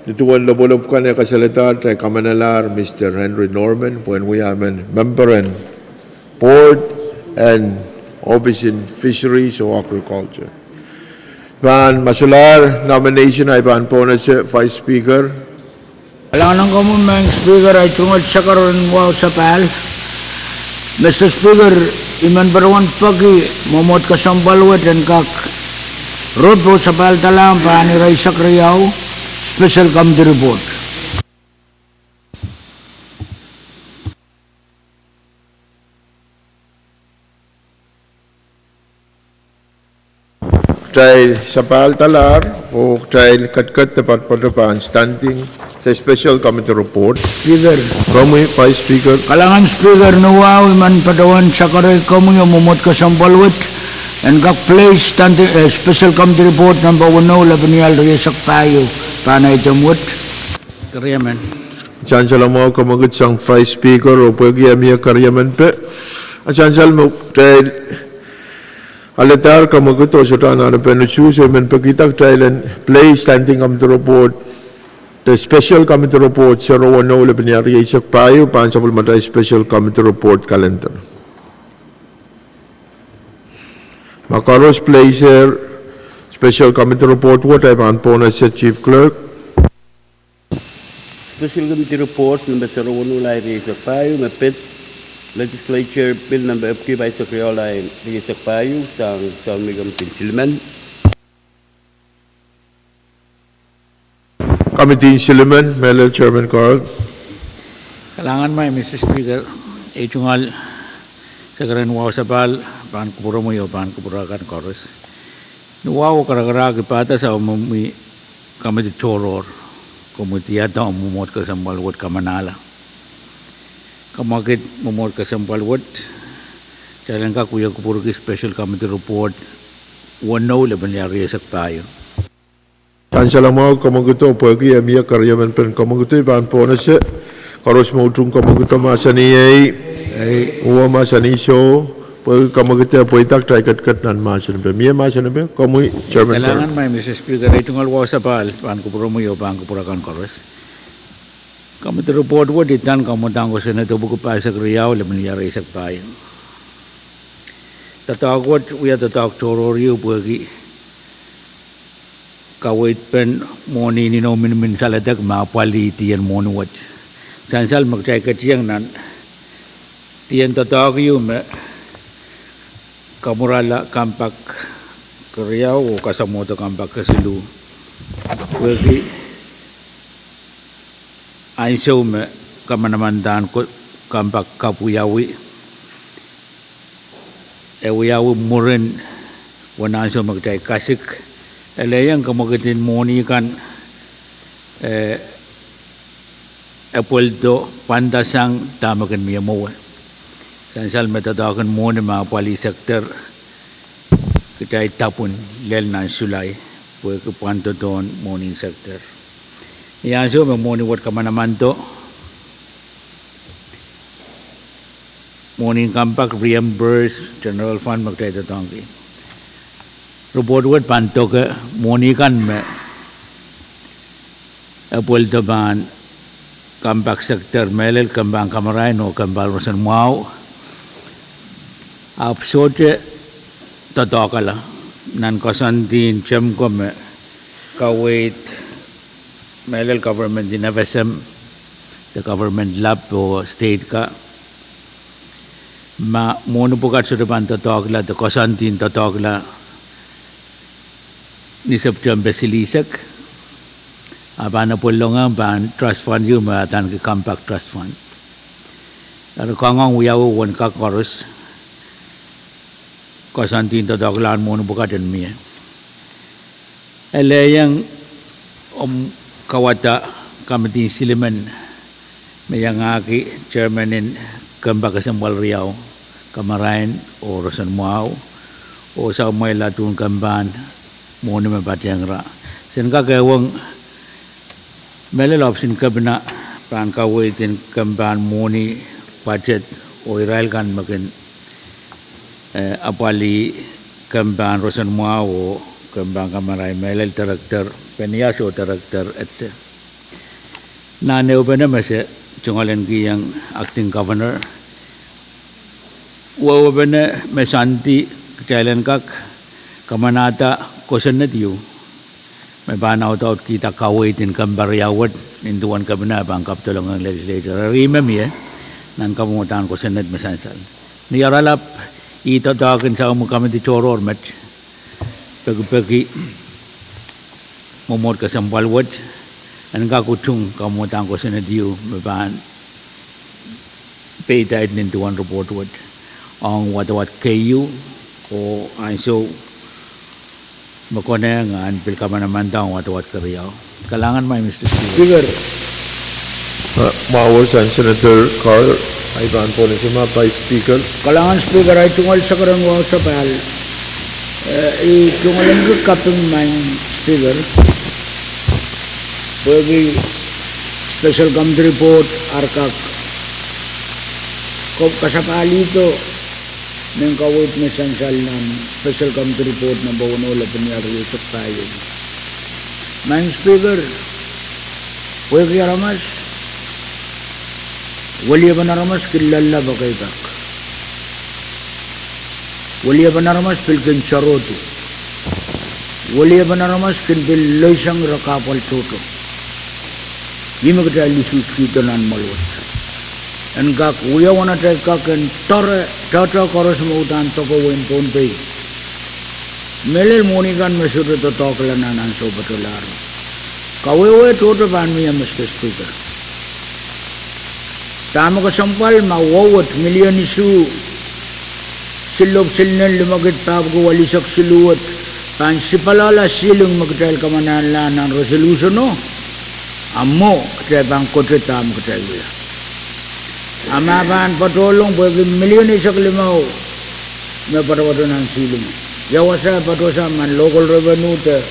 Dituan labolob ka na kasalita tay kamanalar Mr. Henry Norman Pwuhng member and board and office in fisheries or agriculture. Ban masular nomination ay ban po na si Vice Speaker. Alang kamu mang Speaker ay tungod sa karon wow sa pal. Mr. Speaker, iman barawan pagi momot kasambalwet and kak road po sa pal talang paani ray sakriyaw. Special Committee Report. Trial Sapal Talar o trial Katkat dapat padapan standing sa Special Committee Report. Speaker. Kami Vice Speaker. Kalangan Speaker nuwaw iman padawan sa karoy kamu yung mumot kasambalwet and kak place standing Special Committee Report number 1 labanial resak tayo. Paano ito mo't? Karyaman. Chancellor mo kamagit sang Vice Speaker o pagiyamiya karyaman pe. Chancellor mo trial alatar kamagut o sutan na penuchu sa men pagkitag trial and play standing committee report. The Special Committee Report 010 labaniya resak payo pan sa supplementary Special Committee Report calendar. Makaros placer Special Committee Report what ay pan po na sa Chief Clerk. Special Committee Report number 01 sa payo mapit Legislature Bill number FK by Secretary sa payo sang Salmigam Pinsilman. Committee Silliman, Melel Chairman Carl. Kalangan may Mr. Speaker, itungal sa karan wow sa pal pan kupuro mo yo pan kupurakan koros. Nuwaw karagara kipata sa umumi kami di choror kumutiyata umumot ka sambalwot kamanala kamakit mumot ka sambalwot kailan ka kuya kupuro ki Special Committee Report 1 laban yari sak tayo. Chancellor mo kamaguto pagi amiya karyaman pen kamaguto ban po na siya karos mo utung kamaguto masani ay uwa masani show pag kamagita po itak try kat nan masan pe miya masan pe kamu Chairman Kailangan may Mr. Speaker itungal wow sa pal pan kupuro mo yo pan kupurakan koros kami ti report wo ditan kamutang ko senato buku pa sa kriyaw laban yari sak tayo. Tatawag uya tatawag choror yo pagi kawait pen moni ni nomin min saladak mapali tiyan monuwat sansal magtay katiyang nan tiyan tatawag yo me kamurala kampak Korea o kasamoto kampak kasilu wagi ainsaw me kamanamandan ko kampak kapuyawi ewiyawi murin wanansaw magtay kasik elayang kamagatin moni kan apoldo pandasang tamakan miya mo sansal metadakan moni mga pali sektor kita itapun lel nan sulay pwede ke panto doon morning sector yan so moni wat kamanaman to morning kampak reimburse general fund magtay tatangki report wat panto ke moni kan me apoldo ban kampak sektor melel kambang kamaray no kambal rosan mau absote tatokala nan kasantin chem ko me kawait melel government in FSM the government lab o state ka ma mono pukat sa depan tatokala the kasantin tatokala ni September silisak abana polonga ban trust fund yu ma tan ke compact trust fund ar kangong wiyaw won ka koros kasantin tatoklan mono pukat den mi elayang kawata Committee Siliman Mayangaki Chairman in Kamba Kasambal Riau Kamarain o Rosan Muau o sa may latun Kamban Muni Mapatiangra Sen Kakawang Melalop sin Kabina Pan Kawitin Kamban Muni Patet o Israel kan makin apali Kamban Rosan Muau o Kamban Kamarain Melal Director Peniaso Director etc. Na neubena mase chungalan ki yang acting governor wo bena mesanti kailan kak kamanata kosan tiu me bana out kita kawaitin kambariawat ninduan kabina bangkap tolong ang legislature remember nan kamutan kosan net mesansal ni aralap ito dakin sa mo kami di choror met pagi momor kasambalwat an kakutung kamutan kosan tiu me ban pay died into one report what on what KU o aiso makone nga an pilkamanaman daw what Korea kalangan may Mr. Speaker. Mawasan Senator Carl Ivan Ponisima by Speaker. Kalangan Speaker ay tungkol sa karangwa sa pal. Tungkol ang kaping may Speaker. Pwede special committee report arkak kung kasapali ito ng ka-witness ang ng special committee report na bawono laban niya riyosok tayo. Mayang Speaker, pwede kaya ramas, wali ba na ramas kilala ba kay kak? Wali ba na ramas pilkin charoto? Wali ba na ramas kinpil loisang rakapal toto? Di magkita lisus kita nan malwat. And kak uya wana tay kak and tata koros mautan toko win Pohnpei. Melel monikan mesure to tokla nanan so batular. Kawewe toto pan miya Mr. Speaker. Tama ka sampal mawawat milyon isu silob silnen lumagit pabgo walisak siluwat pan sipalala silong magtail kamanan ng resolution no. Amo kaya bang kotre tam kaya gula. Amaban patolong bagi milyon isak limaw na parawado ng silong. Yawasa patosa man local revenue te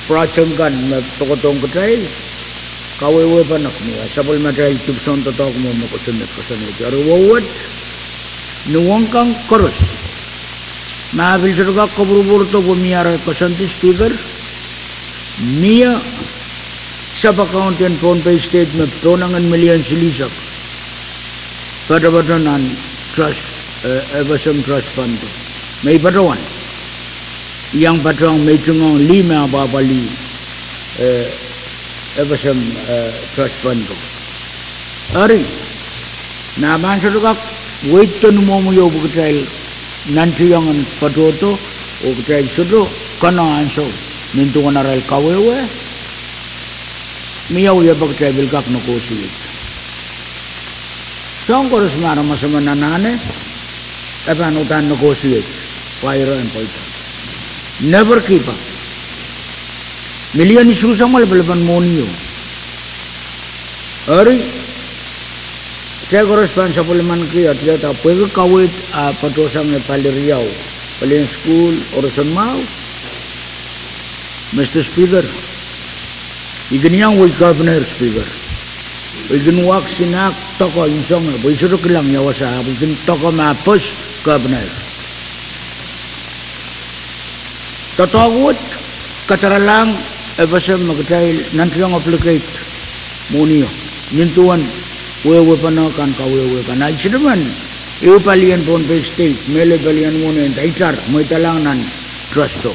prachangkan na tokotong kaya kawewe panak niya. Sabol matay tubson tatok mo makusunod. Arwawad nuwang kang koros. Mahabil sa lugar kaburubur to bumiyara kasanti Speaker. Mia sa account and Pohnpei statement tonangan milyon silisak pada batanan trust FSM trust fund may patawan yang patawang may tungong 5 babali FSM trust fund ari naman sa lugar wait to numuyo bukitail nanti yang patoto o bukitail sudo kanaan so nintungan aral kawewe miyaw ya pagtravel kak no kusilit so ang koros mara masama nanane epan utan no kusilit pairo and poita never keep up million isu sama lebih monio ari saya koros pan sapulman kaya tidak tahu pwede kawit patosang paliriyaw palin school orosan mau Mr. Speaker, iganiyang way governor Speaker. Iganwak sinak toko insong, boy suruk lang yawasa, igan toko mapos governor. Tatawut kataralang FSM magtay nantiyang applicate munio. Nintuan wewe panakan kawewe kana. Ichidaman iupalian Pohnpei State, mele palian muna itar mo italang nan trusto.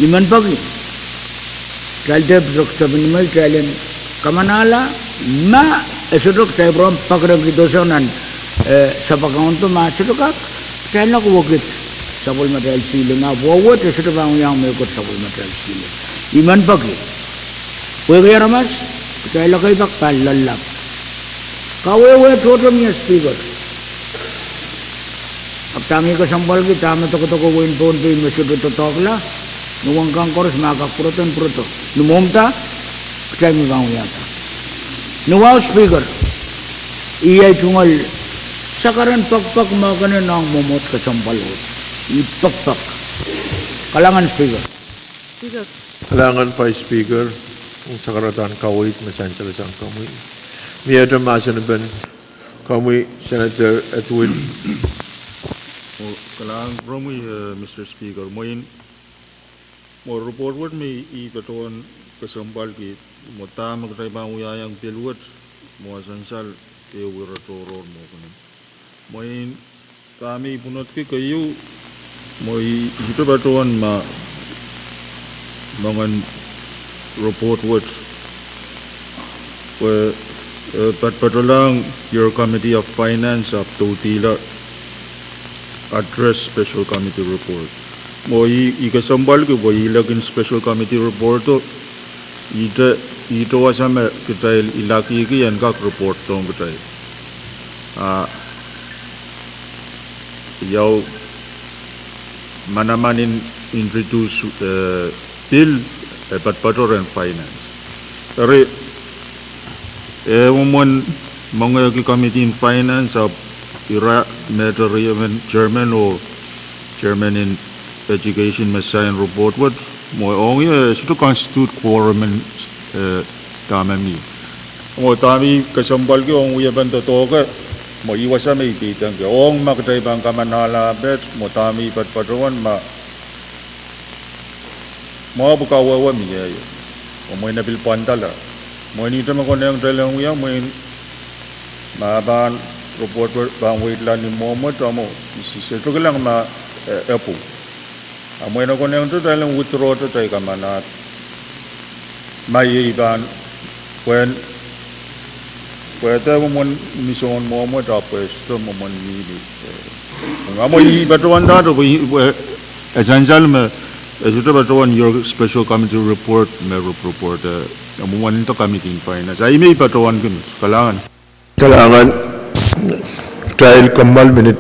Iman pagi kalde doktor minimal kalian kamanala ma esodok tay brom pagrang kidosanan sa pagkaunto ma sedokak kailan ko wagit sabol material sila nga wawat esodok bang yang may kot sabol material sila iman pagi pwede ramas kailan kay bakpal lalap kawewe toto miya Speaker ab tami ko sambal kita tama toko win Pohnpei mesodok totokla nuwang kang koros maka proton proto numomta kacay mo kang uyata nuwaw speaker iyay tungal sakaran pagpak makanin ang momot kasampalot ipagpak kalangan speaker Speaker. Kalangan pa speaker kung sa karatan kawit masansalasang kamuy. Miyada masanaban kamuy Senator Edwin. Kalang promi Mr. Speaker, mo report what me I katawan kasambal ki mo tamag tayo bang uyayang pilwat mo asansal kayo wiratoror mo kanin. Mo kami punot ki kayo mo ito batuan mga report what patulang your Committee of Finance up to tila address special committee report. Mo ikasambal ko bo ilagin special committee report to ito asama kita ilaki ki yan kak report tong kita. Yaw manamanin introduce bill patpator and finance. Tapi umon mga committee in finance of ira matter even chairman or chairman in education masayan report what mo ongi to constitute quorum and tamami mo tami kasambal ko ang uyaban to ka mo iwasa may kitang ko ong makatay bang kamanala bet mo tami patpatawan mo bukawawa mi ayo mo nabil pantala mo ni tama ko nang dalang uyang mo maban report bang wait lang ni Mohammed amo ito ka lang epo amoy na ko nang to dalang withdraw to tayo kamanat may iban when pwede mo mission Mohammed apos to mo man mili amoy batuan dato essential me ito batuan your special committee report may report amuan ito committee in finance ay may batuan kun kalangan trial kambal minute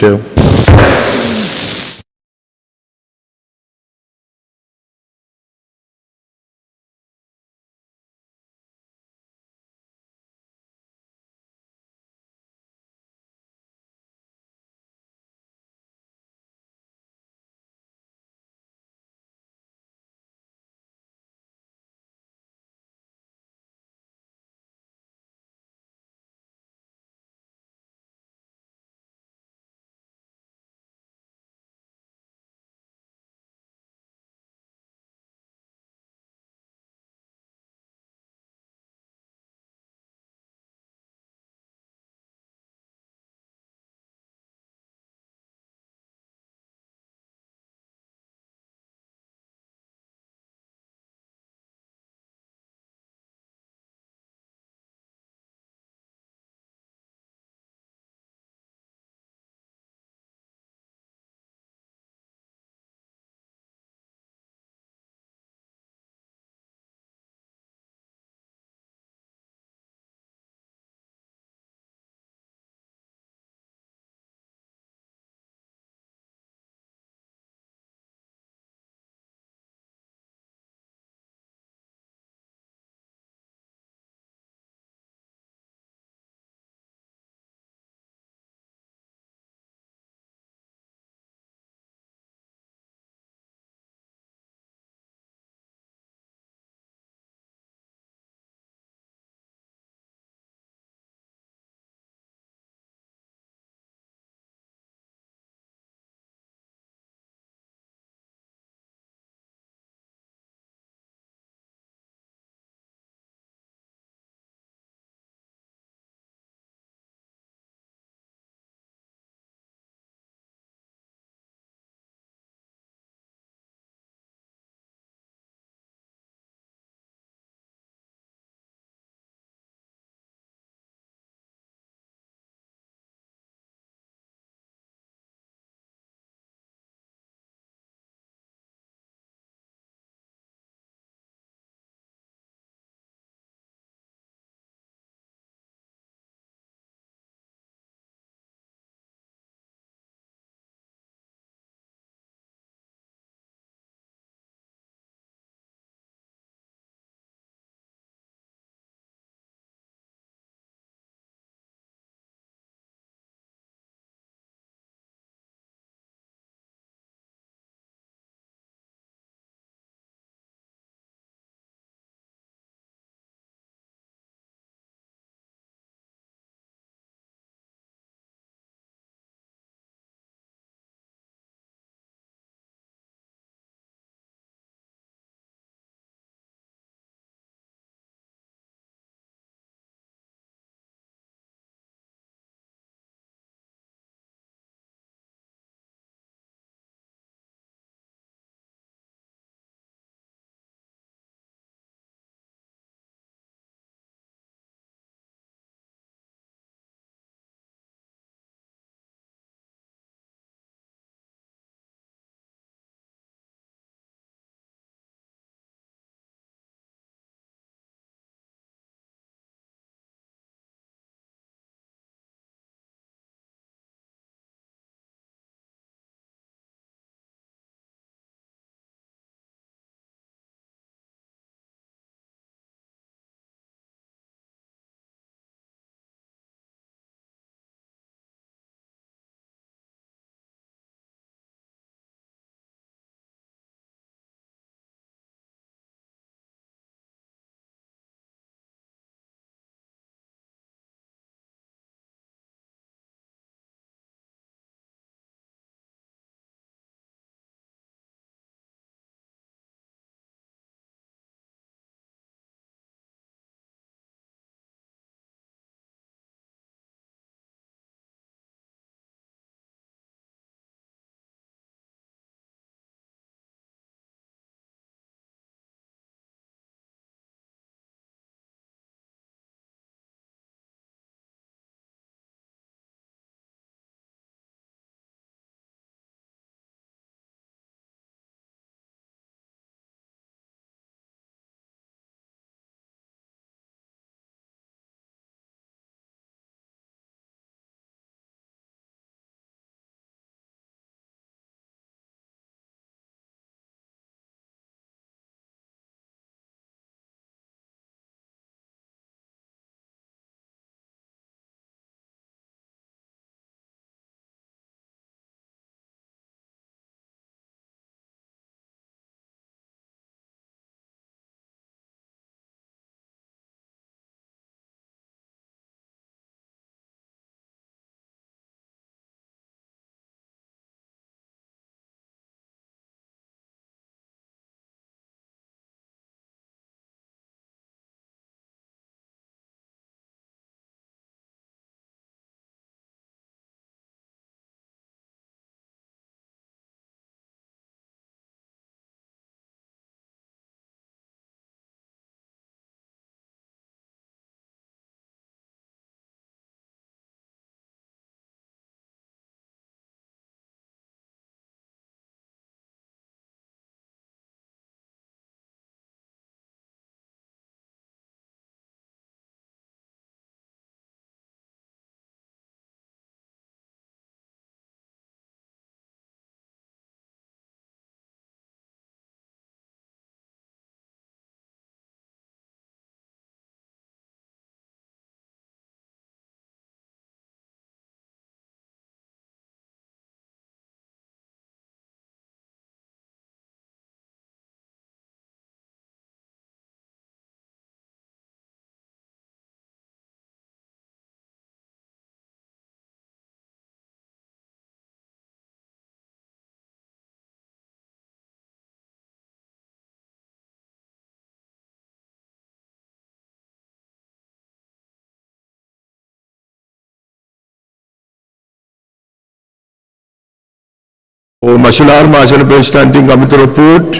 O masular masan pe standing committee report,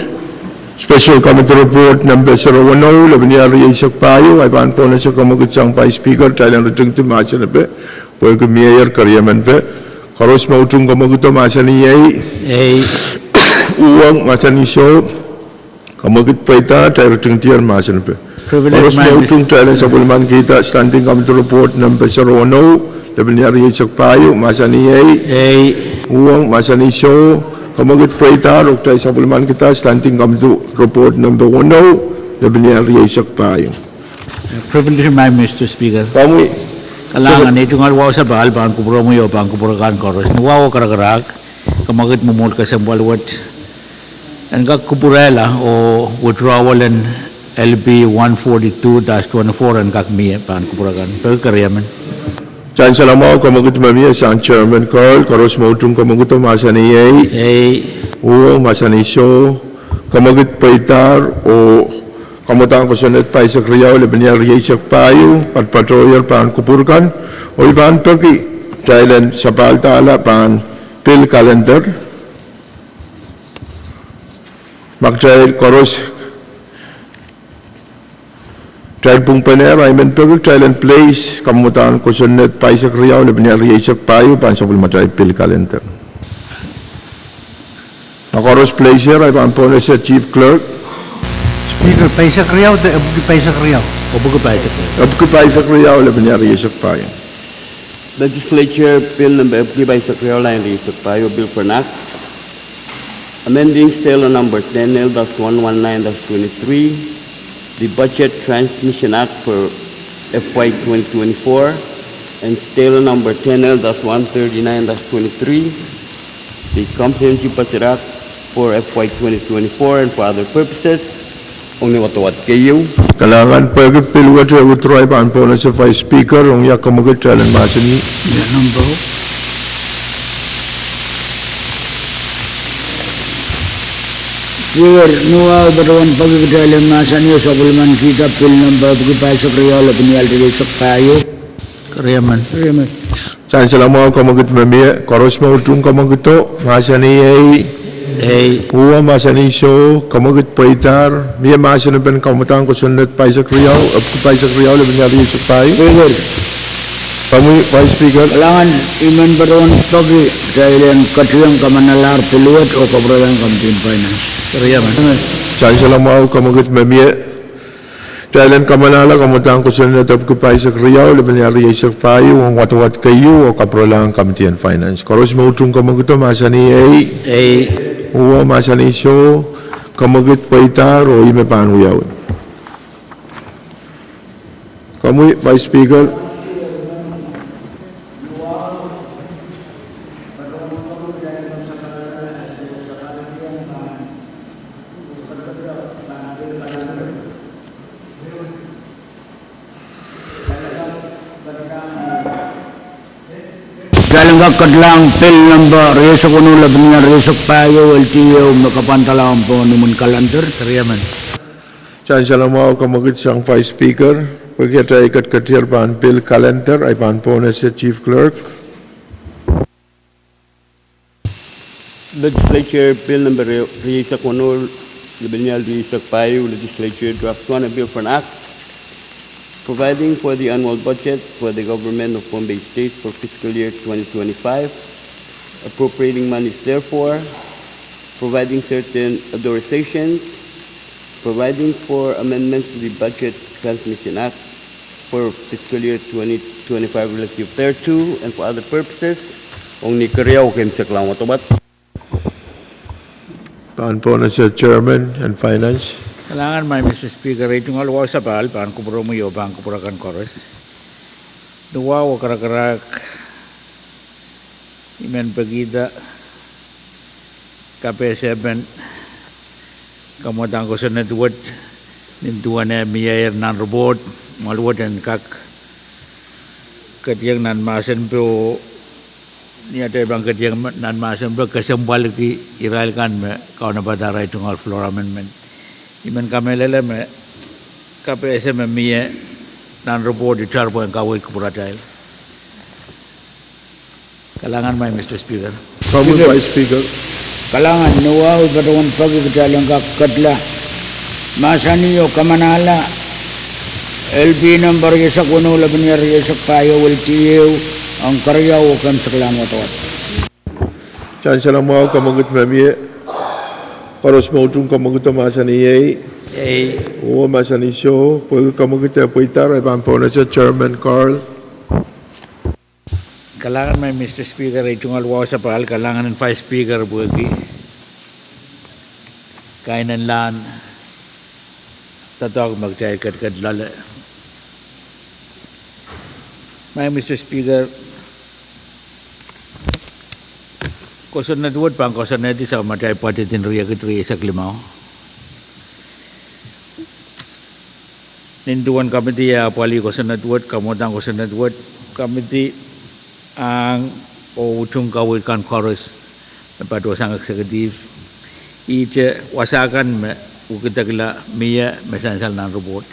special committee report number 010 labniya riyak payo ay pan po na sa kamagut sang vice speaker Thailand retung tu masan pe po ke mayor karyaman pe karos mautung kamagut masan ni ai uang masan ni so kamagut paita Thailand retung tiar masan pe karos mautung Thailand sabulman kita standing committee report number 010 labniya riyak payo masan ni ai uang masa ni show kamagut perita doktor sabulman kita standing committee report number 10 lebihnya riak payo. Privilege my Mr. Speaker. Kami Kalangan itu ngal wow sa bahal bang kubro mo yo bang kubro kan koros. Wow kararak kamagut mumul ka sembal wat. And ka kuburela o withdrawal and LB 142-24 and kak miye pan kubro kan. Perkaryaman. Jangan selama kamagut mamia sang chairman call karos mautung kamagut masa ni uang masa ni show kamagut perita o kamutang kusunet pa isak riyaw lebihnya riak payo pat patroyer pan kupurkan o iban pergi Thailand sapal taala pan pil calendar magtrail karos Trial Pwuhng I mean perfect Thailand place kamutan kusunet pa isak riyaw lebihnya riak payo pan sa pulmatay pil calendar. Nakaros place here ay pan po na sa chief clerk. Speaker, paisak riyaw, paisak riyaw. Obugo pa isak riyaw lebihnya riak payo. Legislature Bill number paisak riyaw line riyak payo Bill Pahrek. Amending Sale number 10L-119-23. The Budget Transmission Act for FY 2024 and Stale number 10L-139-23, the Comprehensive Budget Act for FY 2024 and for other purposes. Only what kayo. Kalangan pagkat piluat ay utroy pan po na sa Vice Speaker ang yak kamagat Thailand masani. Number. Speaker, nuwa berawan pagi Thailand masa ni sabulman kita pil number pagi paisak riyaw lebihnya riak payo. Karyaman. Jangan selama kamagat mamia karos mautung kamagat masa ni uang masa ni show kamagat paitar dia masa ni pen kamutang kusunet paisak riyaw lebihnya riak payo. Kami Vice Speaker. Kalangan iman berawan pagi Thailand katiyang kamanalar piluat o kabrayan kamtin finance. Jangan selama kamagut mamia Thailand kamanala kamutang kusunet ap kupaisak riyaw lebihnya riak payo ang watawat kayo o kaprolang kamtian finance. Karos mautung kamagut masa ni uwa masa ni show kamagut paitar o ime panuyaw. Kami Vice Speaker. Dalam kadlang pil number riak kuno lebihnya riak payo LTO makapantalang po namun kalender. Karyaman. Jangan selama kamagut sang Vice Speaker pagkita ikat katir pan pil calendar ay pan po na sa Chief Clerk. Legislature Bill number riyak kuno lebihnya riyak payo Legislature Draft 1 Bill Pahrek. Providing for the annual budget for the government of Pohnpei State for fiscal year 2025, appropriating monies therefore, providing certain authorizations, providing for amendments to the Budget Transmission Act for fiscal year 2025 relative thereto, and for other purposes. Ong ni karyaw kem sa klang watobat. Pan po na sa Chairman and Finance. Kalangan may Mr. Speaker, ito nga luwaw sa bahal, paan kubro mo yo, paan kubro kan koros. Luwaw karak-karak, imen pagida, KP7, kamutang ko sa netwad, nintuan na miyayar ng robot, maluwad ang katiyang nanmasan po, niya tayo bang katiyang nanmasan po, kasambalik di Israel kan me, kao na badara itong all-floor amendment. Iman kami leleme KPSM miye nan report di charpo yang kawai kupuratai. Kalangan mai Mr. Speaker. Kami Vice Speaker. kalangan nuwa Patuan pagi ketalang kakatla masani yo kamanala LP number yesak wano labanir yesak payo waltiyo ang karyaw kam saklamat wat. Chan salam mau kamagut mami Koros mautung kamagut masani ye o masani show pwede kamagut puitar ibang pona sa Chairman Carl. Kalangan may Mr. Speaker ay tungal wow sa pahal kalangan ng Vice Speaker buwagi kainan lan tatawag magtay kadlala may Mr. Speaker kosan na duwad pang kosan na di sa matay pati tinriya kitriya sa klimaw ninduan kami di pali kosan na duwad kamotang kosan na duwad kami di ang Pwuhng kawikan chorus pada sang eksekutif ije wasakan ukitagla mia mesansal nan robot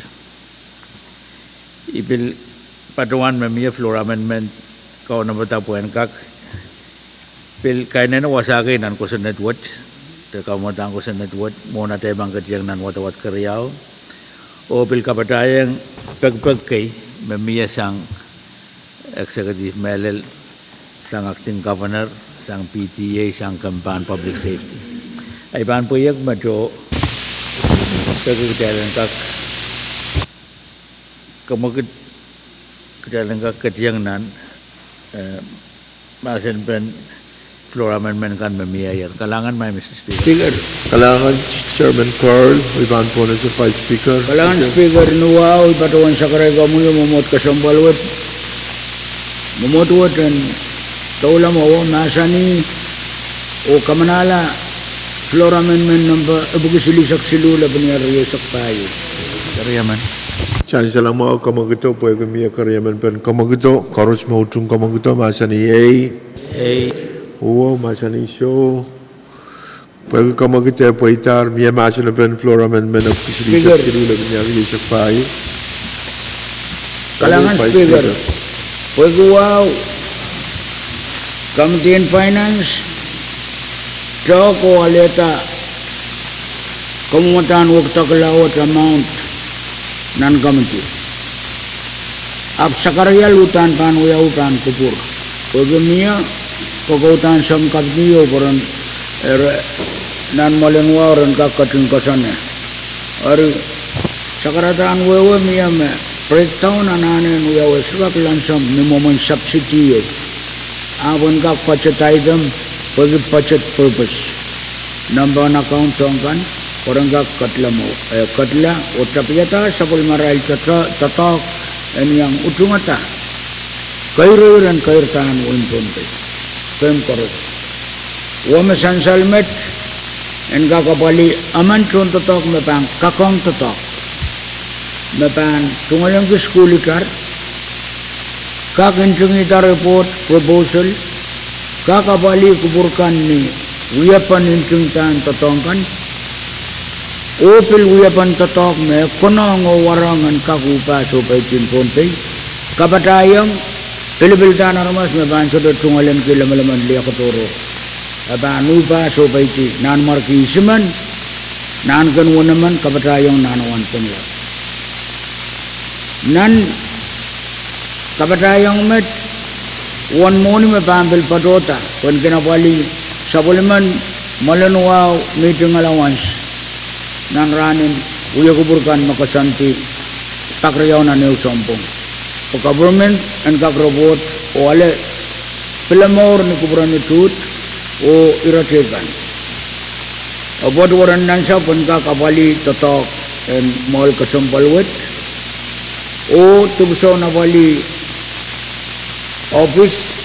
ibil patuan mia floor amendment kau na batapuan kak pil kainan wasakin nan kosan network te kamotang kosan network mona te bang ketiang nan watawat keryau o pil kapatayang peg kay mia sang Executive Melel, sang Acting Governor, sang PTA, sang Kampan Public Safety. Ay ban po yung medyo kagkitalan kak kamagit kitalan kak katiyang nan masin pen floor amendment kan memiyayar. Kalangan may Mr. Speaker. Kalangan Chairman Carl, ibang pona sa Vice Speaker. Kalangan Speaker nuwa Patuan sakaray kamuyo mamot kasambalwat Memotwat dan taulah mahu masani o kamanala floor amendment number abugusili saksilu labanir yesak payo. Karyaman. Chan salam mau kamagito pwede kami karyaman pen kamagito Koros mautung kamagito masani o masani show pwede kamagito puitar mia masani pen floor amendment abugusili saksilu labanir yesak payo. Kalangan Speaker. Pwuhng Committee on Finance Choko aleta Kumutan wakta kalawat amount nan committee Ap sakarya lutan pan uyautan kupur Pwuhng miya Pagkautan samkat niyo Paran nan malingwa rin kakating kasannya Ari sakaratan wewe miya me breakdown ananen uyaw swak lansam ni moment subsidy awon ka budget item for budget purpose number on account songkan orang ka katla mo katla utapyata sabul maral tatak en yang utungata kairuran kairtan Pohnpei kem koros wame sansalmet en ka kapali aman chon tatak mepang kakong tatak Mepan tungalang ke school itar, kak encung itar report proposal, kak abali kuburkan ni uyapan encung tan tatongkan, opil uyapan tatok me konong o warangan kak upa supay Pohnpei, kapatayang pilibil tan aramas mepan sudah tungalang ke lamalaman liya katoro, apan upa supay ti nan marki isiman, nan kanwanaman kapatayang nanawan penyak. Nan kapatayang met one morning me pambil padota pen kinapali sabuliman malanwa meeting allowance nan ranin uya kuburkan makasanti takriyaw na new sompong o government and kakrobot o ale pilamor ni kuburan itut o iratekan o bod waran nan sa pen kakapali totok and mall kasampalwet o tubso na wali office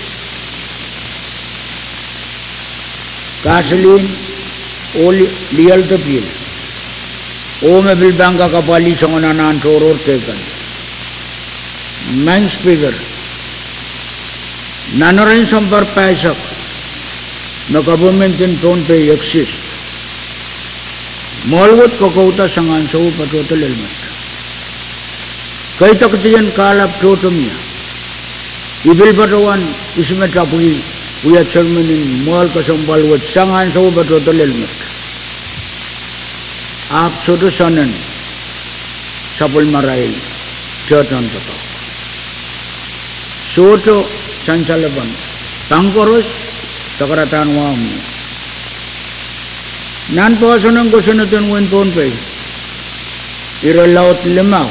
kasalin o lial tapil o mebil bangka kapali sa unanan toror tekan main Speaker nanarin sampar paisak na government in Pohnpei exist malwat kakauta sangan sa upatotal elmat Kaita ketian kalap totomnya. Ibil Patuan isme tapui we are chairman in Mal Kasambal with Sangan so but to Lilmet. Up so to Sonnen, Sapul Marai, Church on the top. So to Sanchalaban, Tankoros, Sakaratan Wami. Nan person and Gosanatan went Pohnpei. Iralaut Lemau.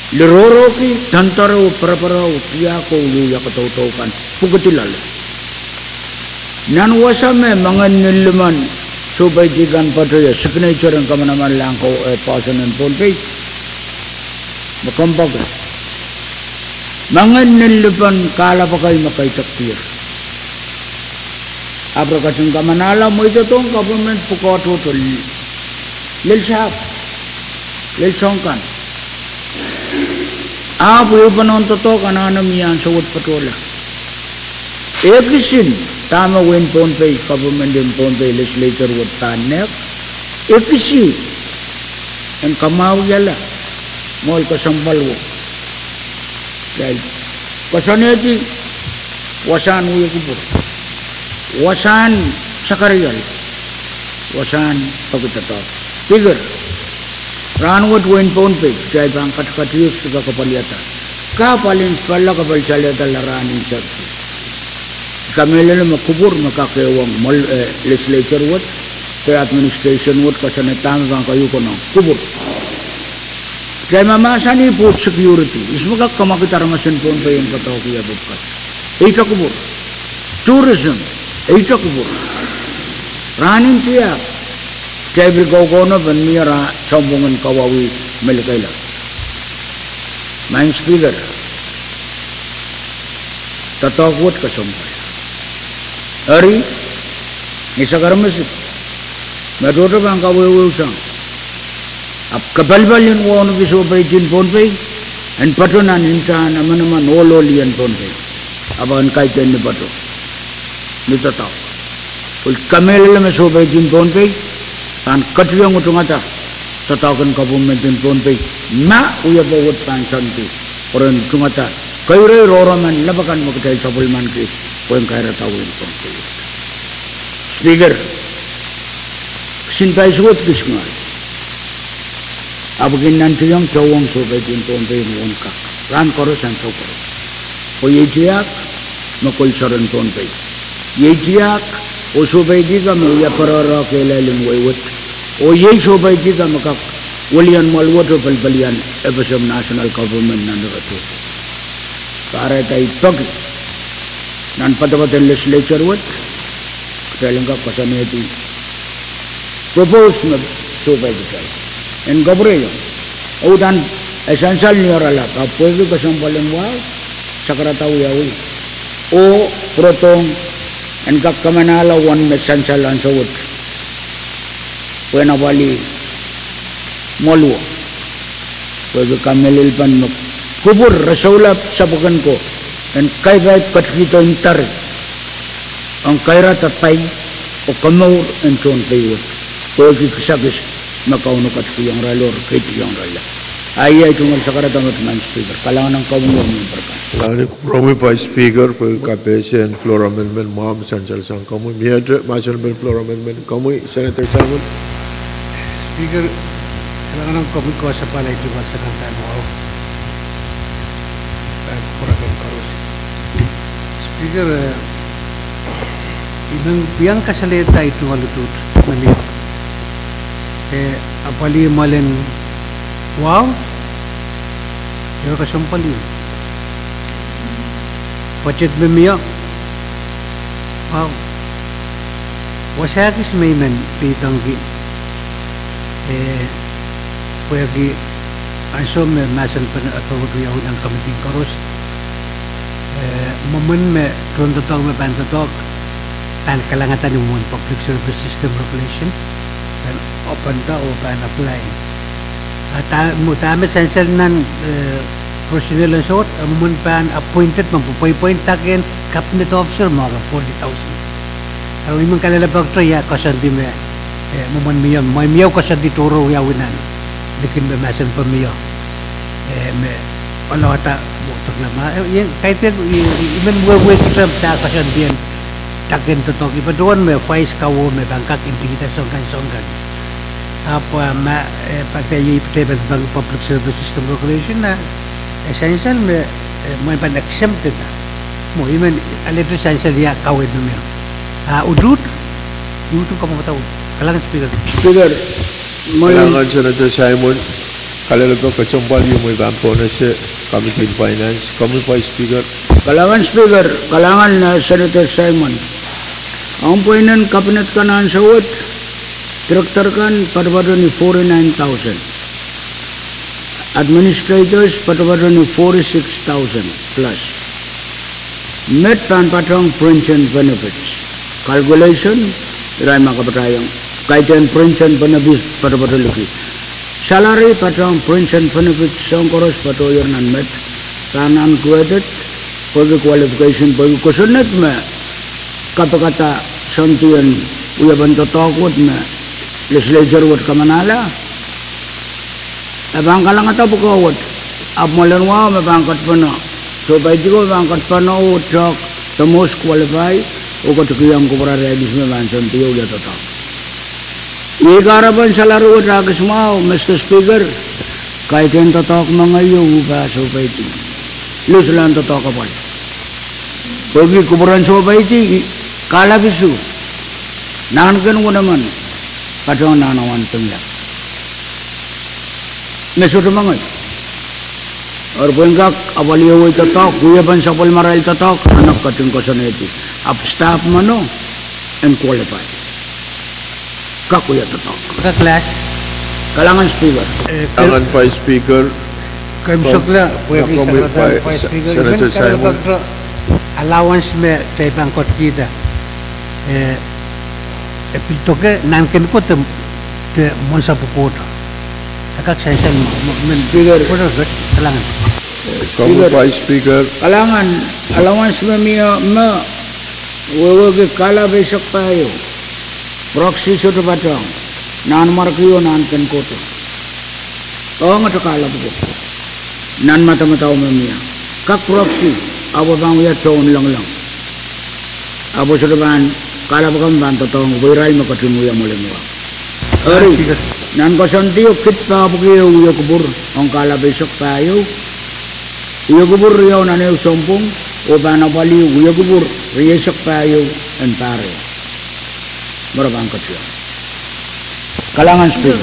Liroroki, Tantaro, Praparao, Tiako, Yakatokan, Pugatilal. Nan wasame, Mangan Niliman, so by Tigan Patria, signature and Kamanaman Lanko, a person and Pohnpei. Makambaga. Mangan Nilipan, Kalapakai Makai Tapir. Abrakatin Kamanala, Moitatong government Pukato to Lil Shap, Lil Sonkan. Abu panon to kanana miyan sa wood patola. Every sin, tama win Pohnpei, government in Pohnpei, legislature would tanek. Every sin, and kamaw yala, mol kasambalwo. Dahil, kasaneti, wasan uyakubur. Wasan sakariyal. Wasan pagkatatok. Speaker. Ranwat win Pohnpei, jay bang katkatiyos tiga kapaliata. Kapalin spalla kapal chaleta laranin sarki. Kamilala makubur makakewang legislature wot, kaya administration wot kasanetang bang kayo ko ng kubur. Kaya mamasani food security, ismaka kamakitaramasin Pohnpei yung pataw kaya bukas. Eita kubur. Tourism, eita kubur. Ranin tiyak. Kaya bergau-gau ban mira sambungan kawawi melikaila. Main speaker. Tatakut kasampay. Ari, isa karamasip. Madoda bang kawawi usang. Ap kabalbalin wano kisopay din Pohnpei. And patronan hintahan naman ololian Pohnpei. Abakan kahit yan ni pato. Nitataw. Kung kamela naman sopay din Pohnpei. Tan katriyang utungata tatawagan government in Pohnpei na uya bawat pansanti orang utungata kayo rin roraman labakan mo katay sa pulman ki o yung kaya tawin Pohnpei. Speaker, sintay suwat kisngal abagin nanti yung cawang sobay din Pohnpei noon ka ran koros ang sokoro o yetiak makulsaran Pohnpei yetiak o sobay di ka may yaparara kailalim waywat o yei sobay di ka makak walian malwato balbalian FSM national government na narato. Para tayo pag nan patapatan legislature wat kailan ka kasaneti propose na sobay di tayo. En gabriyo o dan essential niyorala ka pwede kasampalan wow sakarataw yawi o protong en kakamanala one essential answer wat Pwena wali molwo pwede kamelil pan mo kubur rasulap sa bukan ko and kay bay katkito intar ang kaira tatay o kamur and chon kayo pwede kisagis makauno katkiyang ralor kitiyang rala ay tungal sa karatang at man speaker kalangan ng kawungan ng barkan Lani Promi pa speaker pwede kapesen floor amendment Muhammad Sanchal sang kamu miyadre masal ben floor amendment kamu Senator Simon Speaker, kailangan ng komiko sa palay juga sa kantaan mo. Kurang karus. Speaker, ibang biyang kasalita itu malutut. Mali. Apali malen wow. Yo kasampali. Budget bemiya. Wow. Wasakis may man pitanggi. Pwede asom masan pan atau yahud ang kamiting karos momen me tuntutok me pantutok pan kalangatan yung public service system regulation pan open ta o pan apply at mutame sensel nan personnel and sort momen pan appointed point takin cabinet officer mga 40,000 ang imong kalalabag to ya kasanti me momen miyang may miyaw kasanti turo yawinan dikin be masan pamiyo me wala ata lama. Kaitan iman buat kita tak kasan dia takin tu toki. Paduan me faiz kawo me bangkat integritas songkan. Apa pakai Entertaiment bang public service system regulation na essential me pan exempted na. Mo iman alito essential ya kawo itu me. Udut itu kamu tahu. Kalangan speaker. Kalangan Senator Simon. Kalau lepas kecompan yang mau bampu nasi Committee Finance, Pohnpei Speaker. Kalangan Speaker, kalangan Senator Simon. Ang poinan kabinet kanan sawat direktur kan pada ni 49,000. Administrators pada ni 46,000 plus. Met pan patong pension benefits. Calculation rai makapatayang kaitan pension benefits pada lagi. Salary patong pension benefits songkoros patoyer nan met kanan credit bagi qualification bagi kusunet me kata-kata santian uya bantu takut me legislature wat kamanala abang kalang ata bukawat abmolen wa me bangkat pano so by digo bangkat pano utak the most qualified o katukiyang kubra readis me ban santiyo uya tatak Ikarapan salary wat ragas mau Mr. Speaker kaitan tatak mangayo ba so by iti lusulan tatak kapal bagi kuburan so by iti kalabisu nangan ko naman padang nanawan tengyak mesur mangay or bengkak awaliyo tatak kuya ban sapol maral tatak anak kating kosaneti up staff mano and qualified kakuya tatak Class kalangan speaker Kalangan Vice Speaker. Kamsokla Vice Speaker Senator Simon. allowance me tay bangkot kita piltoke nanken ko te monsa pukot akak sensen Speaker. kalangan Pohnpei Speaker. kalangan allowance me miya ma wawag kala besok tayo proxy so to batang nan markiyo nan ken koto oh ngata kala buko nan mata-mata umamiya kak proxy abo bang ya ton lang abo so ban kala bakam ban to tong viral makatimu ya mole mo ari nan ko santiyo kit pa bukiyo uyo kubur ang kala besok tayo uyo kubur yaw nanay sompong o banapali uyo kubur riyesok tayo and pare marabang katyo kalangan speaker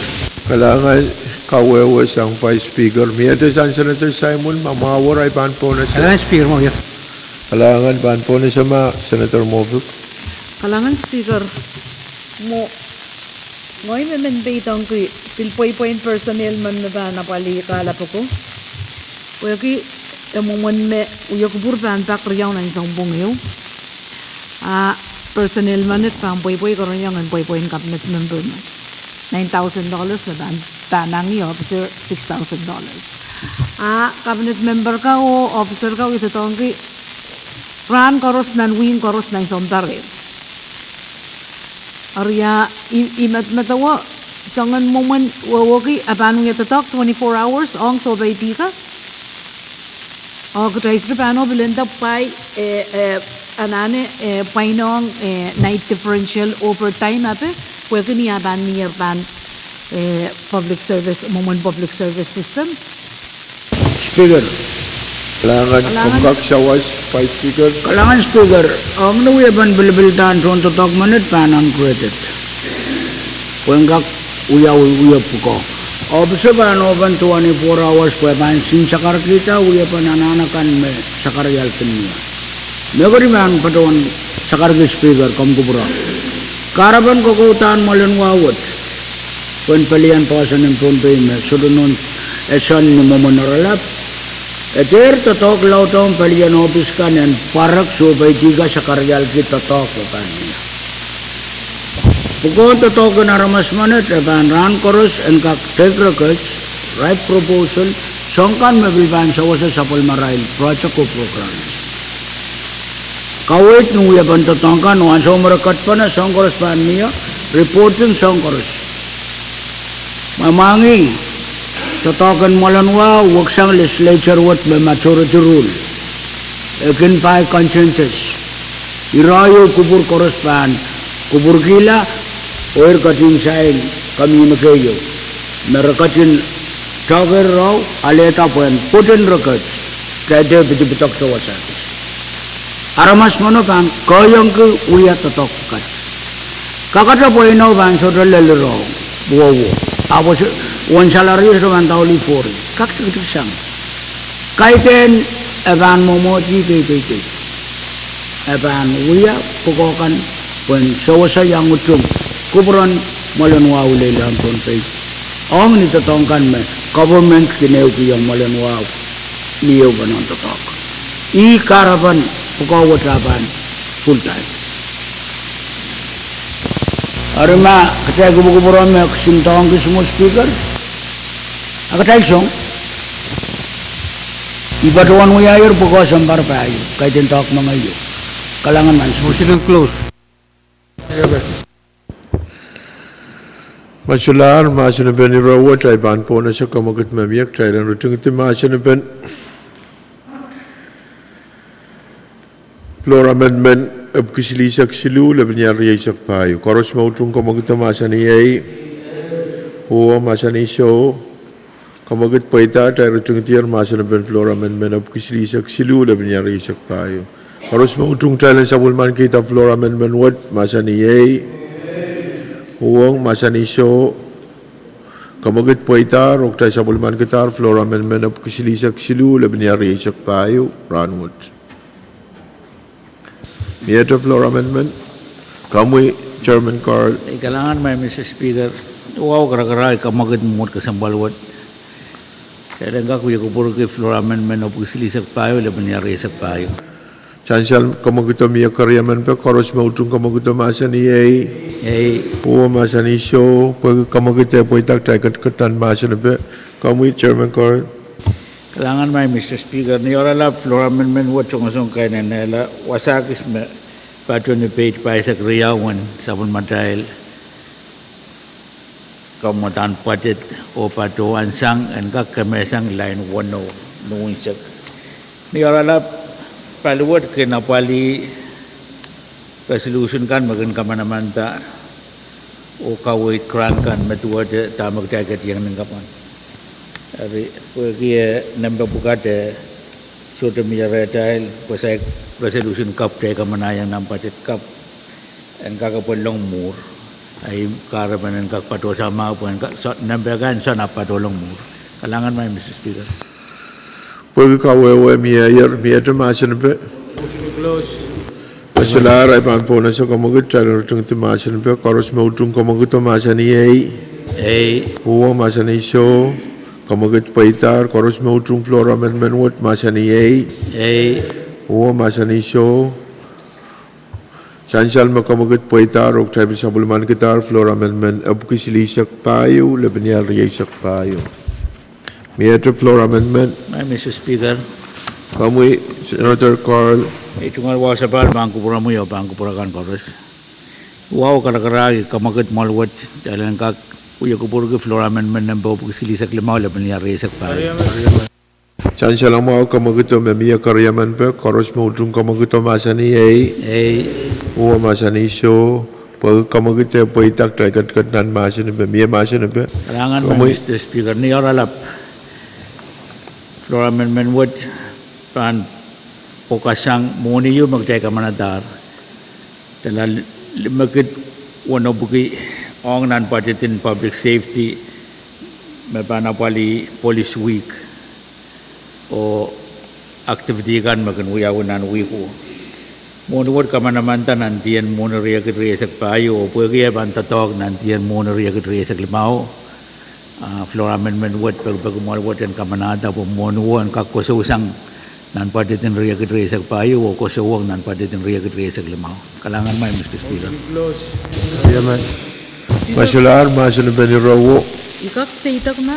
Kalangan KAPWARESOU Vice Speaker. Miyate san Senator Simon mamawar ay banpo na siya. kalangan speaker mo ya Kalangan banpo na siya ma Senator Movik. Kalangan speaker mo ngoy me men beitang ki pilpoy point personnel man me ba napali kala po ko ki emon me uyo kubur ban pak riyaw na isang bungyo personnel manit pang poy karon yang an poy cabinet member man $9,000 na ban tanang yo officer $6,000 cabinet member ka o officer ka ito tong ki ran koros nan wing koros na isang tare arya imat matawa sangan moment wawagi abanu ya tatak 24 hours ong so baiti ka o kutay sa pano bilenda pay anane painong night differential overtime ape pwede niya ban near ban public service public service system speaker Kalangan kumkak siya Vice Speaker. kalangan speaker ang nuwi ban bilbiltan son tatak manit panan created pwengkak uya puko obse ban oban 24 hours pwe ban sin sakar kita uya panananakan me sakar yaltin niya Negeri man patawan sakar ke speaker kam kubura karaban kokoutan malen wawat pen pelian pawasan ng Pohnpei me sudunon esan ni momonaralap eter tatok lautong pelian office kan and Pahrek subay tiga sakar yalki tatok kan pukon tatok na ramas manit eban ran koros and kak take records right proposal songkan mebilban sawasa sapol marail project ko programs kawit nung yaban tatangkan nuan sa umarakat pa na sang koros pa niya reporting sang koros mamanging totokan molanwa waksang legislature wat by majority rule. Ekin by consensus. Irayo kubur korospan, kubur gila, oir kating sain kami nakayo. Merekatin jogger raw, aleta pun putin rekat. Kaya betul-betul sawasakis. Aramas mono pan koyong ke uya totokat. Kakata po ino ban so lelero wo. Awas one salary so ban tauli fori. Kak tu sang. Kaiten evan momoji ke. Evan uya pokokan pun sawasa yang utum kuburan malanwa ulelan Pohnpei. Ong ni totongkan me government kineu yang malanwa niyo banon totok. I karaban pukawataban full time. Arima kata kuburan me sintong ke semua speaker. Akatal song. Ibatuan mo yair pukaw sambar payo. Kaya tintok mga iyo. Kalangan man. Motion close. Masyular, masya na ben irawa, tayo ban po na siya kamagat mamiyak, tayo lang rutung iti masya na ben. Floor amendment, ab kisilisak silu, laban niya riyasak payo. Koros mautung kamagat masya niyay, huwa masya niyo, kamagat paita, tayo rutung iti masya na ben floor amendment, ab kisilisak silu, laban niya riyasak payo. Koros mautung tayo lang sa bulman kita floor amendment, what masya niyay, Pwuhng masanisyo kamagat poitar ok tayo sa bulman kitar floor amendment of kisilisak silu laban niya riyasak payo ranwot. Miyata floor amendment kamoy Chairman Carl. Kailangan may Mr. Speaker. Wow, kara-kara kamagat mo kasambalwat. Kailangan ka kuya kupuro kay floor amendment of kisilisak payo laban niya riyasak payo. Chansal kamaguto miya karyaman pa koros mautung kamaguto masa ni Pwuhng masanisyo pag kamaguto po itak tayo katatan masa na pa kamoy Chairman Carl. Kailangan may Mr. Speaker ni orala floor amendment what song kay nela wasakis me patron ni page pa sa kriyawan sa matayil kamutan patit o patuan sang and kakamesang line 10 nuinsak ni orala paluwat kena pali resolution kan magan kamanaman ta o kawit kran kan metuwa tamag tagat yang nangkapan ari pergi nambah bukade sudah menjadi pasal resolution kap te kamana yang nampak kap en kakak pelong mur ai karapan en kak pato sama pun kak nambah kan sana pato long mur kalangan mai Mr. Speaker. Pwede ka wewe miya tu masya na pa. Masyular ay pampo na sa kamagut tayo rutung iti masya na pa. Koros mautung kamagut o masya niyay. Pwuhng masanisyo kamagut paitar. Koros mautung floor amendment what masya niyay. Pwuhng masanisyo sansal makamagut paitar. Ok tayo sa bulman kitar floor amendment. Abu kisilisak payo. Laban niya riyasak payo. Miyata floor amendment. Mr. Speaker. Kamoy Senator Carl. Itu ngal wa sa bal bangku pura mo yo bangku pura kan kores. Wow kara-kara kamagat malwat dalan ka kuya ko puro floor amendment number po silisak limaw laban niya riyasak pa. Chansya lang mo kamaguto mamiya karyaman pa koros mo utung kamaguto masani Pwuhng masanisyo pag kamaguto po itak tayo katnan masani pa miya masani pa. Kailangan Mr. Speaker ni oralap floor amendment would pan pokasang muni yu magteka manadar dala magkit wano buki ong nan budgetin public safety may panapali police week o activity kan magan uyawan nan wiku muni would kamanamanta nantiyan muna riyakit riyasak payo o pwede bantatog nantiyan muna riyakit riyasak limaw floor amendment what pagbagumal what and kamanada po monuan kakususang nan paditin riyagat riyasak payo o kusuwang nan paditin riyagat riyasak limaw kalangan may Mr. Speaker. Masyular masya na benirawo Ikak peitak na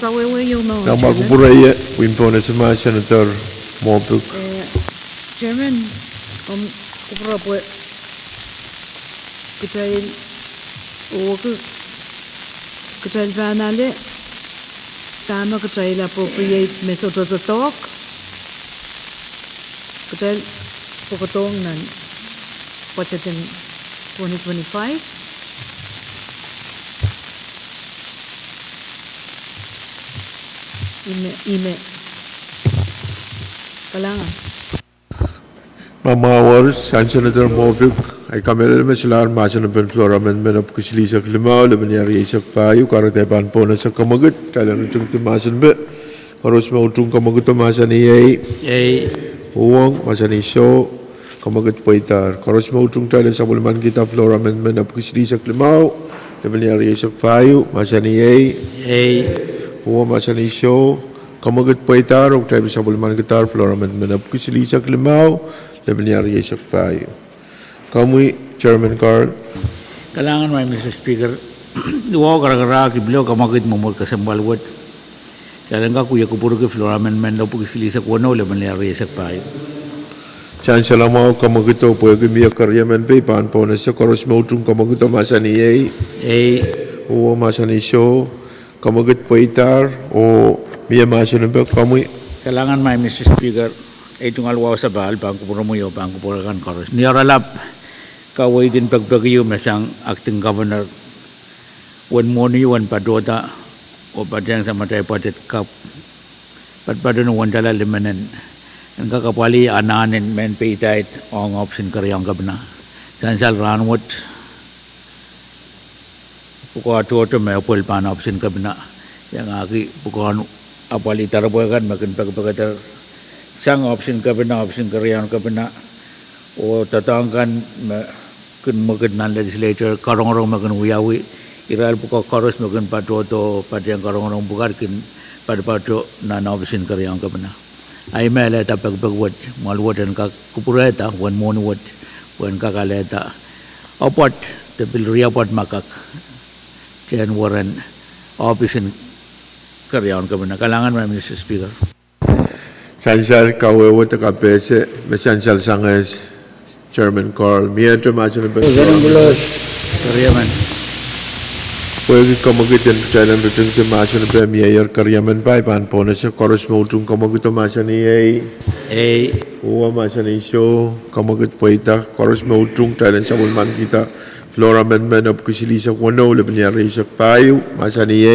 sawewe yung no. Kang magpuraya wimpo na sa mga Senator Mopuk. Chairman, kupura po kitail o kitail panale tama katail appropriate mesototok katail pokotong nan budget in 2025 ime kalangan Mamawar, Senator Movik, ay kamel meselar masa napen floor amendment of kusilisak lima, leban yari isak payu, karate ban pona sa kamagut, kailan utung tumasan be, harus mau utung kamagut tumasan iyay, Pwuhng, masa ni show, kamagut paitar, harus mau utung kailan sa bulman kita floor amendment of kusilisak lima, leban yari isak payu, masa ni iyay, Pwuhng, masa ni show, kamagut paitar, ok tayo sa bulman kita floor amendment of kusilisak lima, leban yari isak payu. Kami, Chairman Carl. Kalangan may Mr. Speaker, duwa gara-gara kiblo kamagit mamul kasambal wad. Kailan ka kuya kupuro ke floor amendment daw pagkisili sa kuwano leban liyari sa payo. Chan salamaw kamagito po yung miya karyaman pa ipaan po na siya koros mautong kamagito masa ni Uwa masa ni siyo kamagit po itar o miya masa ni ba kami. Kalangan may Mr. Speaker, itong alwaw sa bahal, bangko puro mo yun, bangko puro kan koros. Niyaralap, kaway din pagpagayo masang acting governor wan moni wan padota o padang sa matay patit kap padpado no wan dala limanen ang kakapali ananin men peitait ong option karyang gabna sansal ranwot puko atuoto may opol pan option gabna yang aki puko apali taraboy kan makin pagpagatar sang option karyang gabna o tatangkan kun magad nan legislature karong-karong magan uyawi iral buka koros magan patoto padang karong-karong bukar kin padpato na nabisin karyang kabana ay mele ta pagpagwat malwatan ka kupureta wan monwat wan kakaleta apat tebil riapat makak ken waran obisin karyang kabana kalangan may Mr. Speaker Sansal kawewot ka pese mesansal sanges Chairman Carl, miya ito masa na ba? Karyaman. Pwede kamagitan kailan ito masa na ba miya karyaman pa ipan po na siya koros mo utong kamagit masa ni Uwa masa ni siyo kamagit po ita koros mo utong kailan sa bulman kita floor amendment of kusilisa kuwano laban niya risak payo masa ni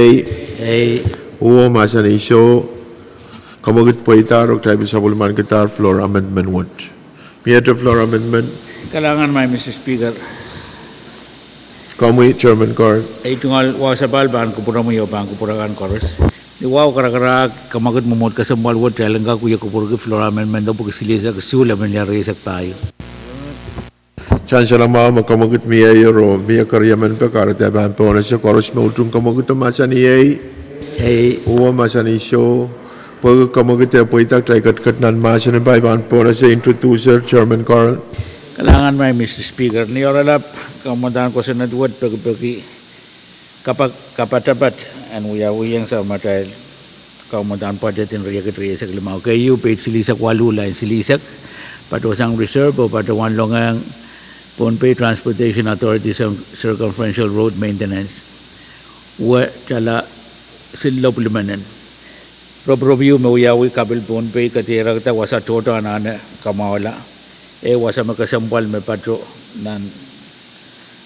Uwa masa ni siyo kamagit po ita rog tayo sa bulman kita floor amendment 1. Miya ito floor amendment. Kalangan may Mr. Speaker. Kami, Chairman Carl. Ay tungal wa sa balban ko pura mo yo bang ko pura kan koros. Di wow kara-kara kamagot mo mod kasambal wot kailan ka kuya ko pura ke floor amendment daw pagkisili sa kasula man yari sa tayo. Chan salama makamagot miya yoro miya karyaman pa karate ban po na siya koros mo utong kamagot masa ni Uwa masa ni siyo pag kamagita po itak tayo kat nan masa na ba iban po na sa introducer Chairman Carl. Kalangan may Mr. Speaker ni oralap kamandahan ko sa nadwad pagpagi kapatapat and uyang sa matay kamandahan pajatin riya sa limaw kayo pait silisak walula silisak patosang reserve o patawan longang Pohnpei Transportation Authority Circumferential Road Maintenance wa chala silop limanan Rob-review mo uyawi kabil Pohnpei katira kita wasa toto anana kamawala wasa makasampal me patro nan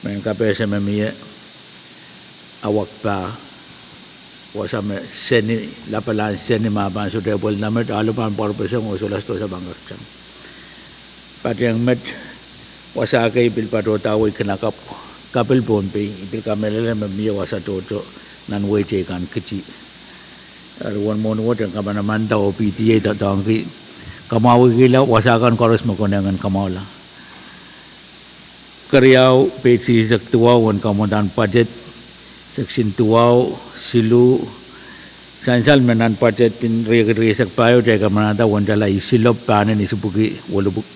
may kapesa me miya awak pa wasa me seni lapalan seni maban so tebol na met alupan porpesong usulas to sa bangak cang pati ang met wasa kay bil patro tawoy kinakap kabil Pohnpei ipil kamelele me miya wasa toto nan weche kan kecil Arwan mo nuwat ang kamanaman daw PTA tatang ki kamawi kila wasakan koros mo konangan kamala. Karyaw peti saktuaw wan kamudan budget section tuaw silu sansal menan budget tin riya sak payo de kamanada wan dala isilop panen isubugi walubuk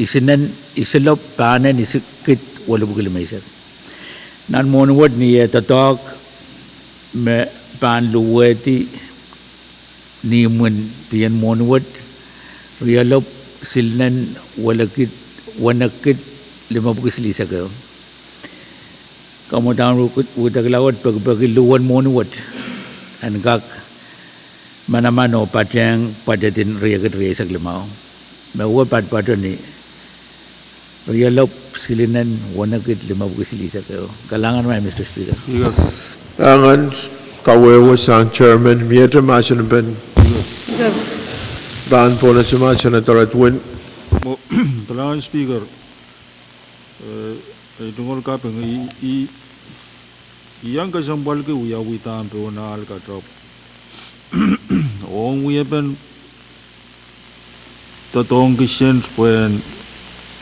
isinan isilop panen isikit walubuk limaisak. Nan mo nuwat niya tatak me pan luweti ni mun tiyan monwat rialop silnan walakit wanakit 50 lisa ka kamutan rukut utaglawat pagpagiluwan monwat an gak manamano Pwuhng pajatin ria ke ria saglimao me wa patoni ria lop silinan wana ke 5 silisa ko kalangan mai Mr. Speaker. Angan KAPWARESOU Chairman Mieter Masinben Dan po na si Senator Edwin. Kalangan Speaker, tungkol kapeng iyang kasambal ke uyawitan pe na alkatrop. Ong uyapen tatong kisyen puen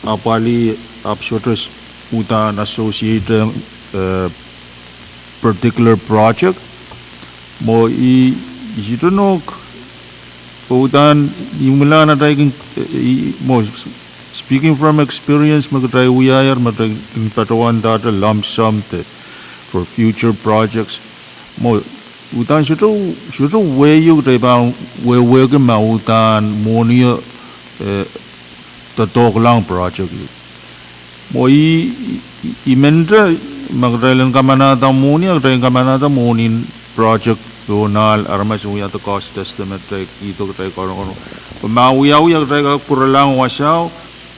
apali apshotres utan associated particular project mo itunok utan imula na tayo mo speaking from experience magtry uyayar matay patawan data lump sum for future projects mo utan should way you tayo bang we ke mautan mo niya tatok lang project mo imendra magdailan kamanata mo niya tayo kamanata mo nin project donal armas uya to cost estimate try ito try kono ma uya try ka puralang wasao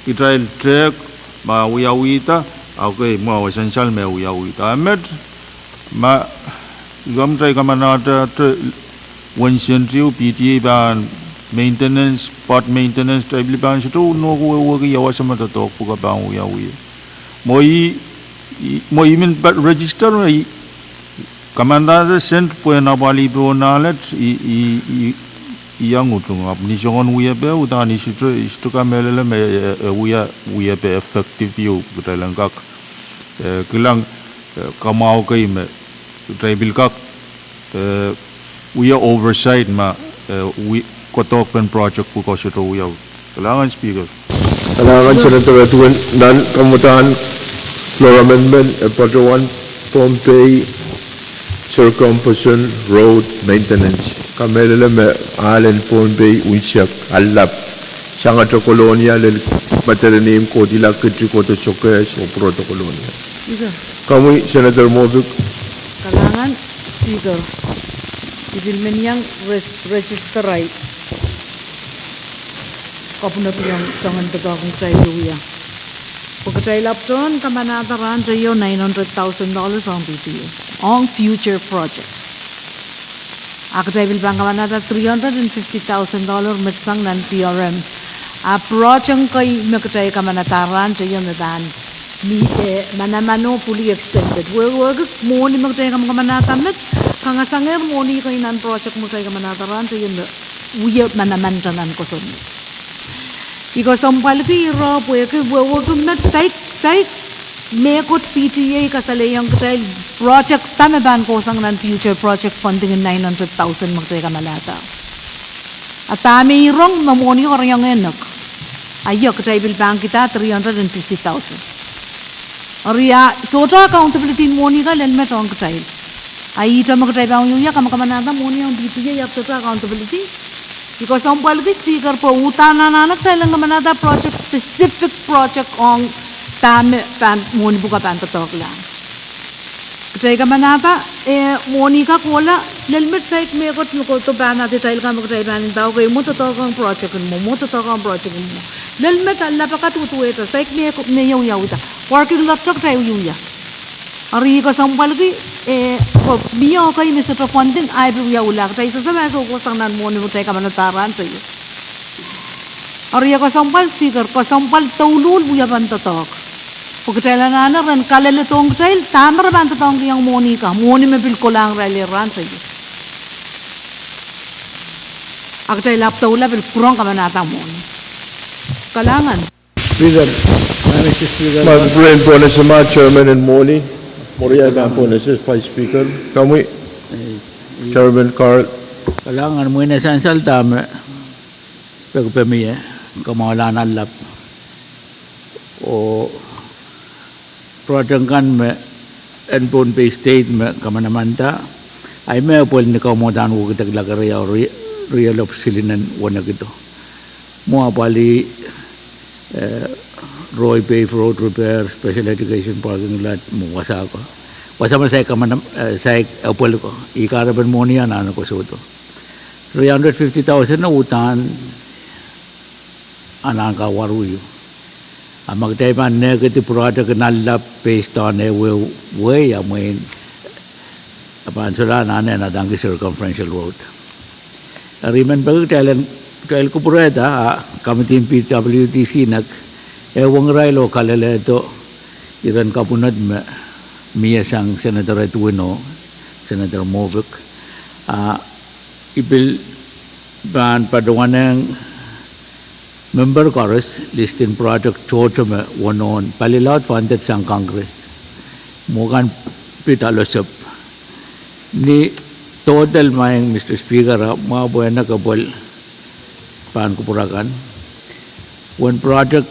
itry track ma uya okay mo essential me uya amet ma gam try kamanata wensentiu PTA ban maintenance part maintenance try ban sito no ko yawa sama to puka ban uya mo imen register Kamandada sent puen abali bonalet yang utung apni songon uyabe utani situ kamelele me uyabe effective you kutalang kak kilang kamau kai me tribal kak uya oversight ma kotok pen project pu kosito uya kalangan Speaker. Kalangan Senator Edwin dan kemudahan floor amendment Padrawan Pohnpei Circumposition Road Maintenance. Kamelele me Allen Pohnpei Unsiak Alap. Sanga to Colonia le materanim ko dila kitri ko to sokes o proto Colonia. Speaker. Kami Senator Movic. Kalangan Speaker. Ibil menyang register right. Kapuna piyang sangan tegakong tayo ya. Pagkatay lapton kamanataran tayo $900,000 on PTA on future projects. Akatay bilbang kamanata $350,000 mitsang nan PRM. A project kay makatay kamanataran tayo nadan manamano fully extended. Wag mo ni makatay kamanata mit kangasanger mo ni kay nan project mo tayo kamanataran tayo na uya manamantanan ko son. Because some quality raw work met psych make out PTA kasalayang katay project tama ban ko sang nan future project funding in 900,000 magtay kamalata. At tami rong mamoni ko yang enak. Ayo katay bilbang kita 350,000. Aria social accountability moni ka len met ong katay. Ay ita magtay bang yung ya kamakamanata moni ang PTA yak social accountability. Because some quality Speaker po utana na nagtailang naman na project specific project on tame pan moni buka pan tatok lang. Kaya ka manata moni ka kola lelmet site me ko to ban ati tail ka magtay banin tao kay mo tatok ang project mo project mo lelmet alla pa ka tutueta site me ko ne yaw ta working lot chok tayo yuya. Ari ko some quality biyo kay Mr. Funding ay biya ulag tayo sa meso ko sang nan moni mo tayo kamanataran tayo. Ari ko sampal Speaker ko sampal taulul buya bantatok. Pagkatailan na ran kalaletong tayo tamar bantatong yang moni ka moni me bil ko lang rally ran tayo. Agtay lap taula bil kurang kamanata moni. Kalangan. Speaker, Mr. Speaker. Mag-brain po na si Chairman and Moni. Moria na po na si Vice Speaker. Kami, Chairman Carl. Kalangan mo na sa salta me pagpamiya kamawalan alap o project kan me en Pohnpei state me kamanamanta ay me pol ni kamodan wo kita lagariya real of silinan wana gitu mo apali Roy Pay for road repair, special education parking lot, wasa ko. Wasa man sa kamanam sa apol ko. Ikaraban mo niya na ko suto. 350,000 na utan anang ka waruyo. Magday man negative product nalap based on a way I mean upon sila na dangi circumferential road. Remember kail ko pureda committee PWTC nag ewang railo kalele to iran kapunad miya sang Senator Edwino, Senator Movic, ibil ban padawanang member chorus listing project total wanon palilawat funded sang Congress. Mukan pitalosop ni total mayang Mr. Speaker mga buena kabol pan kupurakan. One project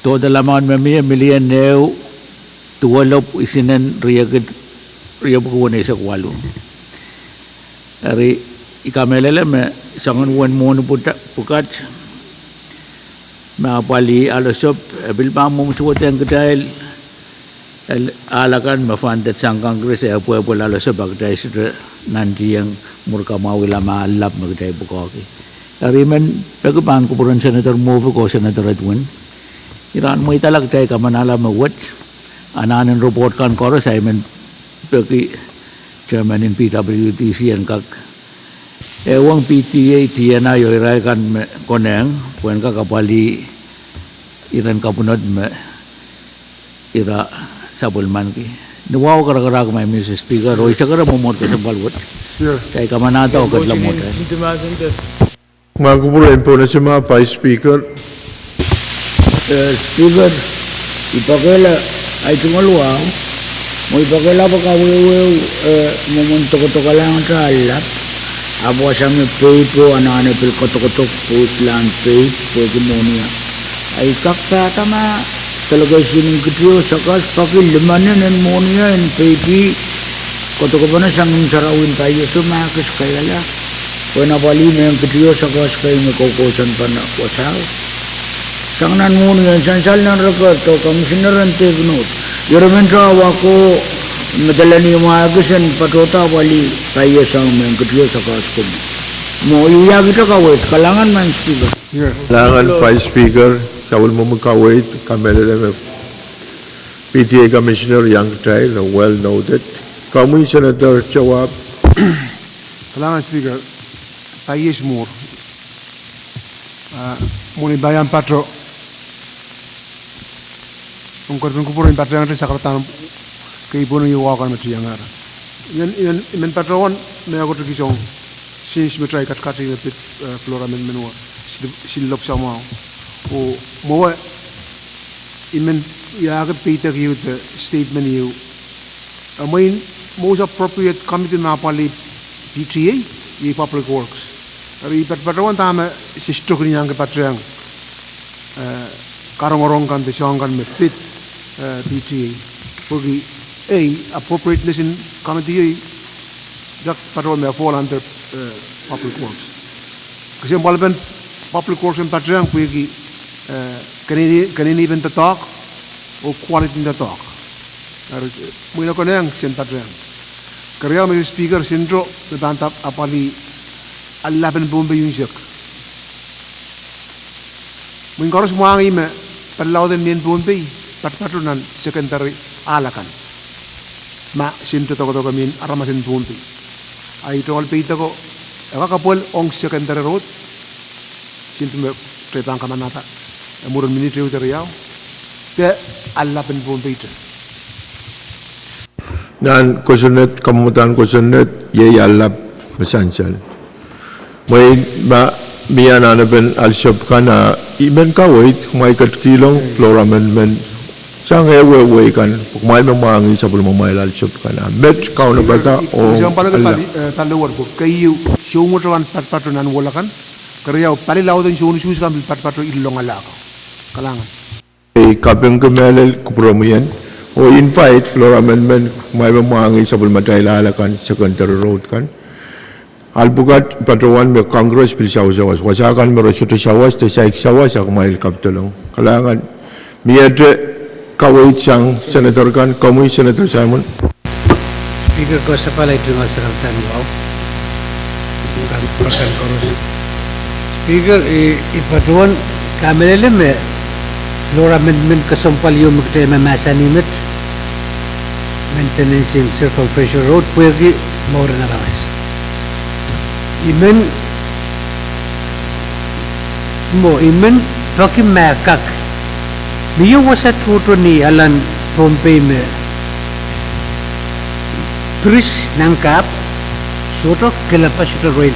total amount million new tuwalop isinan riyagid riyabukuwan sa kwalo. Ari ikamelele me sangon wan mo pukat mapali alosop bilbang mong suwatan kadahil alakan ma-funded sang Congress puepo alosop agday sa nanti yang murka mawila maalap magday bukoki. Ari man pagkapan ko puran Senator Move ko Senator Edwin iran mo italagday ka manala mawat ananan report kan chorus I mean pagi chairman in PWTC and kak ewang PTA tiana yo irai kan koneng puen ka kapali iran kapunod me ira sabulman ki nuwaw kara may Mr. Speaker o isa kara momot ka sa balwat kay kamanata o kadlamot Magkupurin po na si mga Vice Speaker. Speaker, ipakela ay tungaluaw, mo ipakela pa kawiwiw mumuntok-tok lang sa alat. Abo sa may pay po, ananapil kotok-kotok po slang pay po kimonia. Ay kakta ma talaga sining kitiyo sakas pakil limanan and monia and pay kotok-kotok na sanging sarawin tayo sumakas kaya la. Pwena pali na yung kitiyo sakas kayo may kukusan pa na wasaw. Sangnan mo niyan, sansal ng record to, Commissioner and take note. Yuramentro ako, madala niyo mga agasan, patota wali tayo sa mga kitiyo sakas ko. Mo iyagi ito kawit, kalangan man Speaker. Kalangan Vice Speaker, kawal mo magkawit, kamelele PTA Commissioner Young Trial, well noted. Kami Senator Chawab. Kalangan Speaker, tayo more. Muni bayan patro. Kung korban ko po rin patro yung sa karatan kay ibo nung iwakan matiyang ara. Yan patro wan may ako tukisong since mo try kat-kati na pit flora men menua silop sa mga o mo imen yagat pita kiyo the statement you amoy most appropriate committee na pali PTA i Public Works. Ari patron tama sisto kini yang kepatrang karong-orong kan desong kan mepit PTA pergi appropriateness in committee dak patron me fall under Public Works. Kasi ang balban Public Works and patrang pergi kanini ben talk o quality in the talk. Ari muna ko nang sen patrang. Karya Mr. Speaker sindro bantap apali Al-Laban Pohnpei yung siyak. Mungkin kalau semua orang ini perlawanan mian Pohnpei, pat-patunan secondary alakan. Ma sinto toko min aramasin Pohnpei. Ay tolong pita ko, ewa kapol ong secondary road. Sinto me tretang kamanata. Murun military uteriaw. Te Al-Laban Pohnpei itu. Nan kusunet kamutan kusunet ye alap mesansal. May miya na ben al-shop ka na iben kawit may katkilong floor amendment siyang ewe kan may mamangi sa bulong may al-shop ka na met ka na bata o siyang pala talawar ko kayo siyo mo tuwan pat-patronan wala kan kariyaw palilaw din siyo nusus kan pat-patro ilong alaka kalangan kapeng kemelel kupromiyan o invite floor amendment may mamangi sa bulong matay lalakan secondary road kan Albugat patrawan may Congress pilsawas wasakan merosuto sawas te saik sawas ak mail kaptulong kalangan miyadre kawait sang senator kan kamu Senator Simon Speaker ko sa palay tungal sa karatan wow Prakan Korus. Speaker, ipatuan kamelele me Flora Amendment kasampal yung magtema masanimit maintenance in circumferential road pwede more na rawas. Imen Rocky Makak Biyo wasat foto ni Alan Pohnpei me Pris nangkap Soto kelapa sudah roil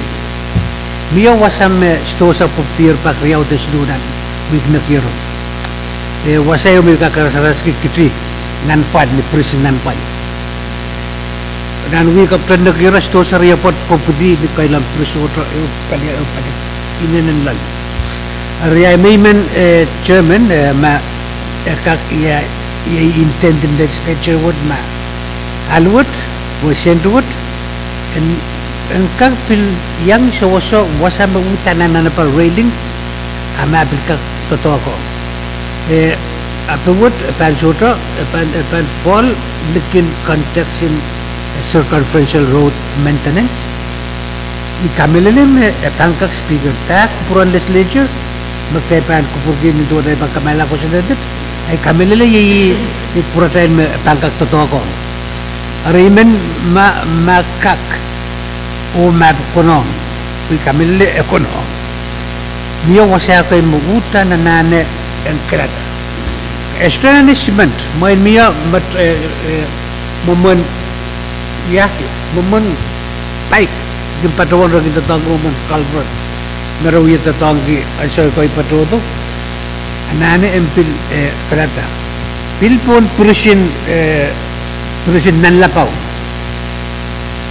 Biyo wasam me stosa popir pak riau desdunan Bigna kiro Wasayo me kakarasaras kitri Nanpad ni Pris nanpad Dan wi kapten negara stosa ria pot popudi di kailam Pris soto kali ini nan Ria Mayman chairman ma kak ia intend in legislature would ma alwood was sent wood and kak pil yang so wasa mengutanan na pa railing ama bil kak toto ko apawod pan soto pan fall likin context in circumferential road maintenance ni kamelelem tangkak speaker tak puran legislature magtepan ko purgi ni do dai kamela ko sedet ay kamelele yi puratain me tangkak toto ko arimen makak o mad kono wi kamelele ekono niya wasa ko muguta na nane en krata establishment mai miya mat momon ya momon baik di patawon ro kita tang momon kalbro Merawiyat na tanggi asal ko ipatuto anane empil krata pilpon prusin nanlapaw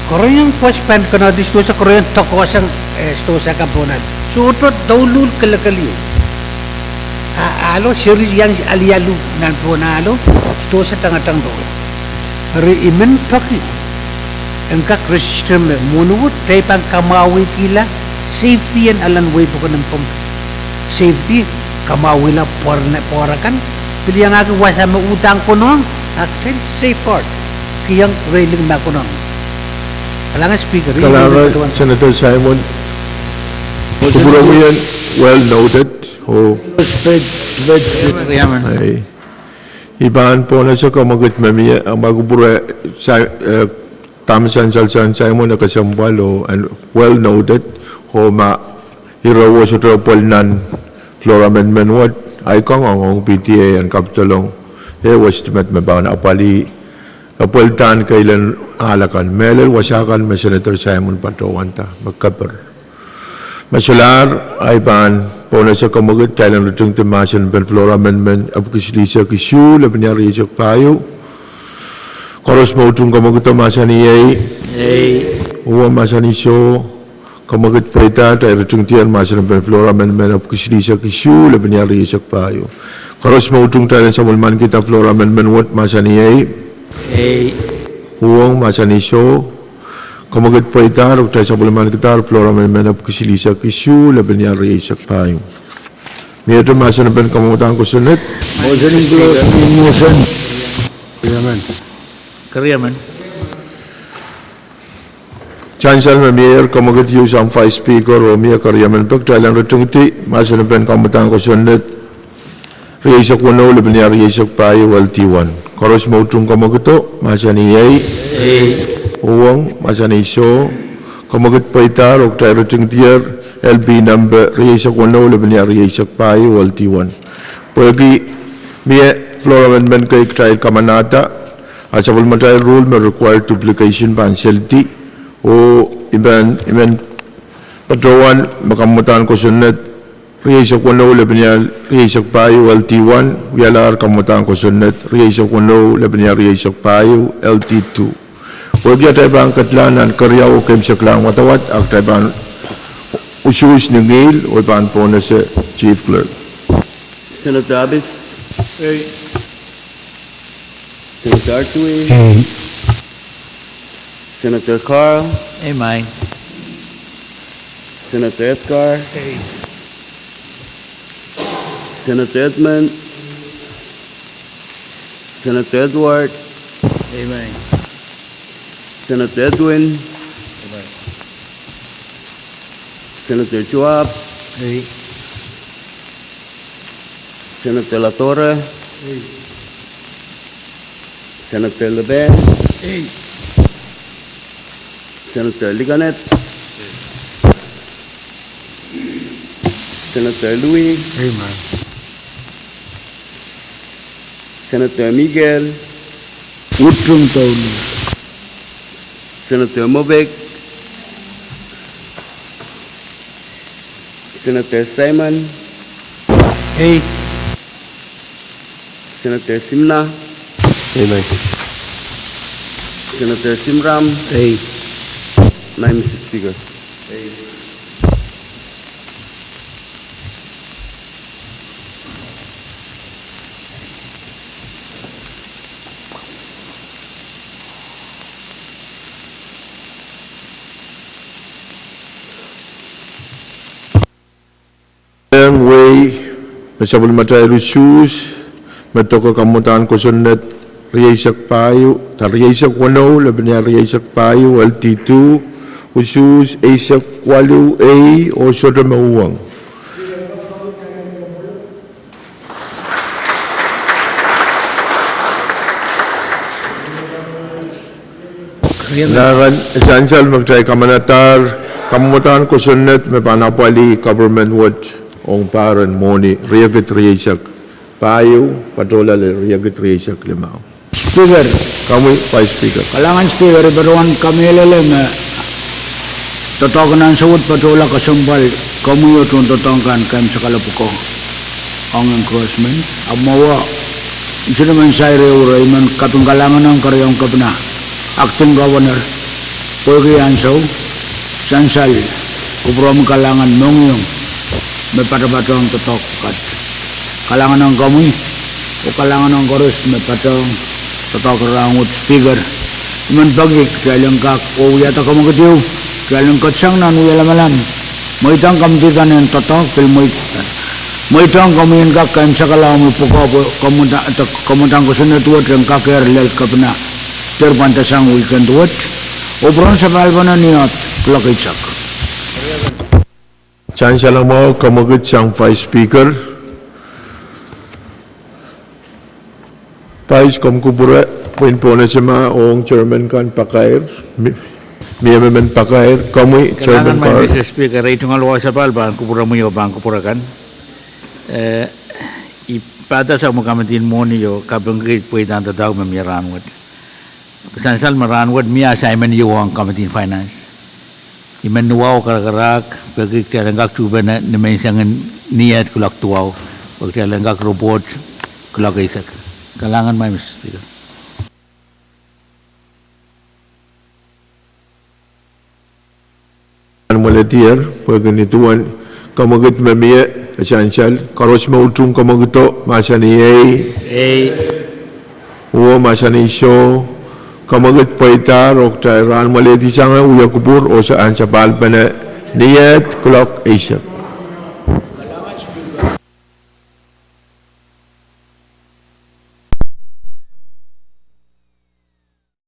korean paspan kana disto sa korean tokosan sto sa kaponan sutot daulul kalakaliyo alo seri yang alialu nan ponalo sto sa tangatang do ri imen paki engkak register me monut tepang kamawi kila safety and alan way po ng safety kamawila porakan pili yang aku wasa mautang ko no akin safeguard kiyang railing na ko no alangan speaker Senator Simon Kuburowian well noted iban po na sa kamagot mamiya ang magubura Tamsan Salsan Simon na kasambalo and well noted ho ma hirawo sa tropolnan Flora Amendment what ay kong ang PTA and kapitolong was timet mabaw na apali kapultan kailan alakan melel wasakan may Senator Simon Patowanta magkaper masular ay pan po na sa kamagot kailan rutung timasan pen Flora Amendment apkisilisa kisyu laban niya riyak payo koros mo utung kamagot masan iyay uwa masan iso kamagat paita tayo retungtian masa ng Flora Amendment of Kisilisa Kisyu laban niya riyak payo karos mautung tayo sa mulman kita Flora Amendment what masa niya huwang masa niso kamagat paita tayo sa mulman kita Flora Amendment of Kisilisa Kisyu laban niya riyak payo niya ito masa ng kamagutan ko sunod motion in close motion Kariyaman Chancellor Mayor kamagat use ang Vice Speaker o Mia Kariyaman pagtalang retungti masa ng kamagutan ko sunod riyak wano laban niya riyak payo LT1 karos mautung kamagato masa niyay uwang masa niso kamagat paita o tayo retungtier LB number riyak wano laban niya riyak payo LT1 pwagi Mia Flora Amendment kay tayo kamanata at sa parliamentary rule may required duplication panselti o iban patrawan makamutan ko sunod riyak wano laban niya riyak payo LT1 wiyalar kamutan ko sunod riyak wano laban niya riyak payo LT2 huwag ya tayo bang katlanan karyaw o kem saklang watawat ang tayo bang usus ng ngil o iban po na sa Chief Clerk Senator Abis Senator Artui Senator Carl May Senator Edgar Senator Edmund Senator Edward Amen Senator Edwin Senator Chuap, Senator Latorre, Senator Leben, Senator Liganet, Senator Louis, Senator Miguel, Utrum Tauli, Senator Mobek, Senator Simon, Senator Simna, Senator Simram, Mr. Speaker. Way masabul matay lusus matoko kamutan ko sunnet riyasak payu tar riyasak wano labnya riyasak payu LT2 usus asak walu A o soda mauang naran esansal magtay kamanatar kamutan ko sunnet me panapali government watch ong paran moni riyagat riyasak payo patola le riyagat riyasak limao Speaker, kami Vice Speaker kalangan Speaker, baruan kami lelem totokanan sawut patola kasumbal kamu yo totokan kam sakala puko ang encouragement amawa instrument saire urai man katunggalangan ang karyong kapna acting governor Pwuhng ansaw sansal kubrom kalangan mongyong may patabatong totok kat kalangan ng kami o kalangan ng korus may patong totok rangut Speaker iman bagik kaya lang kak o yata ka magadiw kaya lang katsang nan uyala malam mo itang kamtikan ng totok kaya mo itang kami yung kak kaya sa kalang mo puko kamutang ko sunatuwat yung kakir lel kapna terpantasang weekend tuwat o bron sa palpanan niyot kulakitsak chance lang mo kamagat siyang Vice Speaker Vice Komkupura point po na siya ong Chairman kan Pakair Miyaman Pakair kami Chairman kan Mr. Speaker itu ngalawa sa palban kupura mo yo bang kupura kan ipada sa mo kamatin mo niyo kabang grade po itan tadaw mamiranwat kasansal maranwat mi assignment yo ang kamatin finance iman nuwaw karakarak bagi tialanggak tuba na mensangan niat kulak tuwaw bagi tialanggak robot kulak isak kalangan may Mr. Speaker mula tiar pagganituan kamagat mamia esansal karos mautrum kamagito masa ni o masa ni show kamagat paitar o tayran maleti sanga uya kubur o saan sa palpa na niyat kulak Asia